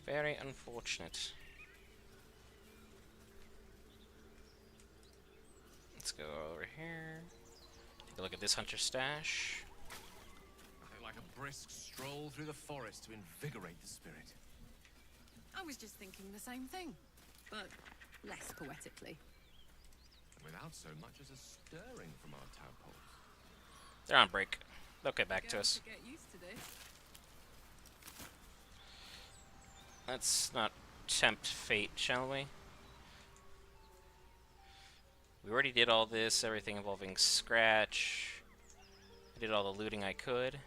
Very unfortunate. Let's go over here. Take a look at this hunter stash. Nothing like a brisk stroll through the forest to invigorate the spirit. I was just thinking the same thing, but less poetically. Without so much as a stirring from our tadpoles. They're on break. They'll get back to us. Get used to this. Let's not tempt fate, shall we? We already did all this, everything involving Scratch. I did all the looting I could.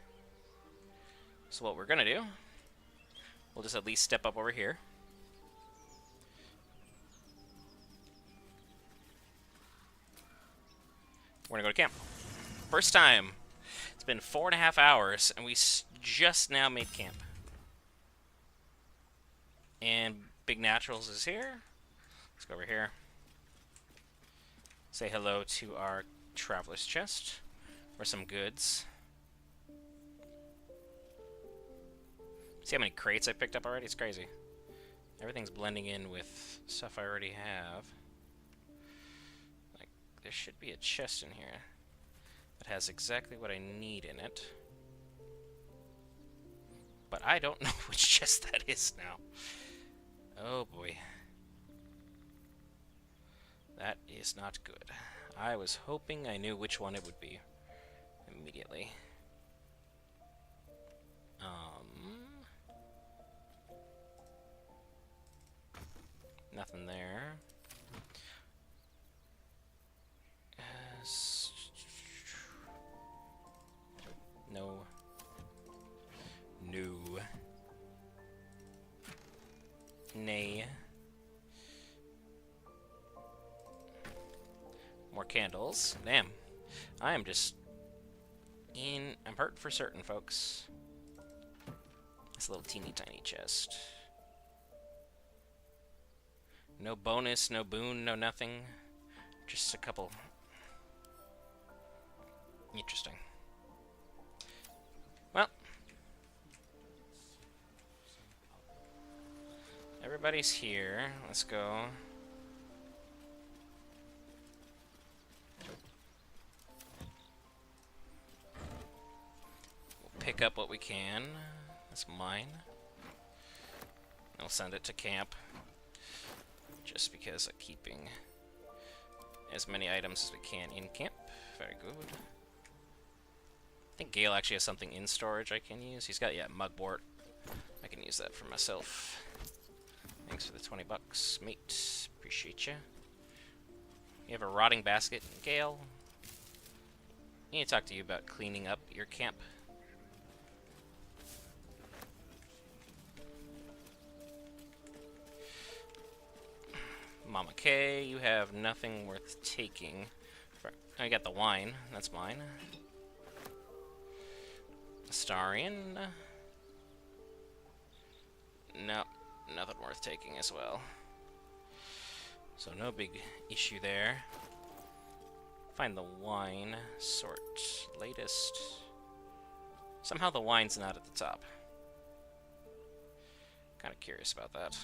So what we're gonna do, we'll just at least step up over here. We're gonna go to camp. First time. It's been 4.5 hours, and we just now made camp. And Big Naturals is here. Let's go over here. Say hello to our traveler's chest for some goods. See how many crates I picked up already? It's crazy. Everything's blending in with stuff I already have. Like, there should be a chest in here that has exactly what I need in it. But I don't know which chest that is now. Oh boy. That is not good. I was hoping I knew which one it would be immediately. Nothing there. No. No. Nay. More candles. Damn. I am just I'm hurt for certain, folks. This little teeny tiny chest. No bonus, no boon, no nothing. Just a couple. Interesting. Well. Everybody's here. Let's go. We'll pick up what we can. That's mine. I'll send it to camp. Just because of keeping as many items as we can in camp. Very good. I think Gale actually has something in storage I can use. He's got, yeah, mugwort. I can use that for myself. Thanks for the 20 bucks, mate. Appreciate you. You have a rotting basket, Gale? need to talk to you about cleaning up your camp. Mama K, you have nothing worth taking. I got the wine. That's mine. Astarion. Nope, nothing worth taking as well. So no big issue there. Find the wine. Sort. Latest. Somehow the wine's not at the top. Kind of curious about that.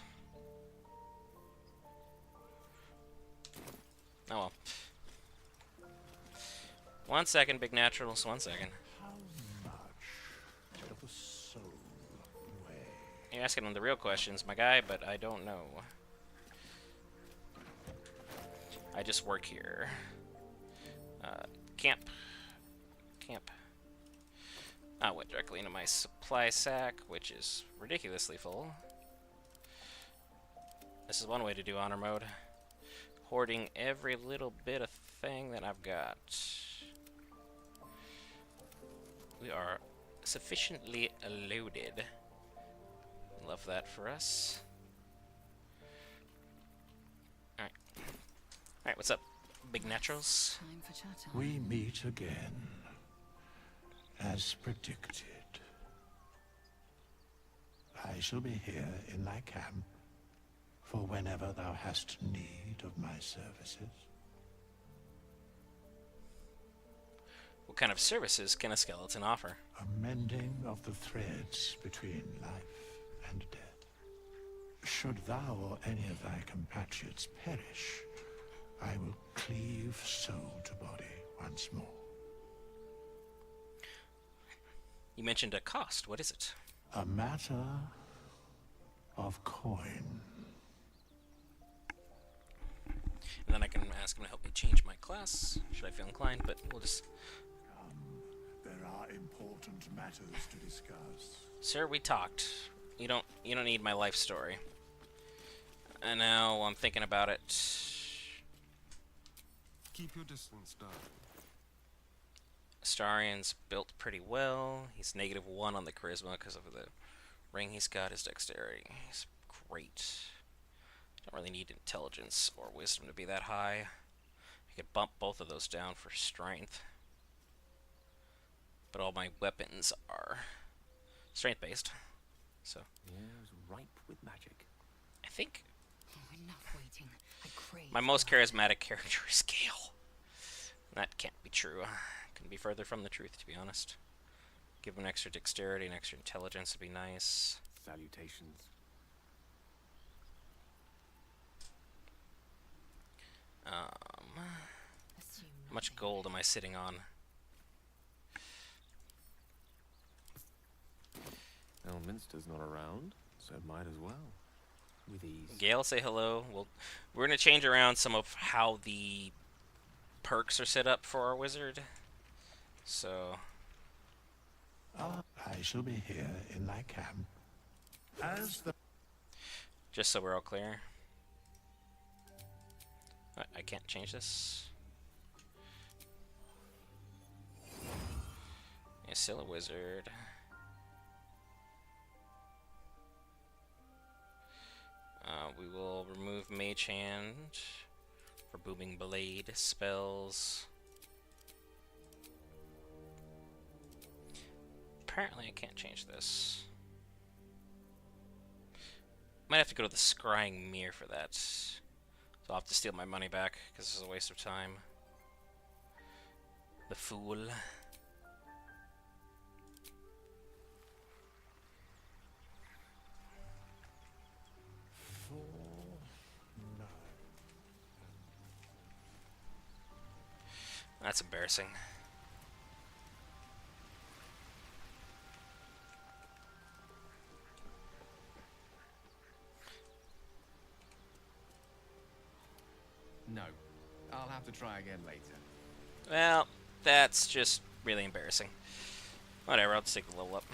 Oh well. 1 second, big naturals. 1 second. How much of a soul weigh? You're asking them the real questions, my guy, but I don't know. I just work here. Camp. Camp. I went directly into my supply sack, which is ridiculously full. This is one way to do honor mode. Hoarding every little bit of thing that I've got. We are sufficiently loaded. Love that for us. Alright. Alright, what's up, big naturals? Time for chat. We meet again, as predicted. I shall be here in thy camp for whenever thou hast need of my services. What kind of services can a skeleton offer? A mending of the threads between life and death. Should thou or any of thy compatriots perish, I will cleave soul to body once more. You mentioned a cost. What is it? A matter of coin. And then I can ask him to help me change my class, should I feel inclined, but we'll just... There are important matters to discuss. Sir, we talked. You don't need my life story. And now I'm thinking about it. Keep your distance, darling. Astarion's built pretty well. He's -1 on the charisma because of the ring he's got, his dexterity. He's great. Don't really need intelligence or wisdom to be that high. I could bump both of those down for strength. But all my weapons are strength-based. So. Years ripe with magic. I think Enough waiting. I crave. my most charismatic character is Gale. That can't be true. Couldn't be further from the truth, to be honest. Give him extra dexterity and extra intelligence would be nice. Salutations. How much gold am I sitting on? Elminster's not around, so might as well. With ease. Gale, say hello. We're going to change around some of how the perks are set up for our wizard. So... I shall be here in thy camp. As the... Just so we're all clear. I can't change this. Yeah, still a wizard. We will remove Mage Hand for Booming Blade spells. Apparently I can't change this. Might have to go to the Scrying Mirror for that. So I'll have to steal my money back, because this is a waste of time. The fool. That's embarrassing. No. I'll have to try again later. Well, that's just really embarrassing. Whatever, I'll just take the level up.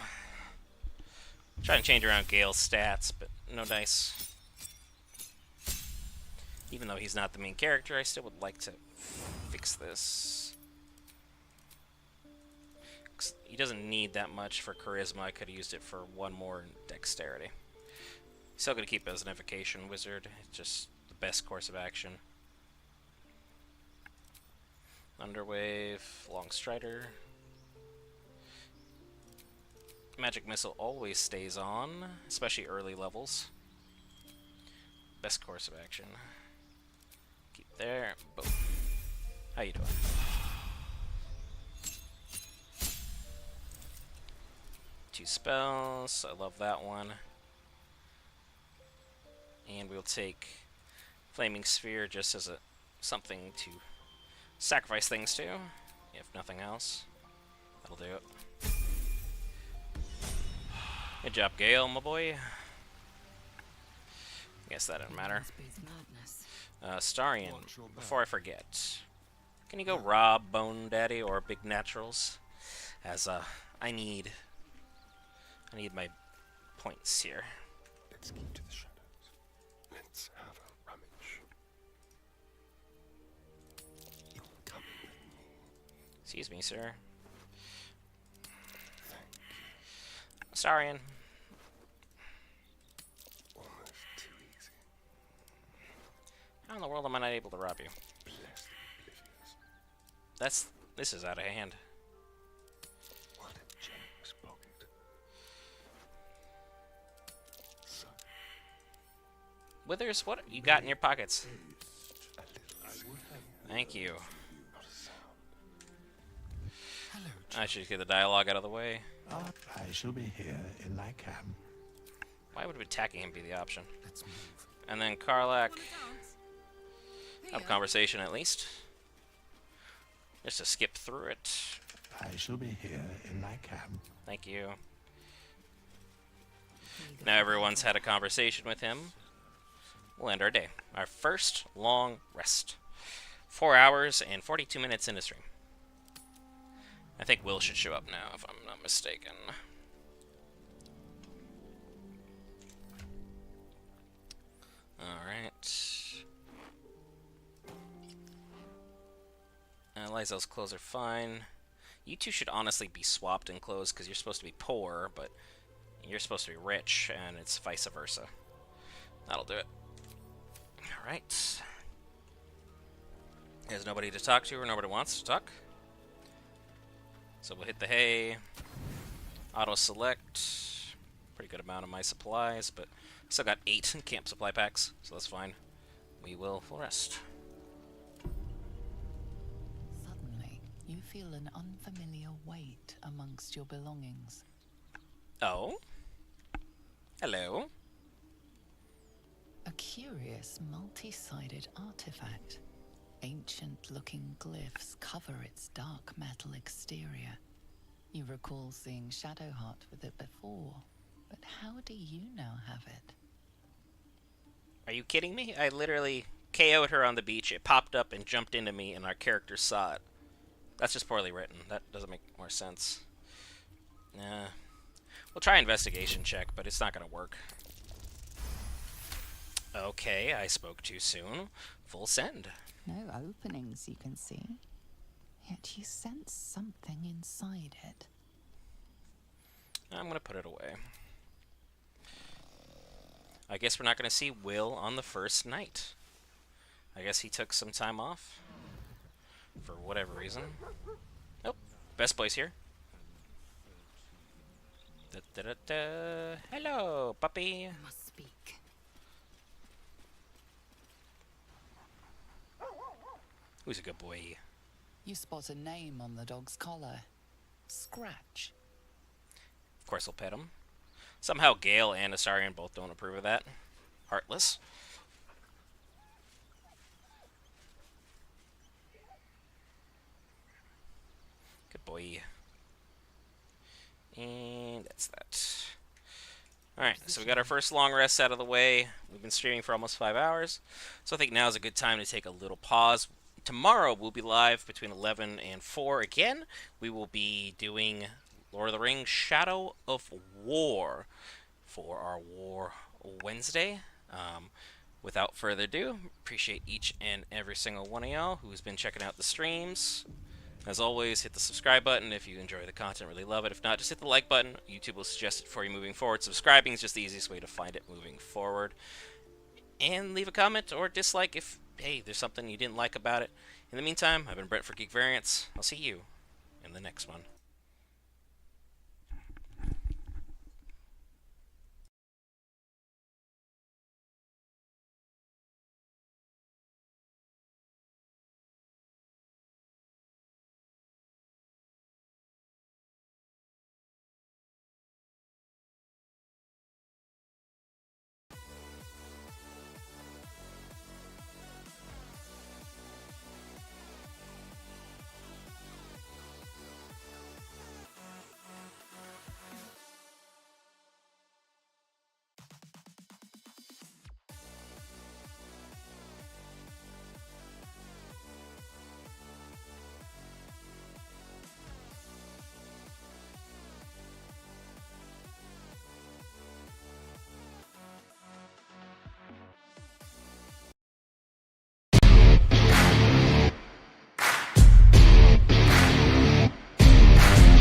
Trying to change around Gale's stats, but no dice. Even though he's not the main character, I still would like to fix this. he doesn't need that much for charisma. I could have used it for one more dexterity. Still gonna keep it as an evocation wizard. It's just the best course of action. Thunderwave, Long Strider. Magic Missile always stays on, especially early levels. Best course of action. Keep there. Boom. How you doing? Two spells. I love that one. And we'll take Flaming Sphere just as a something to sacrifice things to, if nothing else. That'll do it. Good job, Gale, my boy. Guess that didn't matter. Starion, before I forget, can you go rob Bone Daddy or Big Naturals? As I need my points here. Let's keep to the shadows. Let's have a rummage. You're coming with me. Excuse me, sir. Starion. Almost too easy. How in the world am I not able to rob you? Bless the oblivious. This is out of hand. What a generous pocket. So, Withers, what you got in your pockets? Thank you. I should get the dialogue out of the way. I shall be here in my camp. Why would attacking him be the option? Let's move. And then Karlak. Have a conversation at least. Just to skip through it. I shall be here in my camp. Thank you. Now everyone's had a conversation with him. We'll end our day. Our first long rest. 4 hours and 42 minutes into stream. I think Will should show up now, if I'm not mistaken. Alright. Lae'Zel's clothes are fine. You two should honestly be swapped in clothes, because you're supposed to be poor, but you're supposed to be rich, and it's vice versa. That'll do it. Alright. There's nobody to talk to, or nobody wants to talk. So we'll hit the hay, auto-select, pretty good amount of my supplies, but still got 8 camp supply packs, so that's fine. We will full rest. Suddenly, you feel an unfamiliar weight amongst your belongings. Oh? Hello? A curious, multi-sided artifact. Ancient-looking glyphs cover its dark metal exterior. You recall seeing Shadowheart with it before, but how do you now have it? Are you kidding me? I literally KO'd her on the beach, it popped up and jumped into me, and our characters saw it. That's just poorly written. That doesn't make more sense. Nah. We'll try investigation check, but it's not gonna work. Okay, I spoke too soon. Full send. No openings you can see, yet you sense something inside it. I'm gonna put it away. I guess we're not gonna see Will on the first night. I guess he took some time off. For whatever reason. Nope. Best place here. Da, da, da, da. Hello, puppy. Must speak. Who's a good boy? You spot a name on the dog's collar. Scratch. Of course, I'll pet him. Somehow Gale and Astarion both don't approve of that. Heartless. Good boy. And that's that. Alright, so we got our first long rest out of the way. We've been streaming for almost 5 hours. So I think now is a good time to take a little pause. Tomorrow we'll be live between 11 and 4 again. We will be doing Lord of the Rings Shadow of War for our War Wednesday. Without further ado, appreciate each and every single one of y'all who's been checking out the streams. As always, hit the subscribe button if you enjoy the content, really love it. If not, just hit the like button. YouTube will suggest it for you moving forward. Subscribing is just the easiest way to find it moving forward. And leave a comment or dislike if, hey, there's something you didn't like about it. In the meantime, I've been Brett for Geek Variants. I'll see you in the next one.